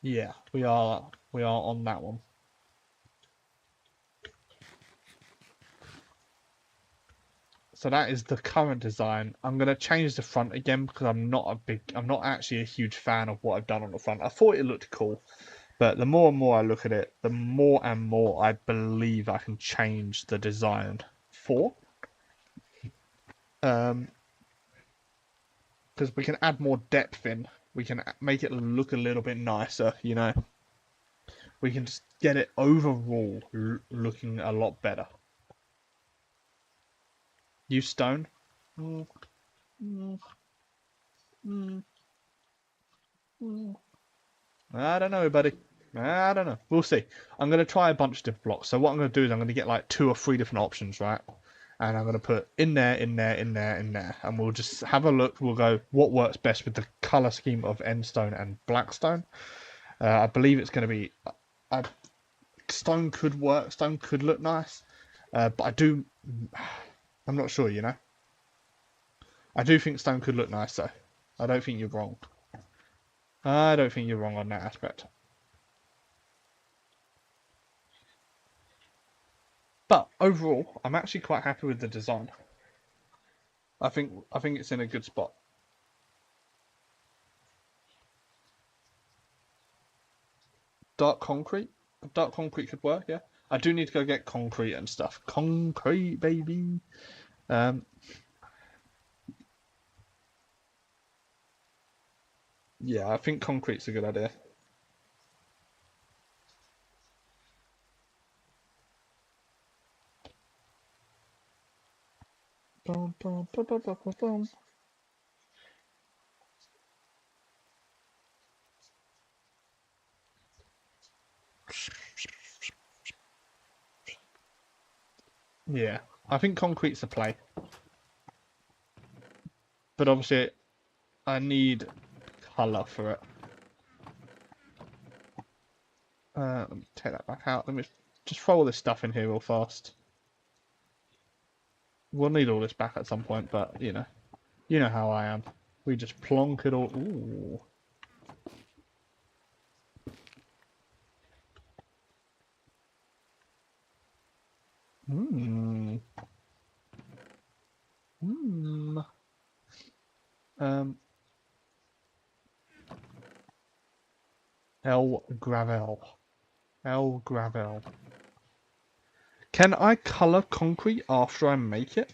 Yeah, we are on that one. So that is the current design. I'm gonna change the front again because I'm not actually a huge fan of what I've done on the front. I thought it looked cool, but the more and more I look at it, the more and more I believe I can change the design for. Because we can add more depth in. We can make it look a little bit nicer, you know. We can just get it overall looking a lot better. Use stone. Mm, mm, mm, mm. I don't know, buddy. I don't know. We'll see. I'm going to try a bunch of different blocks. So what I'm going to do is I'm going to get like 2 or 3 different options, right? And I'm going to put in there, in there, in there, in there. And we'll just have a look. We'll go what works best with the color scheme of endstone and blackstone. I believe it's going to be... stone could work. Stone could look nice. But I'm not sure, you know? I do think stone could look nice, though. I don't think you're wrong. I don't think you're wrong on that aspect. But overall, I'm actually quite happy with the design. I think it's in a good spot. Dark concrete? Dark concrete could work, yeah. I do need to go get concrete and stuff. Concrete, baby. Yeah, I think concrete's a good idea. Boom, boom, boom, boom, boom, boom, boom. Yeah, I think concrete's a play. But obviously, I need colour for it. Let me take that back out. Let me just throw all this stuff in here real fast. We'll need all this back at some point, but you know how I am. We just plonk it all. Ooh. Mmm. Mmm. Um. El Gravel. El Gravel. Can I colour concrete after I make it?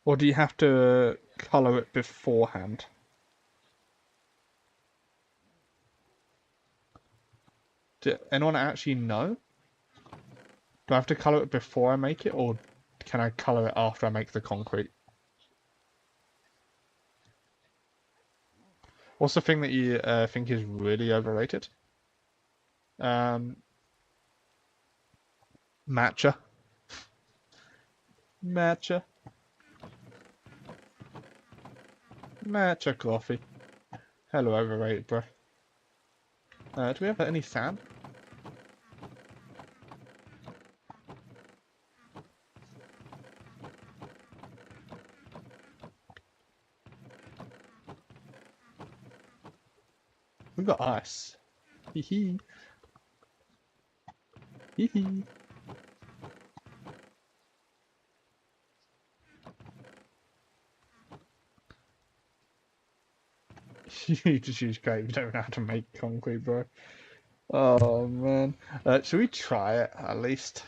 Or do you have to colour it beforehand? Do anyone actually know? Do I have to colour it before I make it, or can I colour it after I make the concrete? What's the thing that you think is really overrated? Um, matcha. Matcha. Matcha coffee. Hello, overrated, bro. Do we have any sand? We've got ice. Hee hee. Hee hee. You just use clay. You don't know how to make concrete, bro. Oh man. Should we try it at least?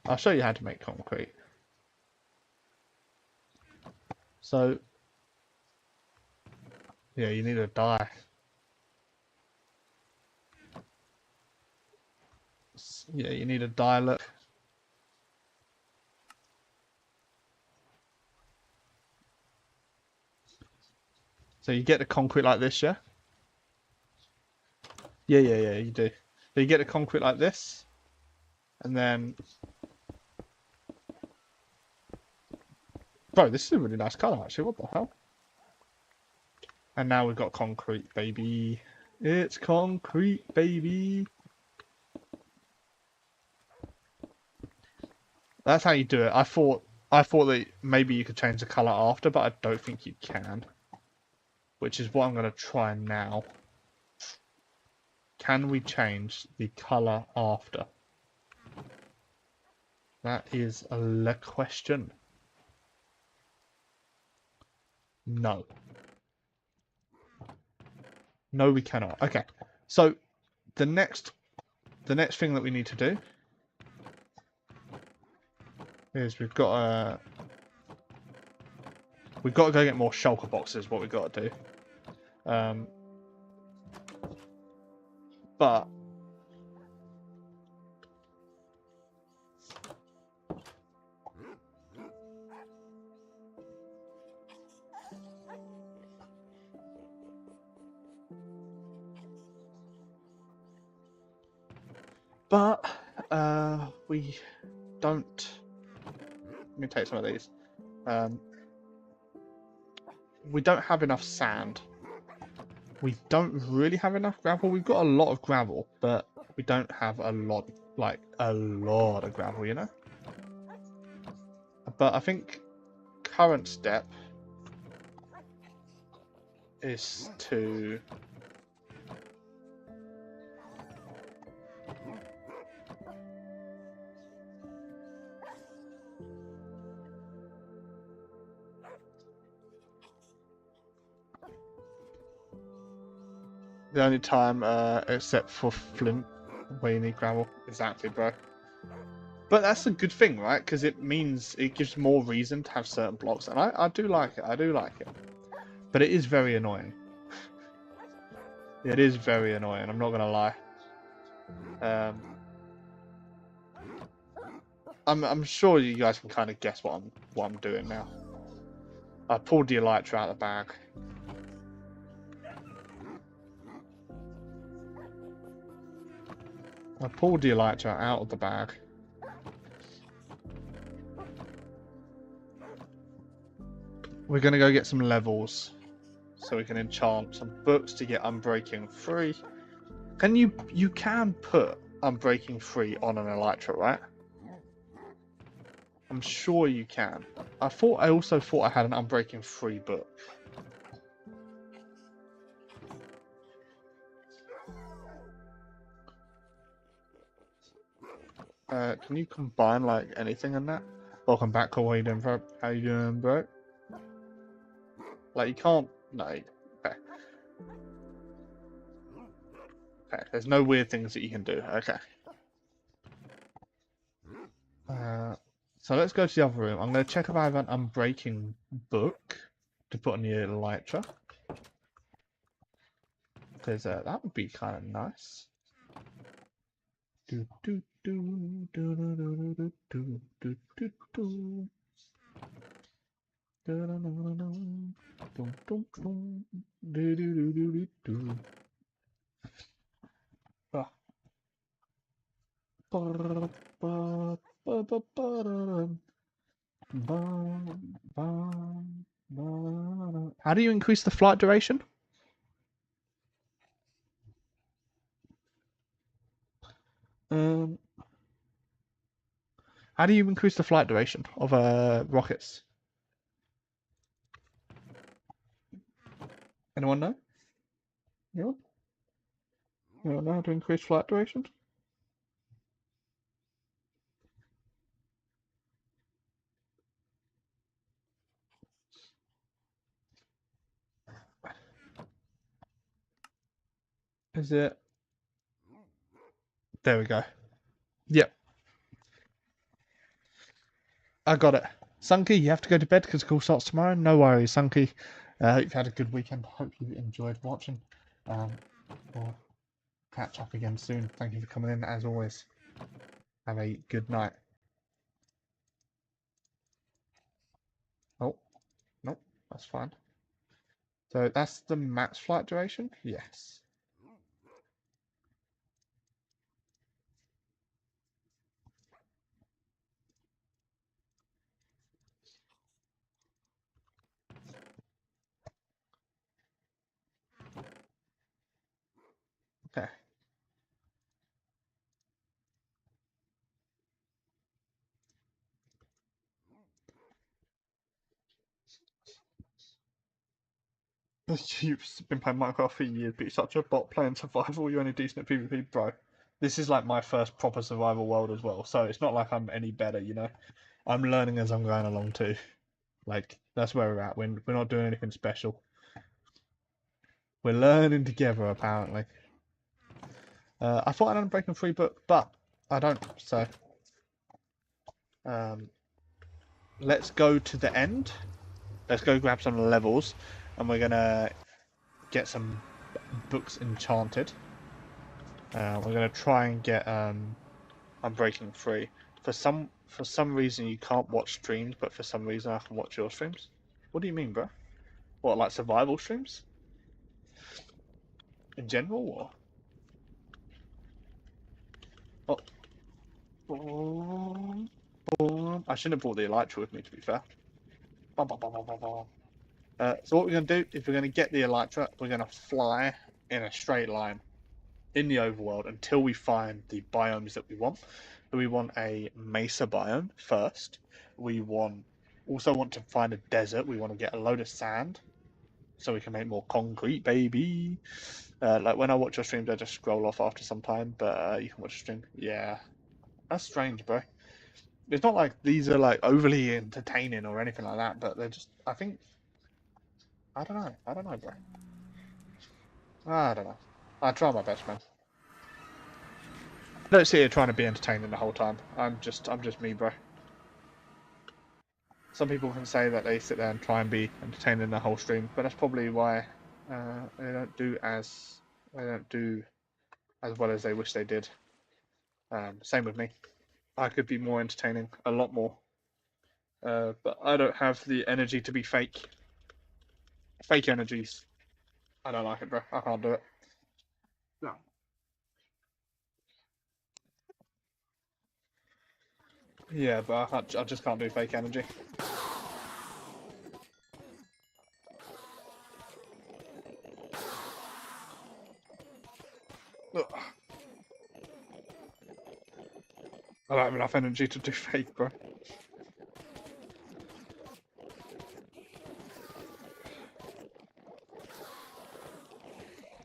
I'll show you how to make concrete. So, yeah, you need a dye. Yeah, you need a dye. Look. So you get the concrete like this, yeah? Yeah, you do. So you get the concrete like this, and then Bro, this is a really nice colour, actually. What the hell? And now we've got concrete, baby. It's concrete, baby. That's how you do it. I thought that maybe you could change the colour after, but I don't think you can. Which is what I'm going to try now. Can we change the colour after? That is the question. No. No, we cannot. Okay. So the next thing that we need to do is we've got to go get more shulker boxes. What we've got to do. But we don't. Let me take some of these. We don't have enough sand. We don't really have enough gravel. We've got a lot of gravel, but we don't have a lot, like a lot of gravel, you know? But I think current step is to the only time except for flint where you need gravel. Exactly, bro. But that's a good thing, right? Because it means it gives more reason to have certain blocks, and I do like it. I do like it. But it is very annoying. It is very annoying. I'm not gonna lie. I'm sure you guys can kind of guess what I'm doing now. I pulled the elytra out of the bag. I pulled the elytra out of the bag. We're gonna go get some levels so we can enchant some books to get Unbreaking 3. You can put Unbreaking 3 on an elytra, right? I'm sure you can. I also thought I had an Unbreaking 3 book. Can you combine like anything in that? Welcome back, Cole. How you doing, bro? How you doing, bro? Like you can't. No. Okay. Okay. There's no weird things that you can do. Okay. So let's go to the other room. I'm going to check if I have an Unbreaking book to put on the elytra. Because that would be kind of nice. Do do do do do do do do do do do. How do you increase the flight duration? How do you increase the flight duration of rockets? Anyone know? Anyone? You don't know how to increase flight duration? Is it? There we go. Yep. I got it. Sunky, you have to go to bed because school starts tomorrow. No worries, Sunky. Hope you've had a good weekend. Hope you enjoyed watching. We'll catch up again soon. Thank you for coming in, as always. Have a good night. Oh, nope, that's fine. So that's the max flight duration? Yes. Okay. You've been playing Minecraft for years, but you're such a bot playing survival, you're only decent at PvP, bro. This is like my first proper survival world as well, so it's not like I'm any better, you know? I'm learning as I'm going along too. Like, that's where we're at. We're not doing anything special. We're learning together, apparently. I thought I had an Unbreaking 3 book, but I don't, so... let's go to the end. Let's go grab some levels, and we're gonna get some books enchanted. We're gonna try and get Unbreaking 3. For some reason you can't watch streams, but for some reason I can watch your streams. What do you mean, bro? What, like survival streams? In general, or? Oh. I shouldn't have brought the elytra with me, to be fair. So what we're going to do is we're going to get the elytra. We're going to fly in a straight line in the overworld until we find the biomes that we want. So we want a mesa biome first. We also want to find a desert. We want to get a load of sand so we can make more concrete, baby. Like when I watch your streams, I just scroll off after some time, but you can watch a stream. Yeah, that's strange, bro. It's not like these are like overly entertaining or anything like that, but they're just. I think. I don't know. I don't know, bro. I don't know. I try my best, man. I don't sit here trying to be entertaining the whole time. I'm just me, bro. Some people can say that they sit there and try and be entertaining the whole stream, but that's probably why they don't do as well as they wish they did. Same with me. I could be more entertaining, a lot more, but I don't have the energy to be fake. Fake energies. I don't like it, bro. I can't do it. No. Yeah, but I just can't do fake energy. Ugh. I don't have enough energy to do fake, bro.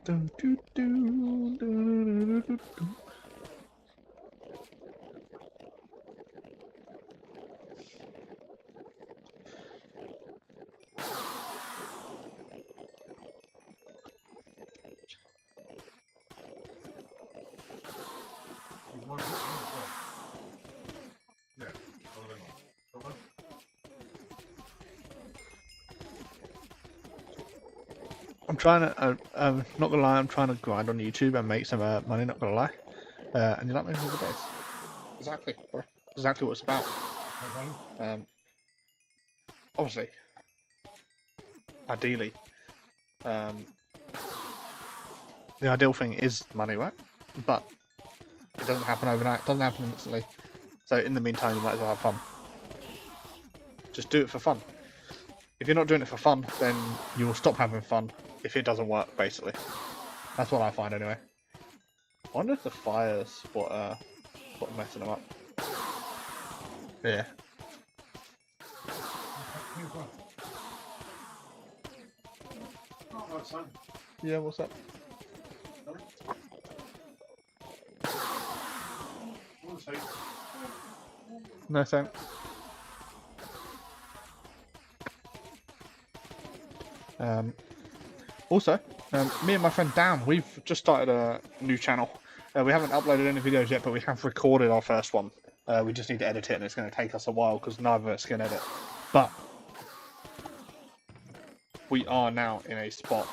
Dun, doo, doo, doo, doo, doo, doo. I'm trying to, not gonna lie, I'm trying to grind on YouTube and make some money, not gonna lie. And you're not making the days. Exactly, bro. Exactly what it's about. Obviously, ideally, the ideal thing is money, right? But it doesn't happen overnight, it doesn't happen instantly. So in the meantime, you might as well have fun. Just do it for fun. If you're not doing it for fun, then you will stop having fun if it doesn't work, basically. That's what I find anyway. I wonder if the fire's what messing them up. Yeah. Yeah, what's up? No thanks. Also, me and my friend Dan, we've just started a new channel. We haven't uploaded any videos yet, but we have recorded our first one. We just need to edit it, and it's going to take us a while because neither of us can edit. But we are now in a spot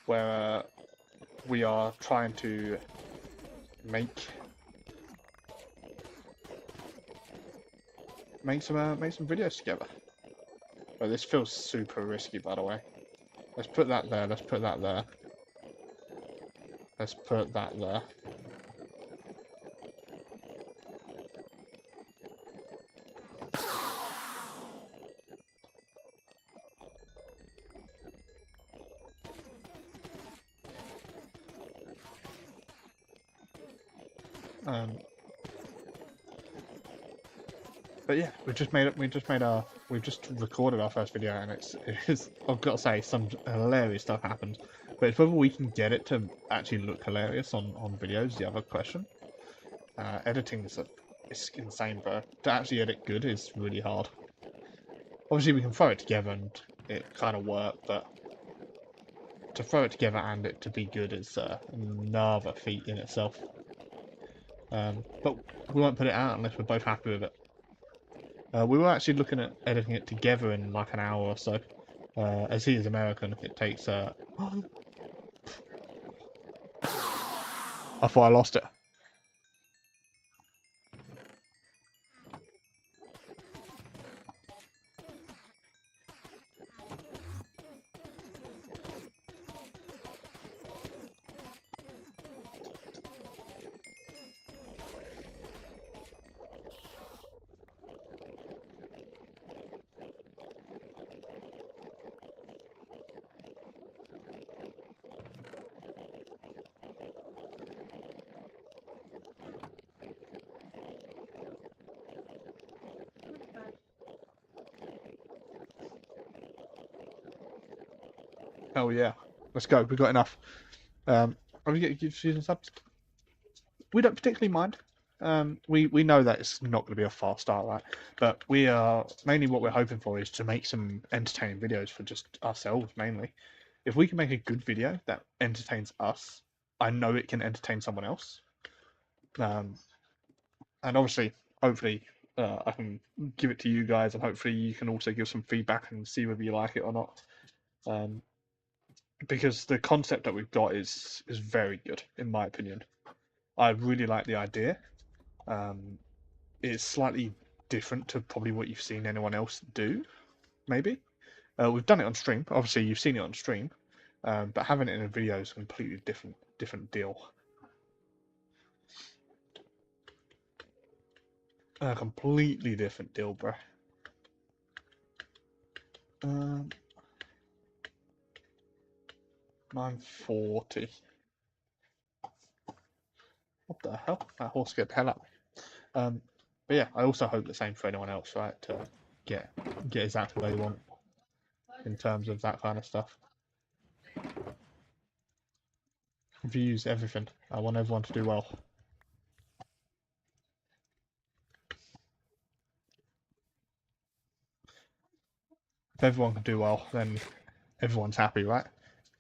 where we are trying to make some videos together. But this feels super risky, by the way. Let's put that there. Let's put that there. Let's put that there. But yeah, we've just recorded our first video, and it is, I've got to say, some hilarious stuff happened. But it's whether we can get it to actually look hilarious on videos, the other question. Editing is insane, bro. To actually edit good is really hard. Obviously, we can throw it together and it kind of work, but to throw it together and it to be good is another feat in itself. But we won't put it out unless we're both happy with it. We were actually looking at editing it together in like an hour or so. As he is American, it takes... I thought I lost it. Hell yeah. Let's go. We've got enough. Are we getting using subs? We don't particularly mind. We know that it's not going to be a fast start, right? But we are mainly what we're hoping for is to make some entertaining videos for just ourselves mainly. If we can make a good video that entertains us, I know it can entertain someone else. And obviously, hopefully, I can give it to you guys, and hopefully you can also give some feedback and see whether you like it or not. Because the concept that we've got is very good, in my opinion. I really like the idea. It's slightly different to probably what you've seen anyone else do, maybe. We've done it on stream. Obviously, you've seen it on stream, but having it in a video is a completely different deal. A completely different deal, bro. 940. What the hell? That horse scared the hell out of me. But yeah, I also hope the same for anyone else, right? To get exactly what they want in terms of that kind of stuff. Views, everything. I want everyone to do well. If everyone can do well, then everyone's happy, right?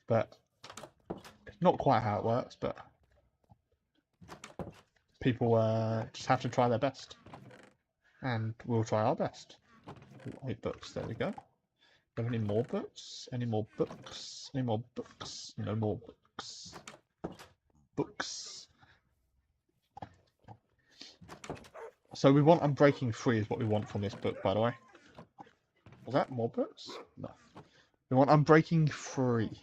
But it's not quite how it works, but people just have to try their best. And we'll try our best. 8 books, there we go. Do we have any more books? Any more books? Any more books? No more books. Books. So we want Unbreaking Free is what we want from this book, by the way. Was that more books? No. We want Unbreaking Free.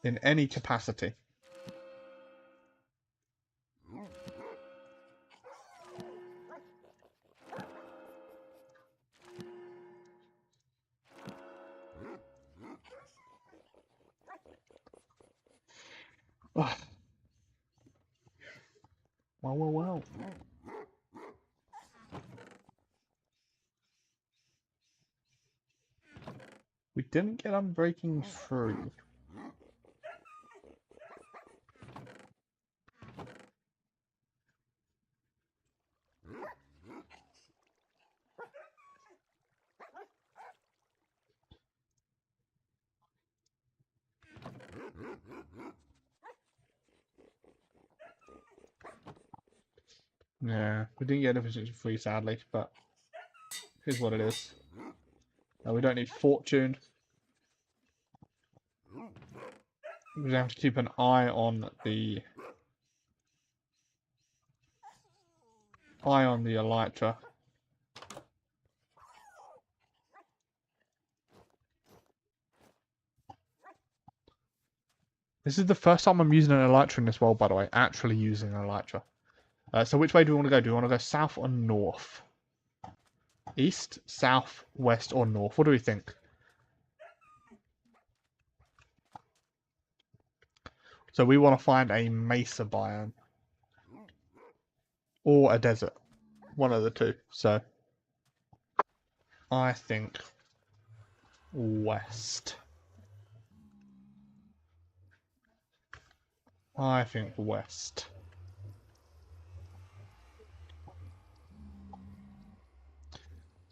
In any capacity. Well. We didn't get Unbreaking Free. Yeah, we didn't get anything free, sadly, but here's what it is. We don't need Fortune. We have to keep an eye on the Elytra. This is the first time I'm using an Elytra in this world, by the way. Actually using an Elytra. So which way do we want to go? Do we want to go south or north? East, south, west, or north? What do we think? So we want to find a mesa biome. or a desert. One of the two. So I think west. I think west.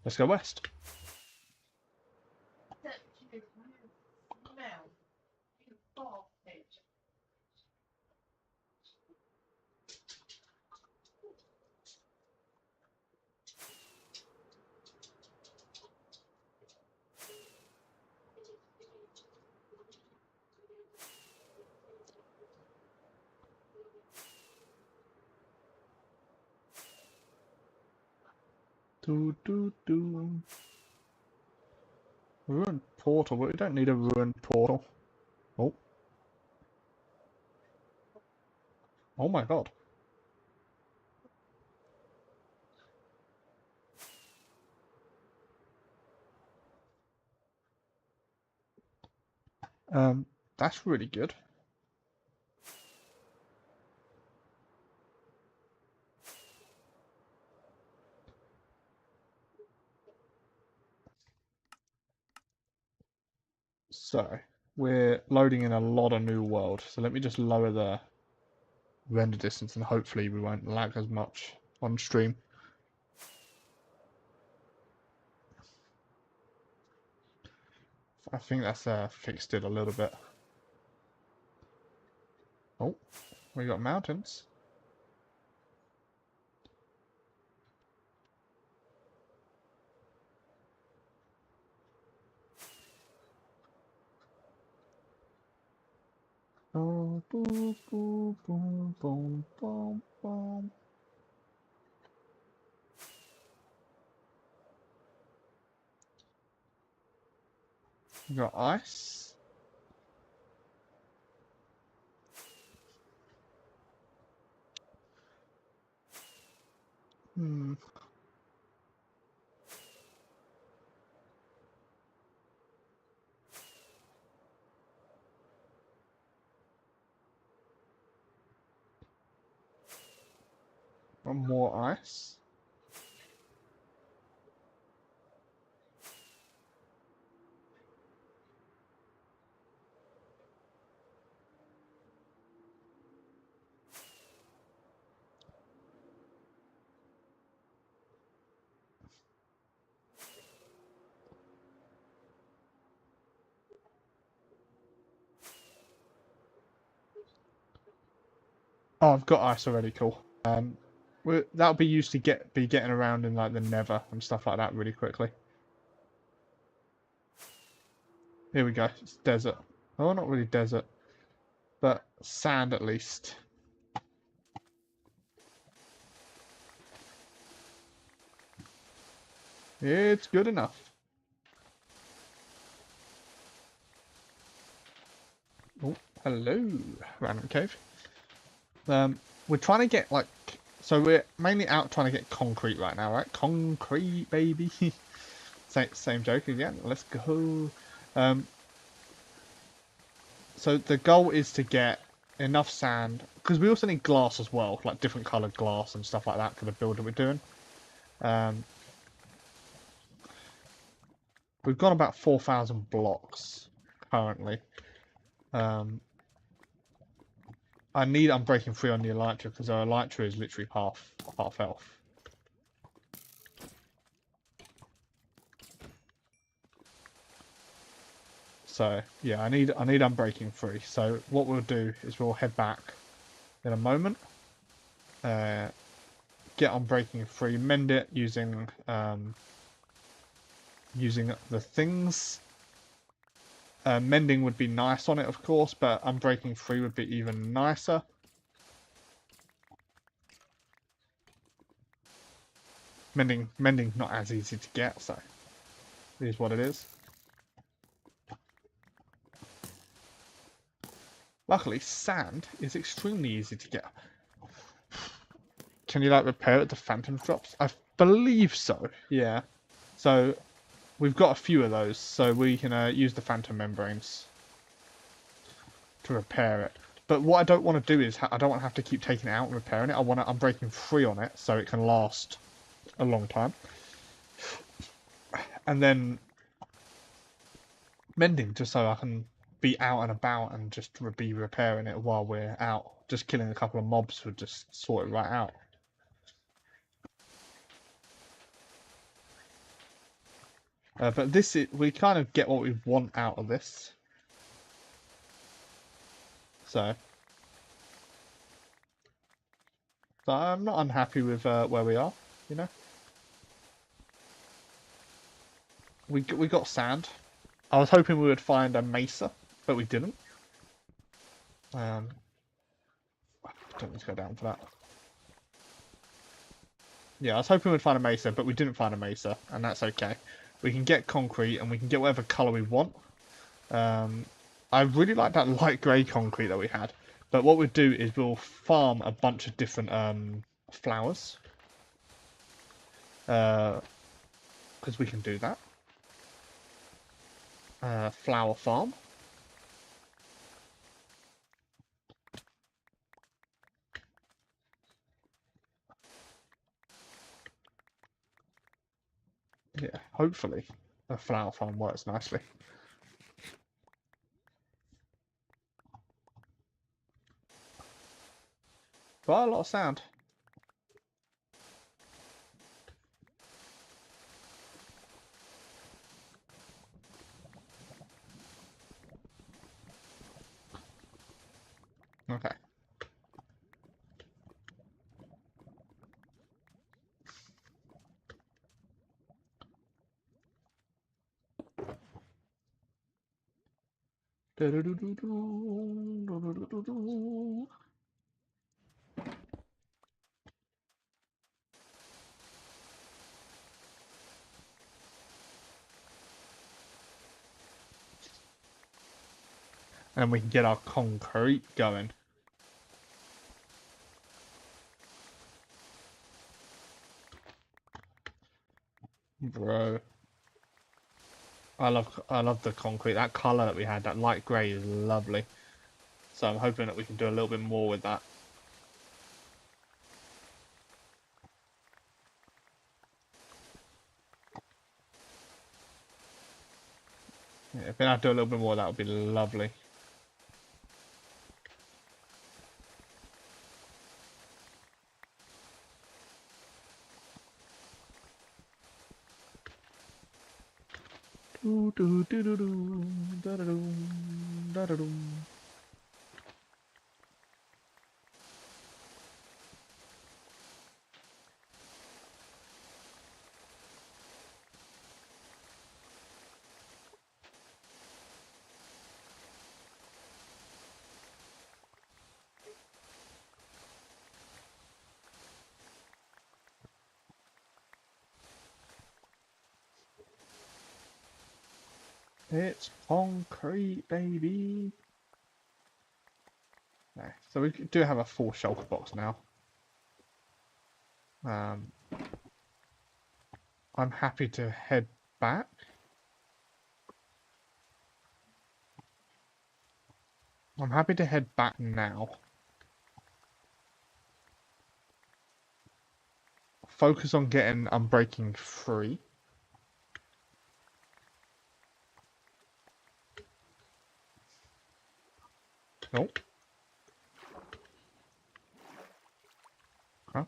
Let's go west. Do. Ruined portal, but we don't need a ruined portal. Oh. Oh my god. That's really good. So, we're loading in a lot of new world. So let me just lower the render distance and hopefully we won't lag as much on stream. I think that's fixed it a little bit. Oh, we got mountains. Oh, boom, boom, boom, boom, boom, boom. We got ice. Hmm. Got more ice. Oh, I've got ice already. Cool. That'll be used to be getting around in like the Nether and stuff like that really quickly. Here we go. It's desert. Oh, not really desert, but sand at least. It's good enough. Oh, hello, random cave. We're trying to get like, so we're mainly out trying to get concrete right now, right? Concrete, baby. same joke again. Let's go. So the goal is to get enough sand, because we also need glass as well, like different coloured glass and stuff like that for the build that we're doing. We've got about 4,000 blocks currently. I need Unbreaking 3 on the Elytra because our Elytra is literally half health. So yeah, I need Unbreaking 3. So what we'll do is we'll head back in a moment. Get Unbreaking 3, mend it using using the things. Mending would be nice on it, of course, but Unbreaking 3 would be even nicer. Mending not as easy to get, so it is what it is. Luckily, sand is extremely easy to get. Can you like repair it to phantom drops? I believe so. Yeah. So we've got a few of those, so we can use the phantom membranes to repair it. But what I don't want to do is I don't want to have to keep taking it out and repairing it. I want to unbreaking free on it so it can last a long time. And then mending just so I can be out and about and just be repairing it while we're out. Just killing a couple of mobs would just sort it right out. But we kind of get what we want out of this. So I'm not unhappy with where we are, you know. We got sand. I was hoping we would find a mesa, but we didn't. Don't need to go down for that. Yeah, I was hoping we'd find a mesa, but we didn't find a mesa, and that's okay. We can get concrete, and we can get whatever colour we want. I really like that light grey concrete that we had. But what we'll do is we'll farm a bunch of different flowers. Because we can do that. Flower farm. Yeah, hopefully a flower farm works nicely. Quite a lot of sound. Okay. And we can get our concrete going. Bro. I love the concrete. That colour that we had, that light grey is lovely. So I'm hoping that we can do a little bit more with that. Yeah, if we can do a little bit more, that would be lovely. It's concrete, baby. No. So we do have a full shulker box now. I'm happy to head back. I'm happy to head back now. Focus on getting Unbreaking free. Nope. Huh?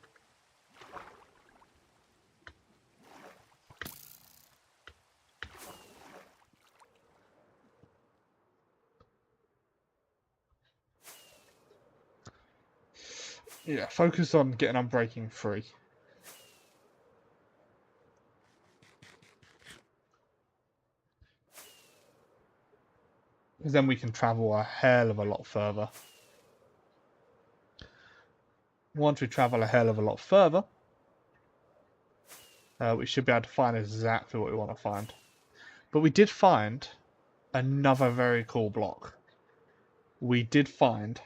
Yeah, focus on getting Unbreaking free. Because then we can travel a hell of a lot further. Once we travel a hell of a lot further, we should be able to find exactly what we want to find. But we did find another very cool block. We did find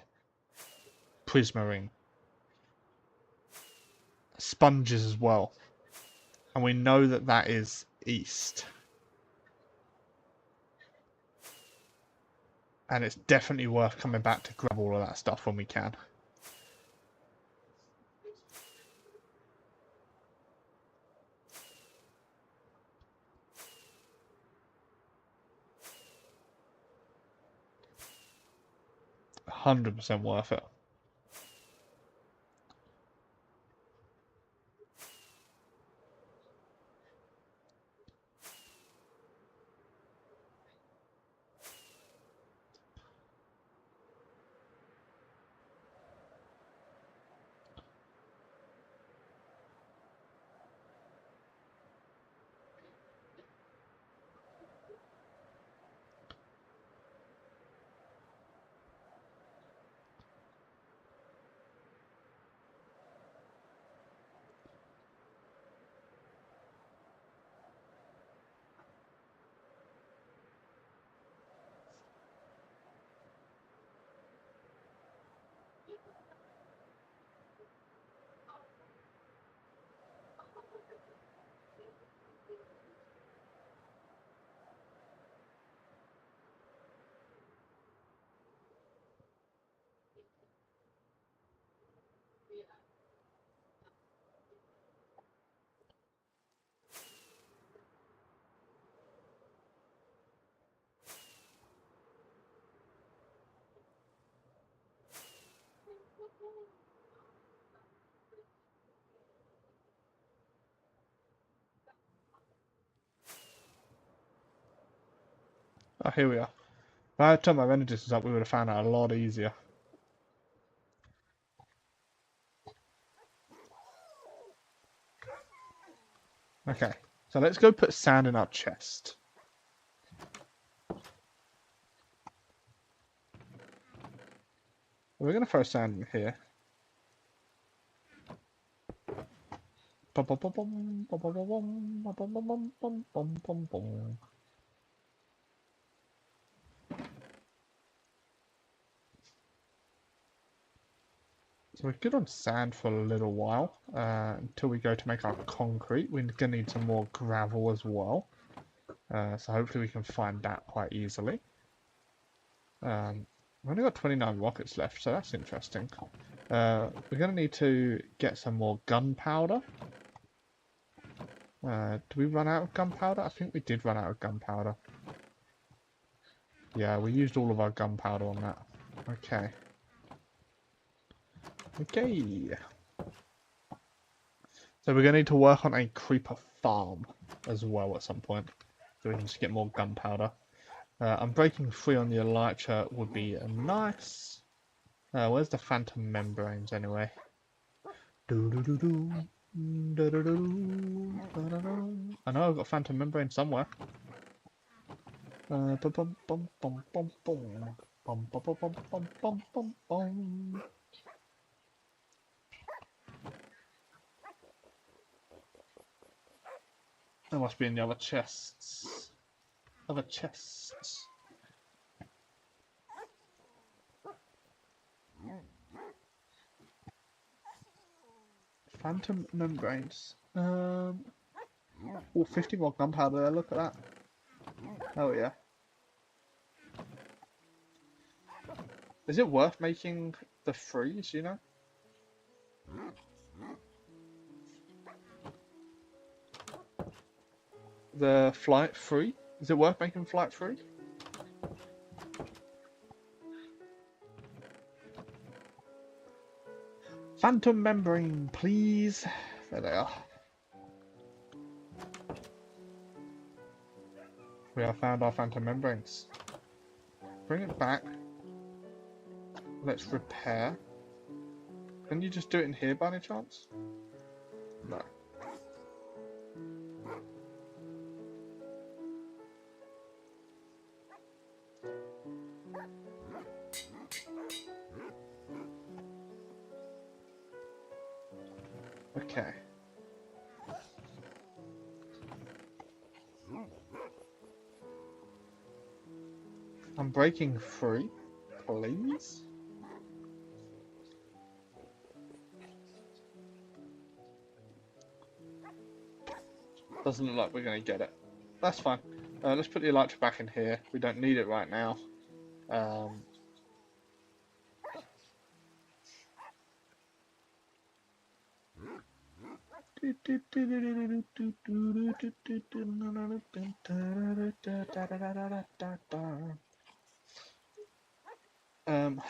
Prismarine. Sponges as well. And we know that that is east. And it's definitely worth coming back to grab all of that stuff when we can. $100% worth it. Oh, here we are. If I had turned my render distance up, we would have found out a lot easier. Okay, so let's go put sand in our chest. We're going to throw sand in here. So we're good on sand for a little while, until we go to make our concrete. We're going to need some more gravel as well. So hopefully we can find that quite easily. We've only got 29 rockets left, so that's interesting. We're going to need to get some more gunpowder. Do we run out of gunpowder? I think we did run out of gunpowder. Yeah, we used all of our gunpowder on that. Okay. Okay. So we're going to need to work on a creeper farm as well at some point. So we can just get more gunpowder. I'm breaking free on the elytra would be nice. Where's the phantom membranes anyway? I know I've got phantom membrane somewhere. There must be in the other chests. Other chests. Phantom membranes. Oh, 50 more gunpowder there, look at that. Oh yeah. Is it worth making the freeze, you know? The flight free? Is it worth making flight free? Phantom membrane, please. There they are. We have found our phantom membranes. Bring it back. Let's repair. Can you just do it in here by any chance? No. Okay. I'm breaking free, please. Doesn't look like we're going to get it. That's fine. Let's put the elytra back in here. We don't need it right now. Um, um,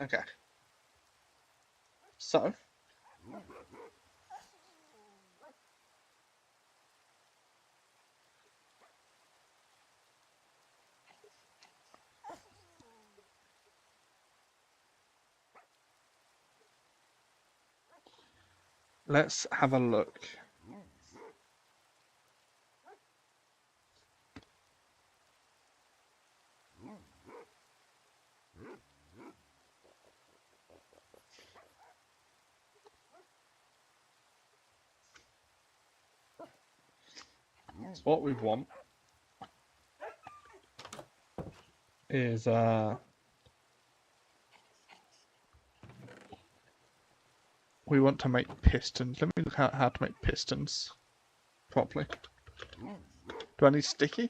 okay. So, let's have a look. So what we want is we want to make pistons. Let me look at how to make pistons properly. Do I need sticky?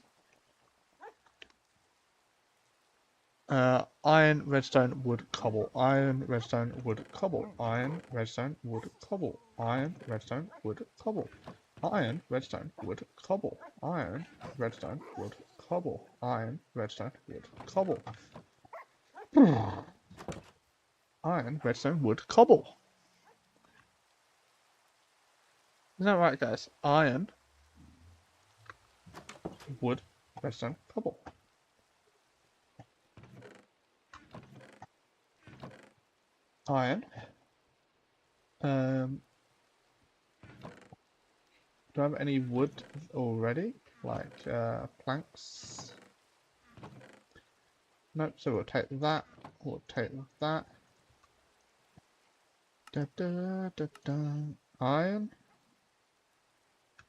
Iron, redstone, wood, cobble. Iron, redstone, wood, cobble. Iron, redstone, wood, cobble. Iron, redstone, wood, cobble. Iron, redstone, wood, cobble. Iron, redstone, wood, cobble. Iron, redstone, wood, cobble. Iron, redstone, wood, cobble. Is that right, guys? Iron, wood, redstone, cobble. Iron. Do I have any wood already? Like planks? Nope, so we'll take that. We'll take that. Da, da, da, da. Iron.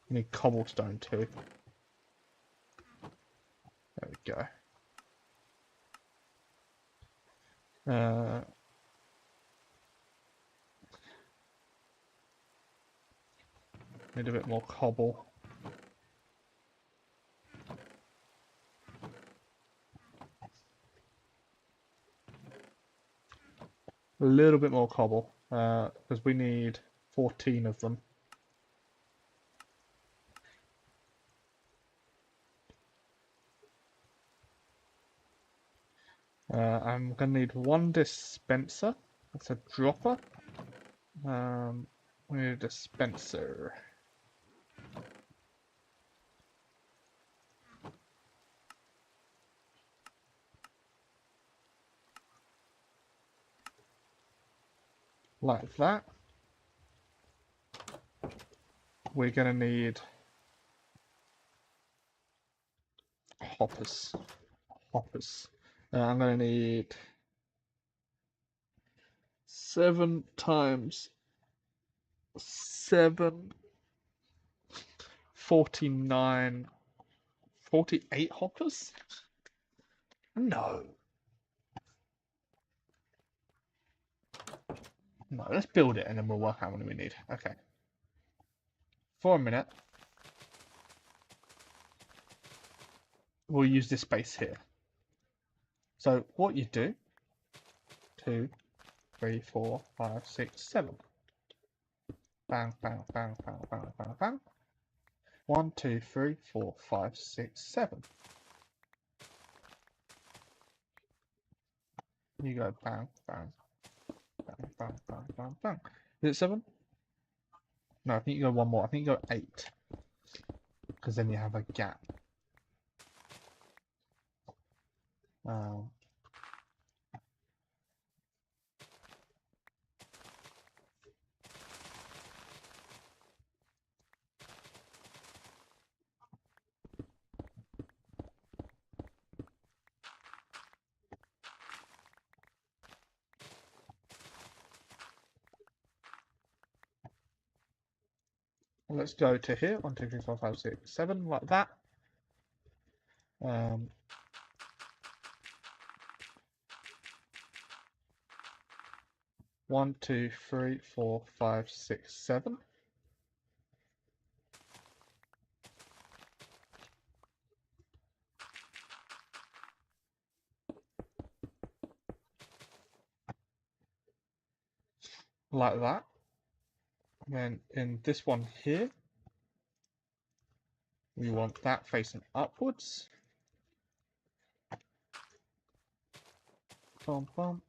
We need cobblestone too. There we go. Need a bit more cobble. A little bit more cobble, because we need 14 of them. I'm going to need one dispenser. That's a dropper. We need a dispenser. Like that. We're going to need hoppers. I'm going to need 7 times 7, 49, 48 hoppers? No. No, let's build it and then we'll work out how many we need. Okay. For a minute, we'll use this space here. So what you do, 2, 3, 4, 5, 6, 7. Bang, bang, bang, bang, bang, bang, bang. 1, 2, 3, 4, 5, 6, 7. You go bang, bang, bang, bang, bang, bang, bang. Is it 7? No, I think you go one more. I think you go 8. Because then you have a gap. Um, Let's go to here. 1, 2, 3, 4, 5, 6, 7, like that. 1, 2, 3, 4, 5, 6, 7. Like that. And then in this one here, we want that facing upwards. Bum, bum.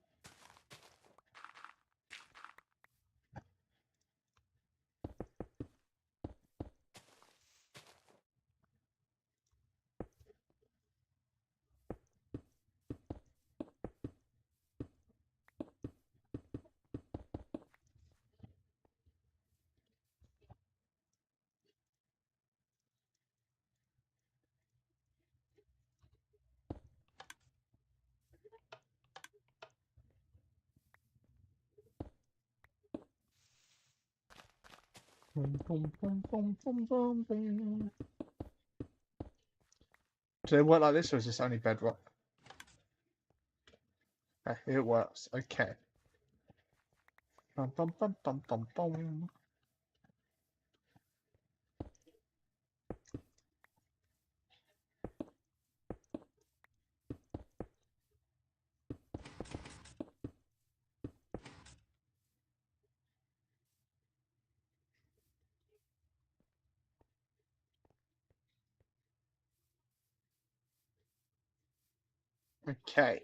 Boom, boom, boom, boom, boom, boom, boom. Do they work like this, or is this only bedrock? Okay, it works. Okay. Bum, bum, bum, bum, bum, bum. Okay.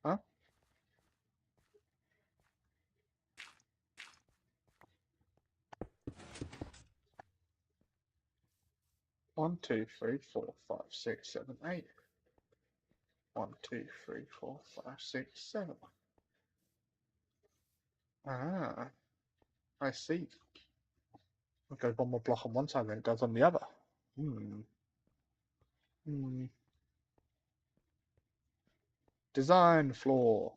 Huh? 1, 2, 3, 4, 5, 6, 7, 8. 1, 2, 3, 4, 5, 6, 7. Ah, I see. It goes one more block on one side, then it goes on the other. Hmm. Hmm. Design floor.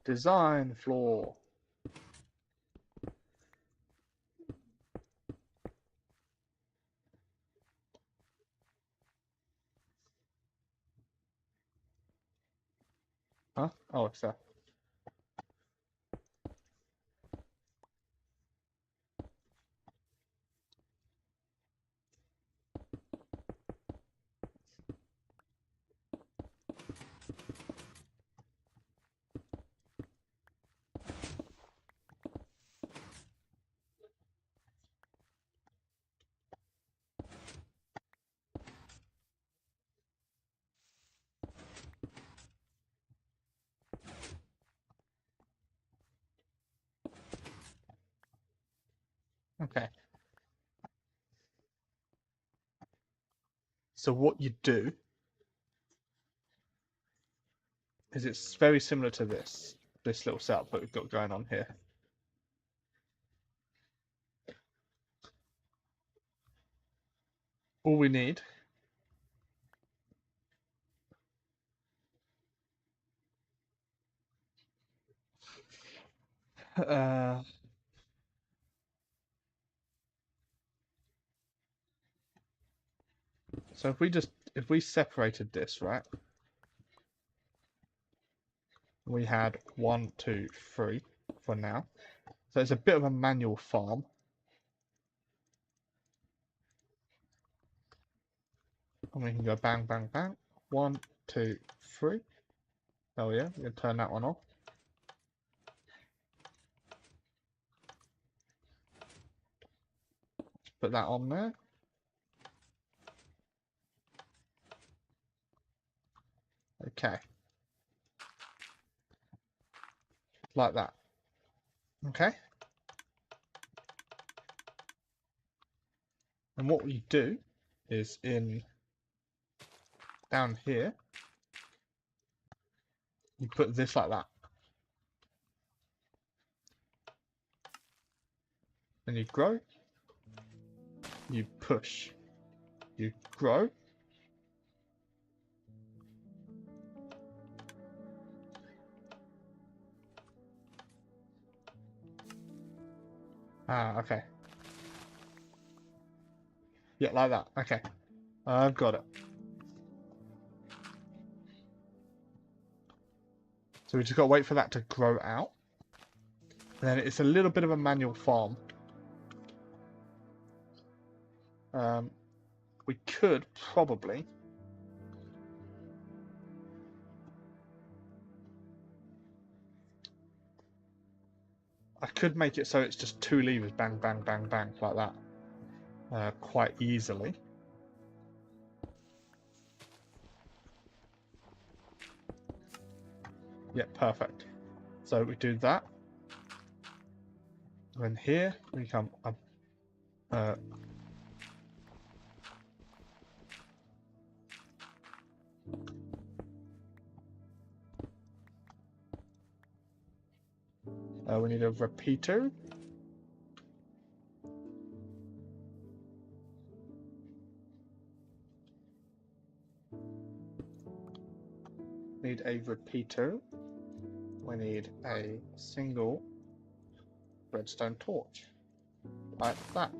Design floor. Huh? Oh, it's there. Okay. So what you do is it's very similar to this little setup that we've got going on here. All we need uh, so if we separated this, right? We had 1, 2, 3 for now. So it's a bit of a manual farm. And we can go bang, bang, bang. 1, 2, 3. Oh yeah, we can turn that one off. Put that on there. Okay. Like that. Okay. And what we do is in down here, you put this like that. Then you grow, you push, you grow, okay. Yeah, like that. Okay. I've got it. So we just got to wait for that to grow out. And then it's a little bit of a manual farm. We could probably... I could make it so it's just 2 levers, bang, bang, bang, bang, like that. Quite easily. Yeah, perfect. So we do that. And here we come up. We need a repeater. Need a repeater. We need a single redstone torch. Like that.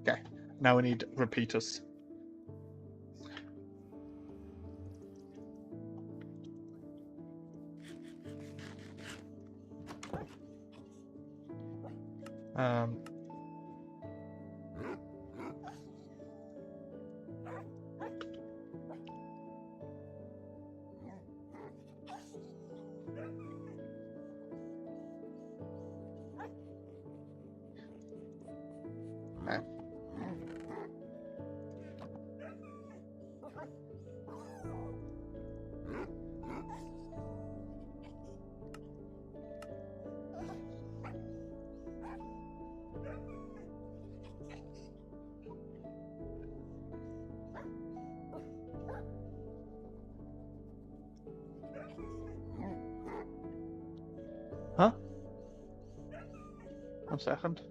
Okay, now we need repeaters. Okay. Huh? 1 second.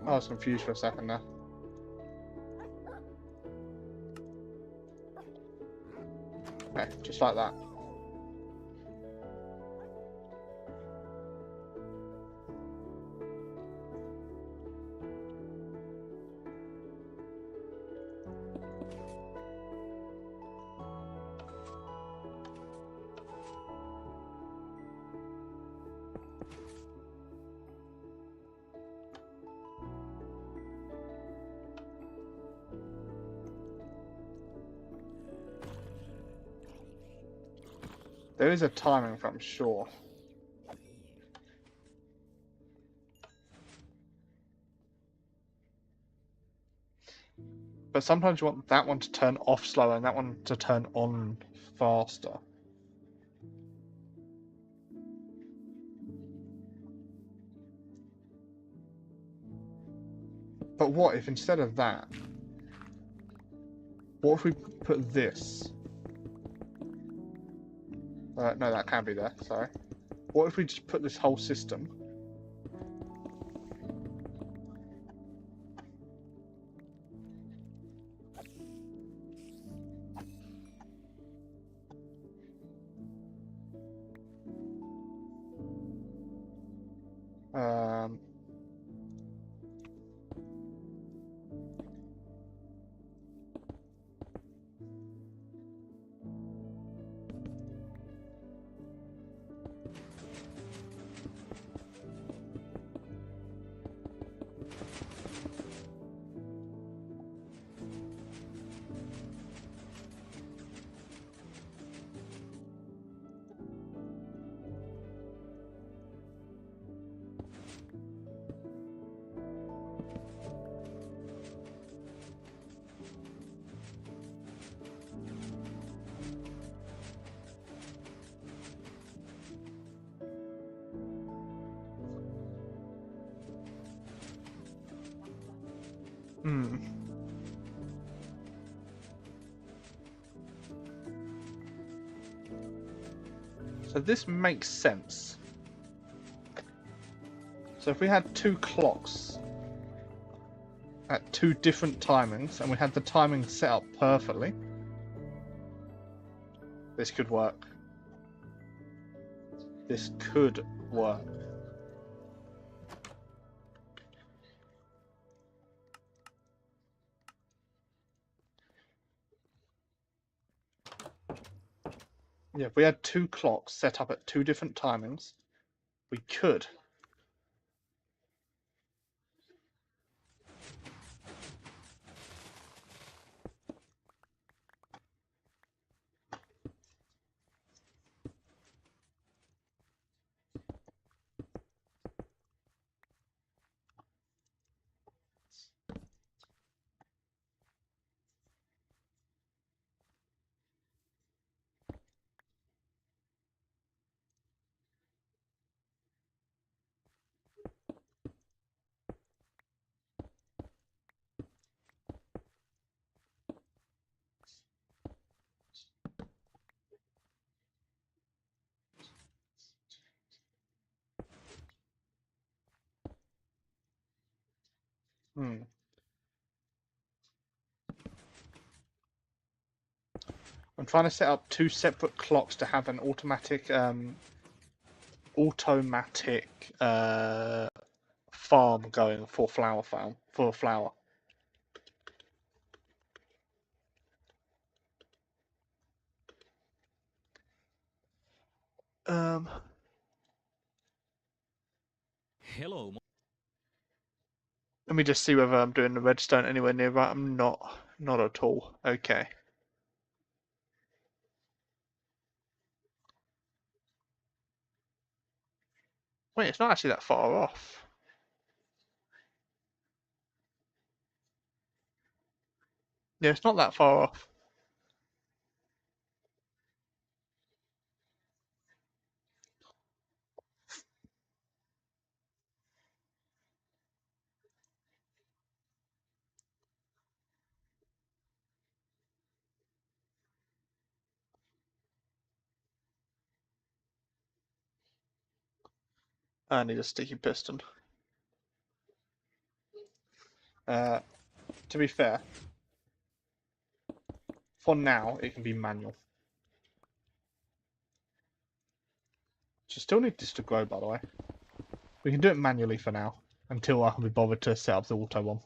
I was confused for a second there. Okay, just like that. There is a timing, I'm sure. But sometimes you want that one to turn off slower and that one to turn on faster. But what if instead of that, what if we put this? No, that can't be there, sorry. What if we just put this whole system Hmm. So this makes sense. So if we had two clocks at two different timings and we had the timing set up perfectly, this could work. This could work. Yeah, if we had two clocks set up at two different timings, we could. Hmm. I'm trying to set up two separate clocks to have an automatic farm going for flower. Um, Hello. Let me just see whether I'm doing the redstone anywhere near right. I'm not. Not at all. Okay. Wait, it's not actually that far off. Yeah, it's not that far off. I need a sticky piston. To be fair, for now, it can be manual. So still need this to grow, by the way. We can do it manually for now, until I can be bothered to set up the auto one.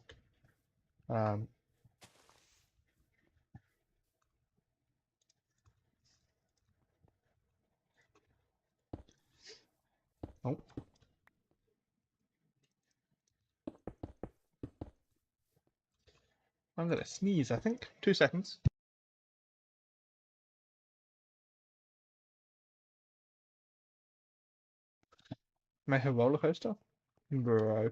Oh. I'm gonna sneeze, I think. 2 seconds. Make a roller coaster? Bro.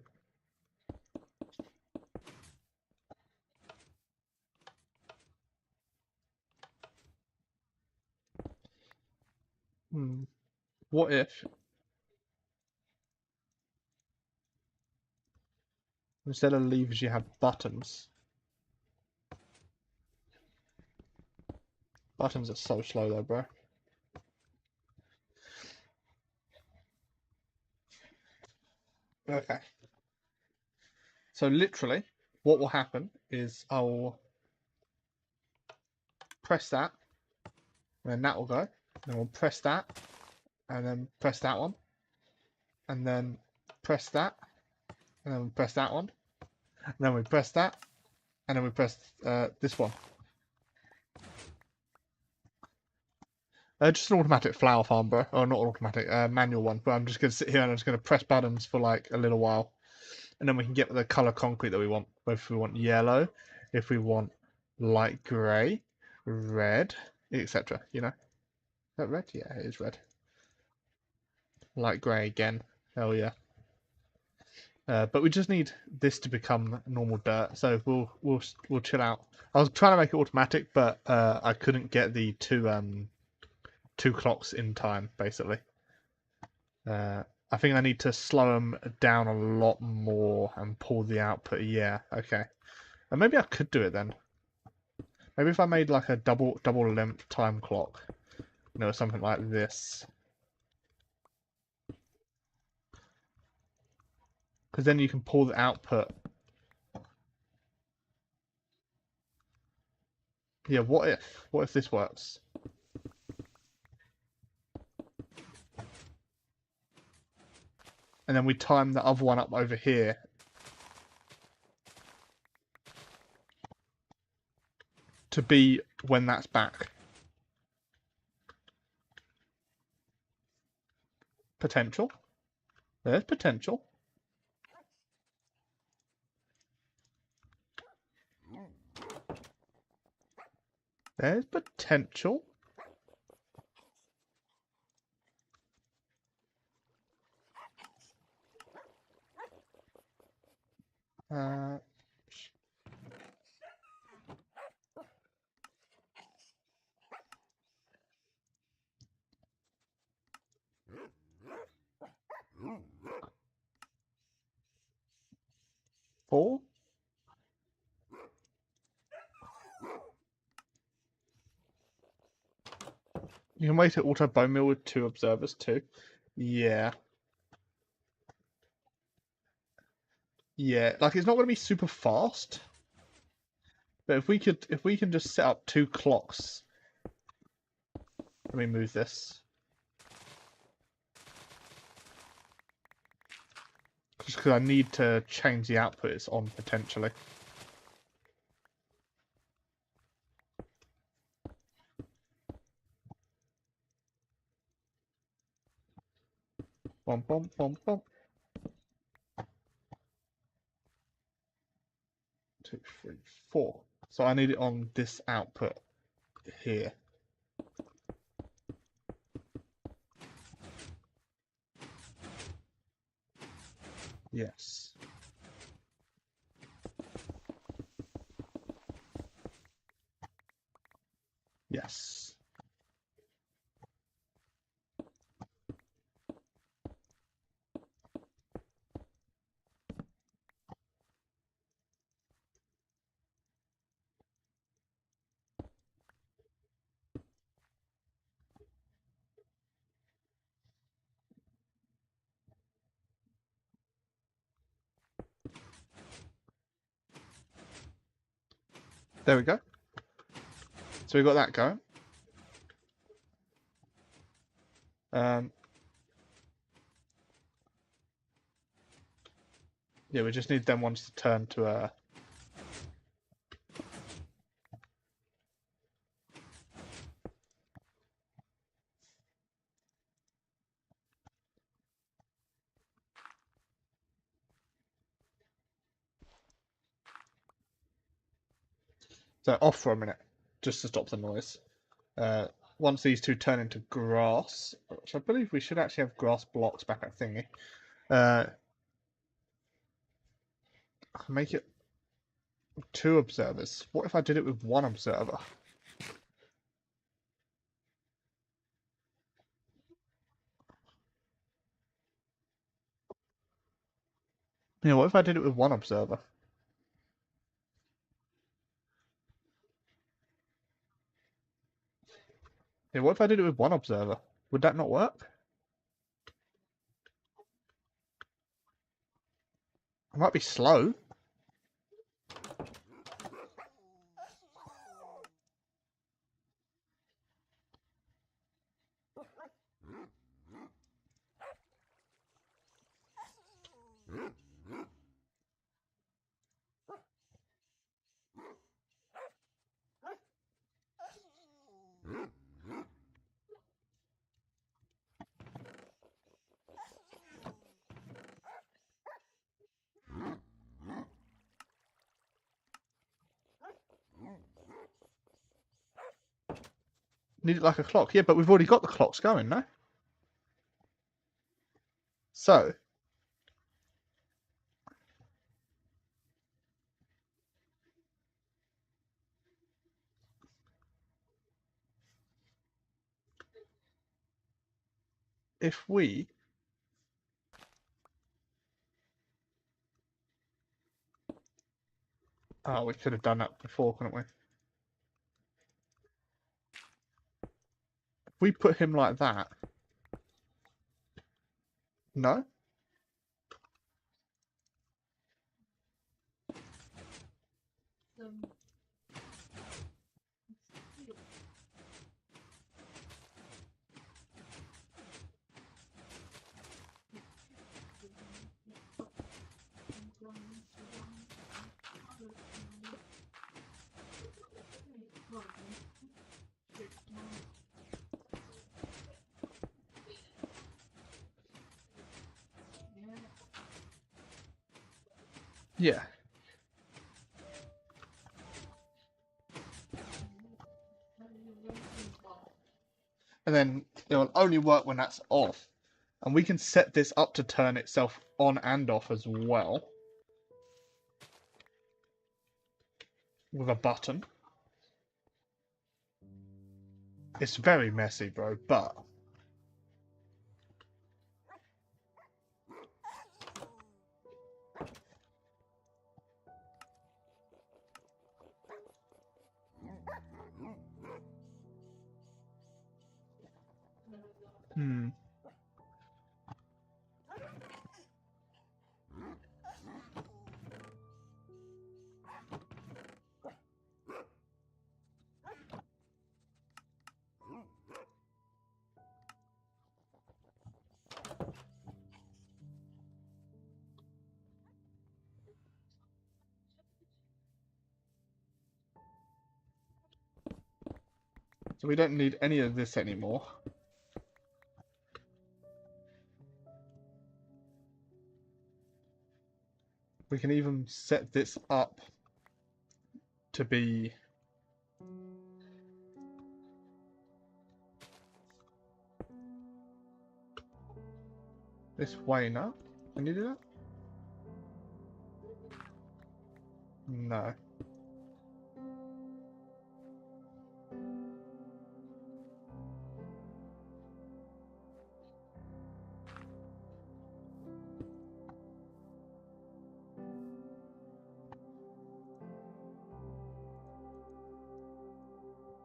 What if instead of levers you have buttons? Buttons are so slow though, bro. Okay. So literally, what will happen is I'll press that, and then that will go. Then we'll press that, and then press that one, and then press that, and then we press that one, and then we press that, and then we press this one. Just an automatic flower farm, bro. Or not automatic, manual one. But I'm just going to sit here and I'm just going to press buttons for like a little while. And then we can get the color concrete that we want. If we want yellow, if we want light grey, red, etc. You know? Is that red? Yeah, it is red. Light grey again. Hell yeah. But we just need this to become normal dirt. So we'll chill out. I was trying to make it automatic, but I couldn't get the two clocks in time, basically. I think I need to slow them down a lot more and pull the output. Yeah, okay. And maybe I could do it then. Maybe if I made like a double length time clock, you know, something like this. Because then you can pull the output. Yeah, what if? What if this works? And then we time the other one up over here. To be when that's back. Potential. There's potential. There's potential. Uh, 4. You can wait at auto bone meal with 2 observers too. Yeah. Yeah, like it's not going to be super fast. But if we can just set up 2 clocks. Let me move this. Just because I need to change the output it's on potentially. Bum, bum, bum, bum. 2, 3, 4. So I need it on this output here. Yes. Yes. There we go. So we got that going. Yeah, we just need them ones to turn to so off for a minute, just to stop the noise. Once these 2 turn into grass, which I believe we should actually have grass blocks back at thingy. Make it 2 observers. What if I did it with 1 observer? Yeah, what if I did it with 1 observer? Yeah, what if I did it with 1 observer? Would that not work? It might be slow. Need it like a clock. Yeah, but we've already got the clocks going, no? So, if we Oh, we could have done that before, couldn't we? If we put him like that. No? Yeah. And then it will only work when that's off. And we can set this up to turn itself on and off as well. With a button. It's very messy, bro, but... So we don't need any of this anymore. We can even set this up to be... this way now. Can you do that? No.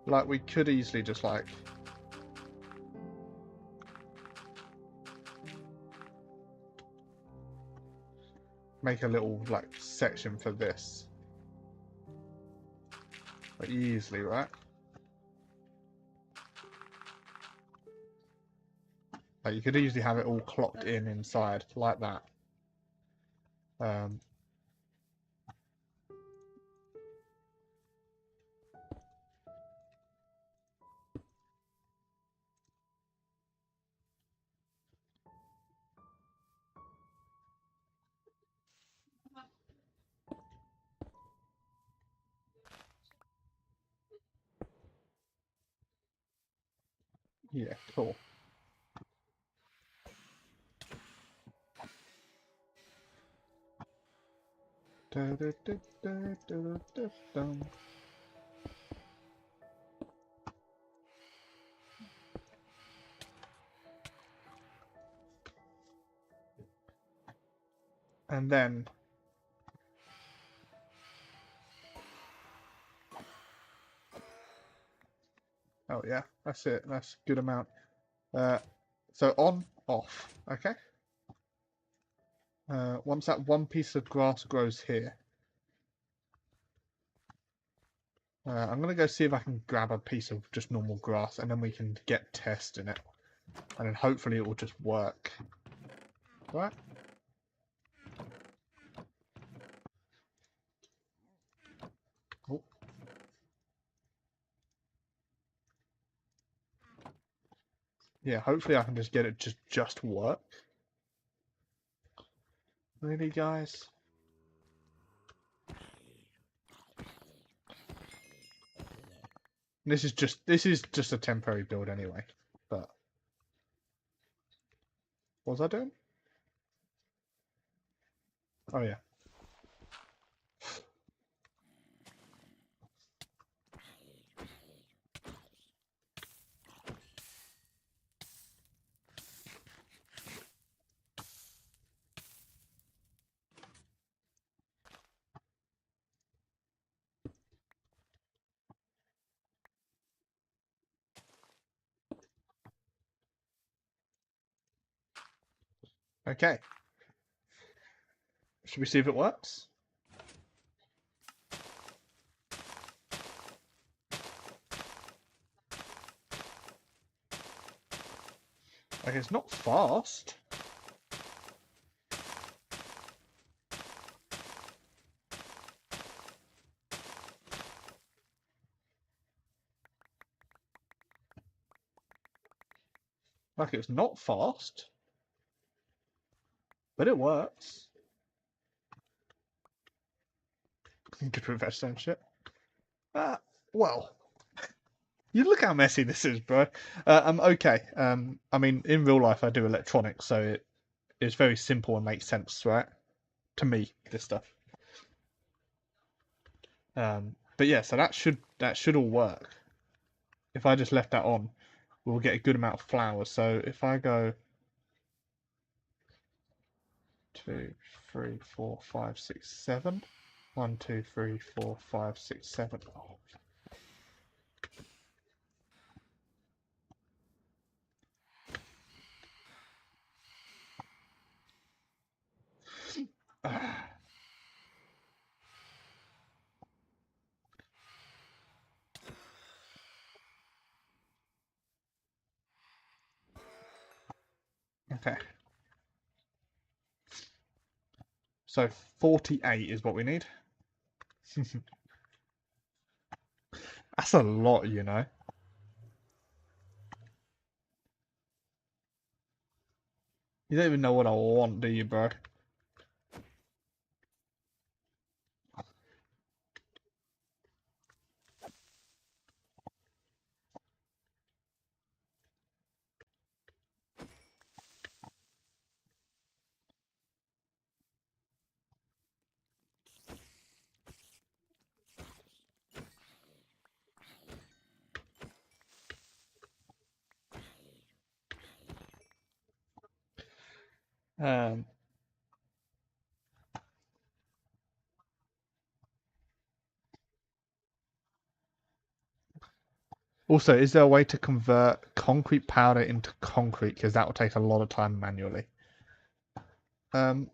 Like, we could easily just, like... make a little, like, section for this. Like, easily, right? Like, you could easily have it all clocked in inside, like that. Yeah, cool. And then... oh yeah, that's it. That's a good amount. So on, off, okay? Once that one piece of grass grows here, I'm going to go see if I can grab a piece of just normal grass, and then we can get testing it. And then hopefully it will just work. Right? Oh. Yeah, hopefully I can just get it to just work. Really, guys? This is just a temporary build anyway. But what was I doing? Oh yeah. Okay. Should we see if it works? Like, it's not fast. Like, it's not fast. But it works. Good for investor and shit. Well, you look how messy this is, bro. Okay. I mean, in real life, I do electronics, so it's very simple and makes sense, right? To me, this stuff. But yeah, so that should all work. If I just left that on, we'll get a good amount of flowers. So if I go 2, 3, 4, 5, 6, 7. 1, 2, 3, 4, 5, 6, 7. Oh. Okay. So 48 is what we need. That's a lot, you know. You don't even know what I want, do you, bro? Um, Also, is there a way to convert concrete powder into concrete? Because that will take a lot of time manually. Um,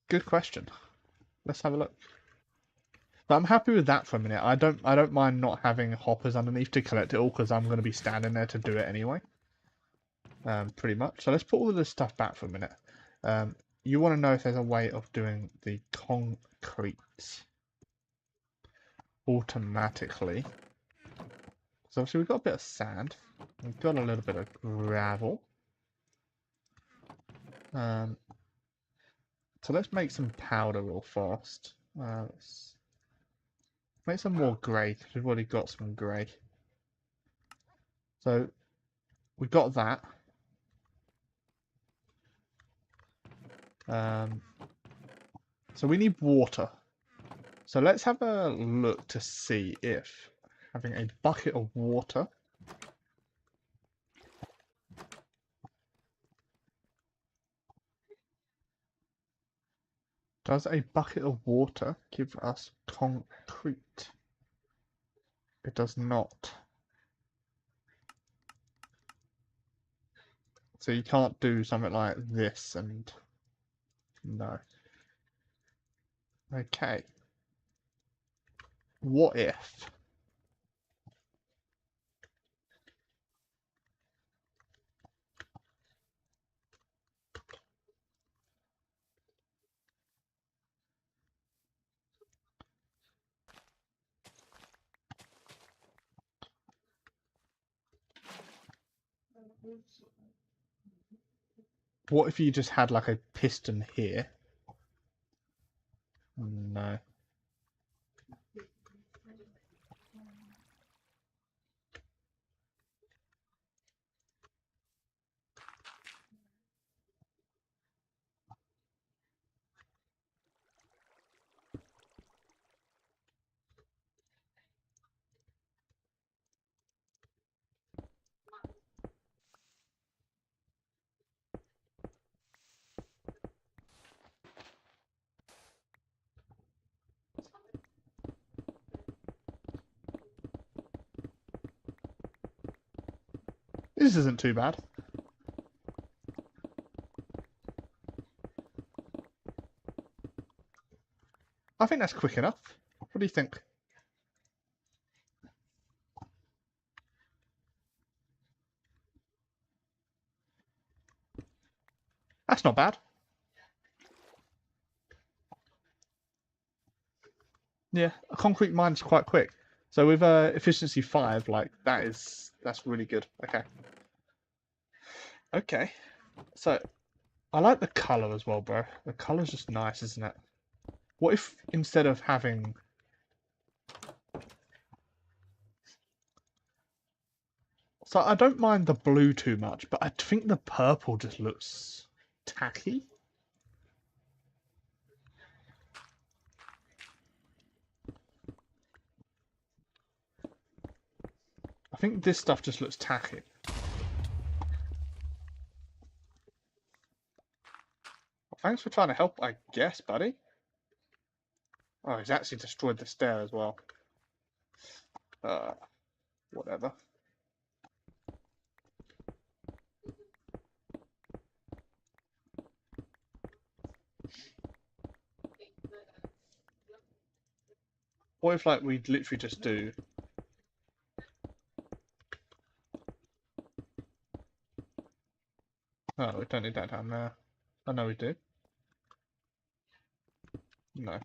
Good question. Let's have a look. But I'm happy with that for a minute. I don't mind not having hoppers underneath to collect it all because I'm going to be standing there to do it anyway. Pretty much. So let's put all of this stuff back for a minute. You want to know if there's a way of doing the concrete automatically. So obviously we've got a bit of sand. We've got a little bit of gravel. So let's make some powder real fast. Let's make some more grey because we've already got some grey. So we've got that. So we need water. So let's have a look to see if having a bucket of water does a bucket of water give us concrete? It does not. So you can't do something like this and no. Okay. What if? What if you just had like a piston here? No. This isn't too bad. I think that's quick enough. What do you think? That's not bad. Yeah, a concrete mine's quite quick. So with efficiency 5, like that's really good. Okay. Okay. So I like the color as well, bro. The color's just nice, isn't it? What if instead of having so I don't mind the blue too much, but I think the purple just looks tacky. I think this stuff just looks tacky. Well, thanks for trying to help, I guess, buddy. Oh, he's actually destroyed the stair as well. Whatever. What if, like, we'd literally just do... Oh, we don't need that down there. I know we do. No.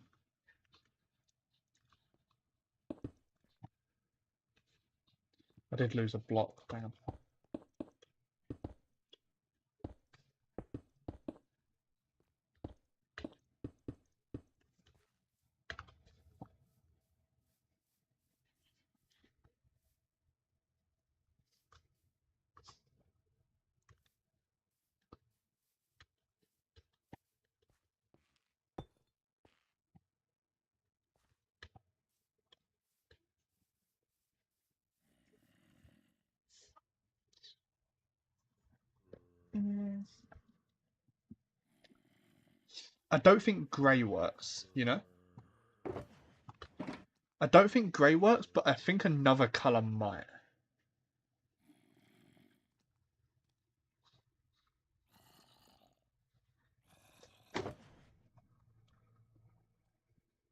I did lose a block. Damn. I don't think grey works, you know? I don't think grey works, but I think another colour might.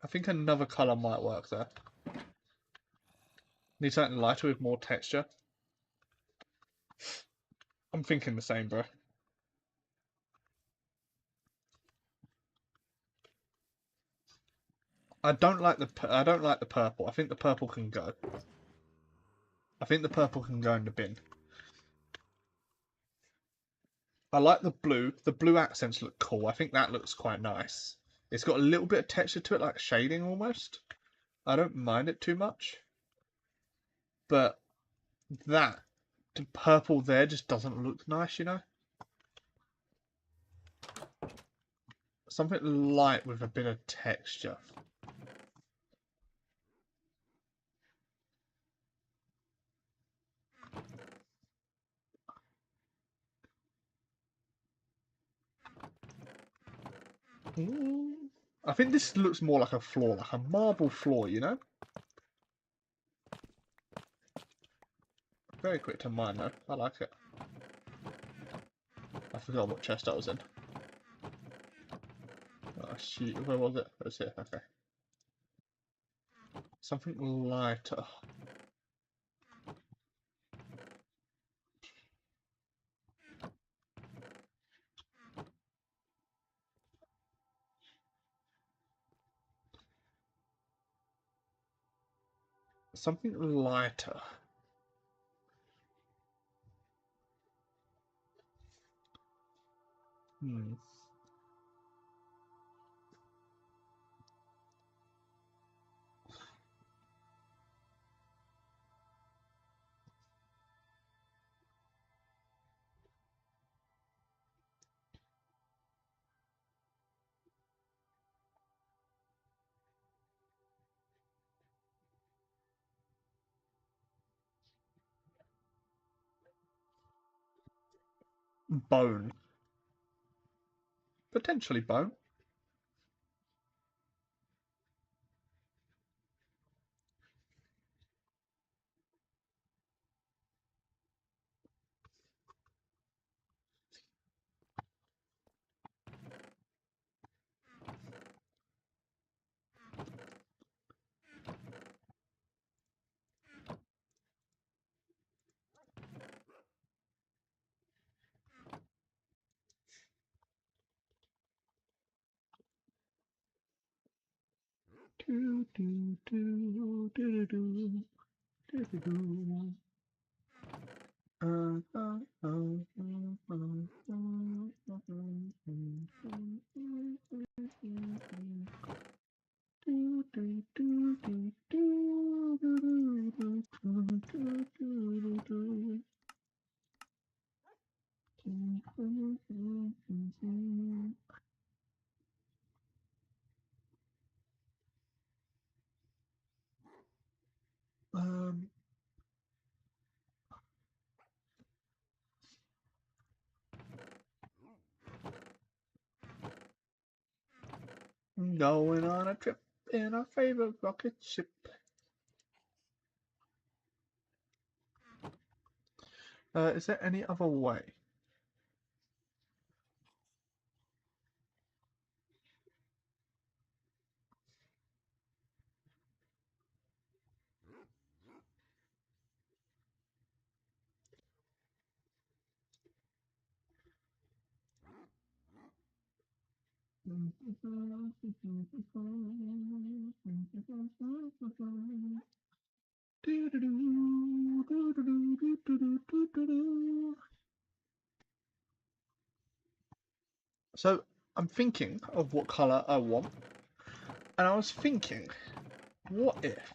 I think another colour might work there. Need something lighter with more texture. I'm thinking the same, bro. I don't like the purple. I think the purple can go. I think the purple can go in the bin. I like the blue. The blue accents look cool. I think that looks quite nice. It's got a little bit of texture to it, like shading almost. I don't mind it too much. But that the purple there just doesn't look nice, you know? Something light with a bit of texture. I think this looks more like a floor, like a marble floor, you know? Very quick to mine though. I like it. I forgot what chest I was in. Oh shoot, where was it? It was here, okay. Something lighter. Something lighter. Bone. Potentially bone. Do, do, do, do, do, do, do, do, do. Going on a trip in our favorite rocket ship. Is there any other way? So I'm thinking of what colour I want, and I was thinking, what if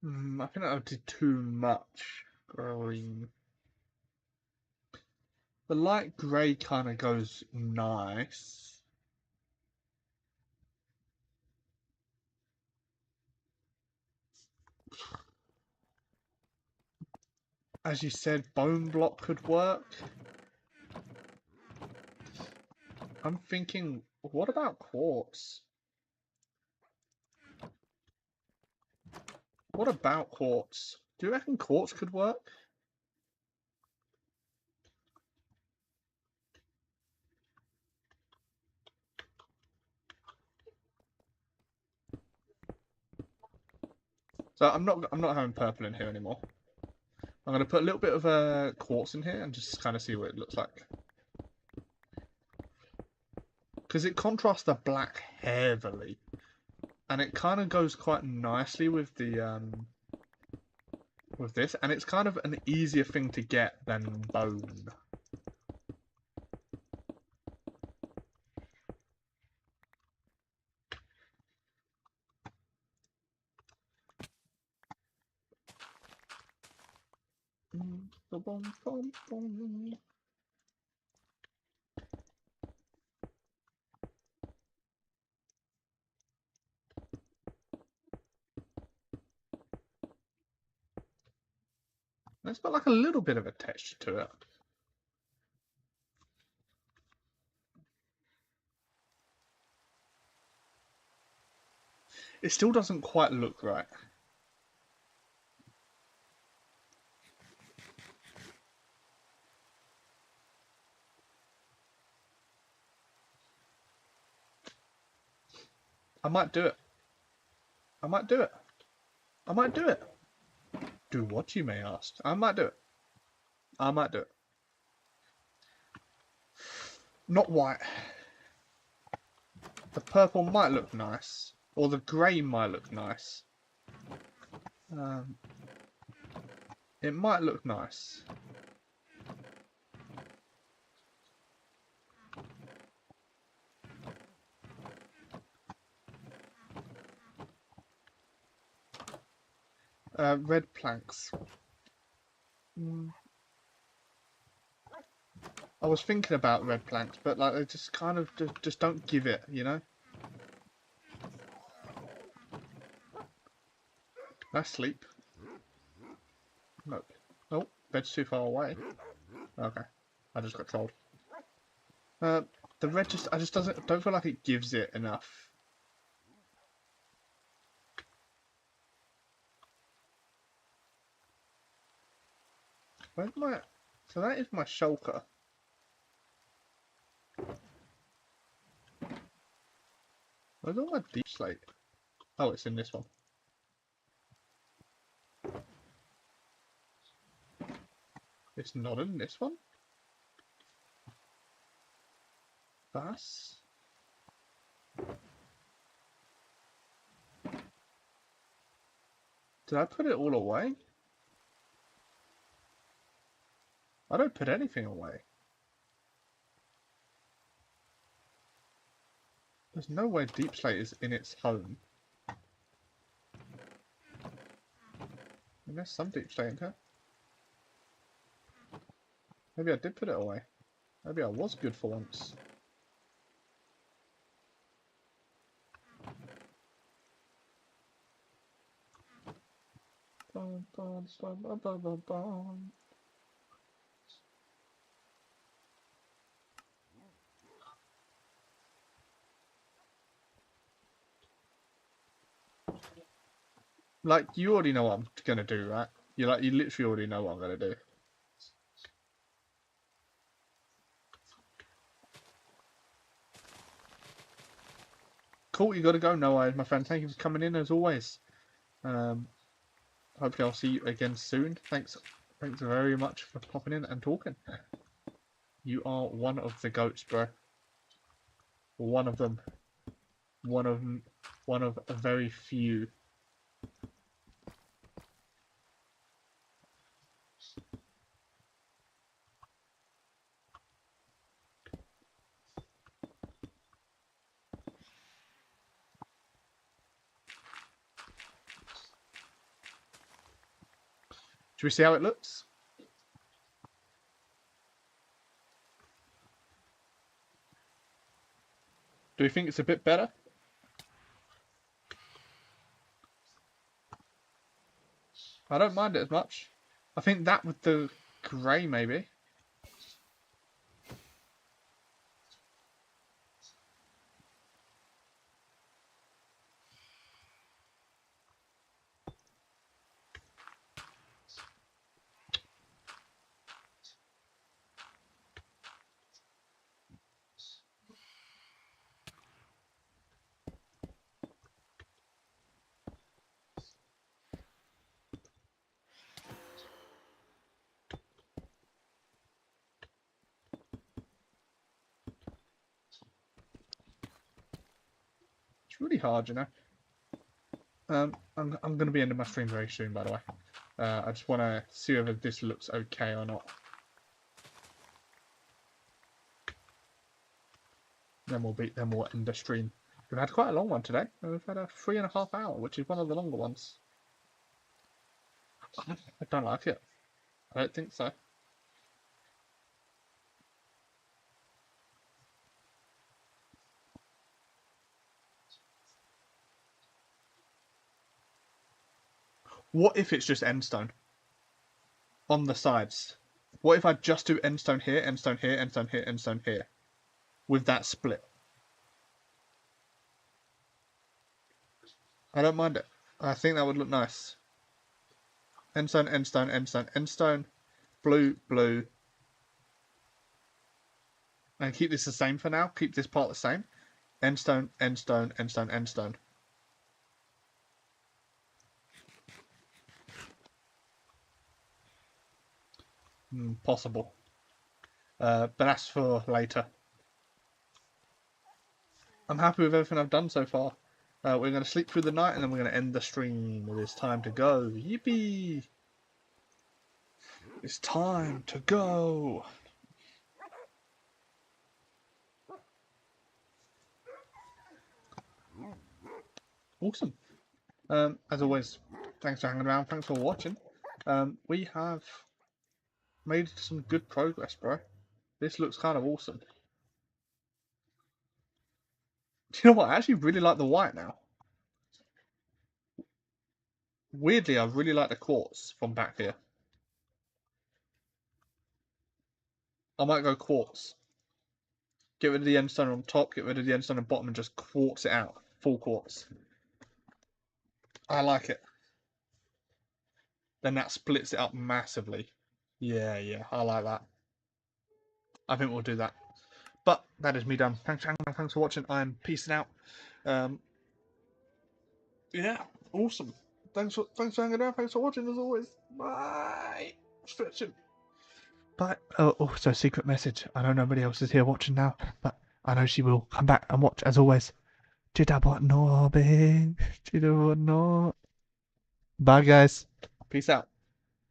I think that would do too much green. The light grey kind of goes nice. As you said, bone block could work. I'm thinking, what about quartz? What about quartz? Do you reckon quartz could work? So I'm not having purple in here anymore. I'm going to put a little bit of quartz in here and just kind of see what it looks like. Because it contrasts the black heavily. And it kind of goes quite nicely with the with this. And it's kind of an easier thing to get than bone. It's got like a little bit of a texture to it. It still doesn't quite look right. I might do it. I might do it. I might do it. Do what, you may ask? I might do it. I might do it. Not white. The purple might look nice. Or the grey might look nice. It might look nice. Red planks. I was thinking about red planks, but like they just kind of just don't give it, you know? Can I sleep? Nope. Oh, bed's too far away. Okay. I just got trolled. The red don't feel like it gives it enough. Where's my... So that is my shulker. Where's all my deep slate? Oh, it's in this one. It's not in this one. That's... Did I put it all away? I don't put anything away. There's no way Deep Slate is in its home. And there's some Deep Slate in here. Maybe I did put it away. Maybe I was good for once. Bum, bum, bum, bum, bum, bum, bum. Like, you already know what I'm gonna do, right? You literally already know what I'm gonna do. Cool, you gotta go. No worries, my friend. Thank you for coming in as always. Hopefully I'll see you again soon. Thanks very much for popping in and talking. You are one of the goats, bro. One of them. One of a very few. Should we see how it looks? Do you think it's a bit better? I don't mind it as much. I think that with the grey, maybe. It's really hard, you know. I'm going to be ending my stream very soon, by the way. I just want to see whether this looks okay or not. Then we'll end the stream. We've had quite a long one today. We've had a 3.5 hour, which is one of the longer ones. I don't like it. I don't think so. What if it's just endstone on the sides? What if I just do endstone here, endstone here, endstone here, endstone here, with that split? I don't mind it. I think that would look nice. Endstone, endstone, endstone, endstone, blue, blue, and keep this the same for now. Keep this part the same. Endstone, endstone, endstone, endstone. Possible. But that's for later. I'm happy with everything I've done so far. We're going to sleep through the night and then we're going to end the stream. It is time to go. Yippee! It's time to go. Awesome. As always, thanks for hanging around. Thanks for watching. We have made some good progress, bro. This looks kind of awesome. Do you know what? I actually really like the white now. Weirdly, I really like the quartz from back here. I might go quartz. Get rid of the endstone on top, get rid of the endstone on bottom, and just quartz it out. Full quartz. I like it. Then that splits it up massively. Yeah, I like that. I think we'll do that. But that is me done. Thanks for watching. I'm peacing out. Yeah, awesome. Thanks for hanging out. Thanks for watching as always. Bye. Stretching. But also, secret message. I know nobody else is here watching now, but I know she will come back and watch as always. Tidak buat no, babe. Tidak buat no. Bye, guys. Peace out.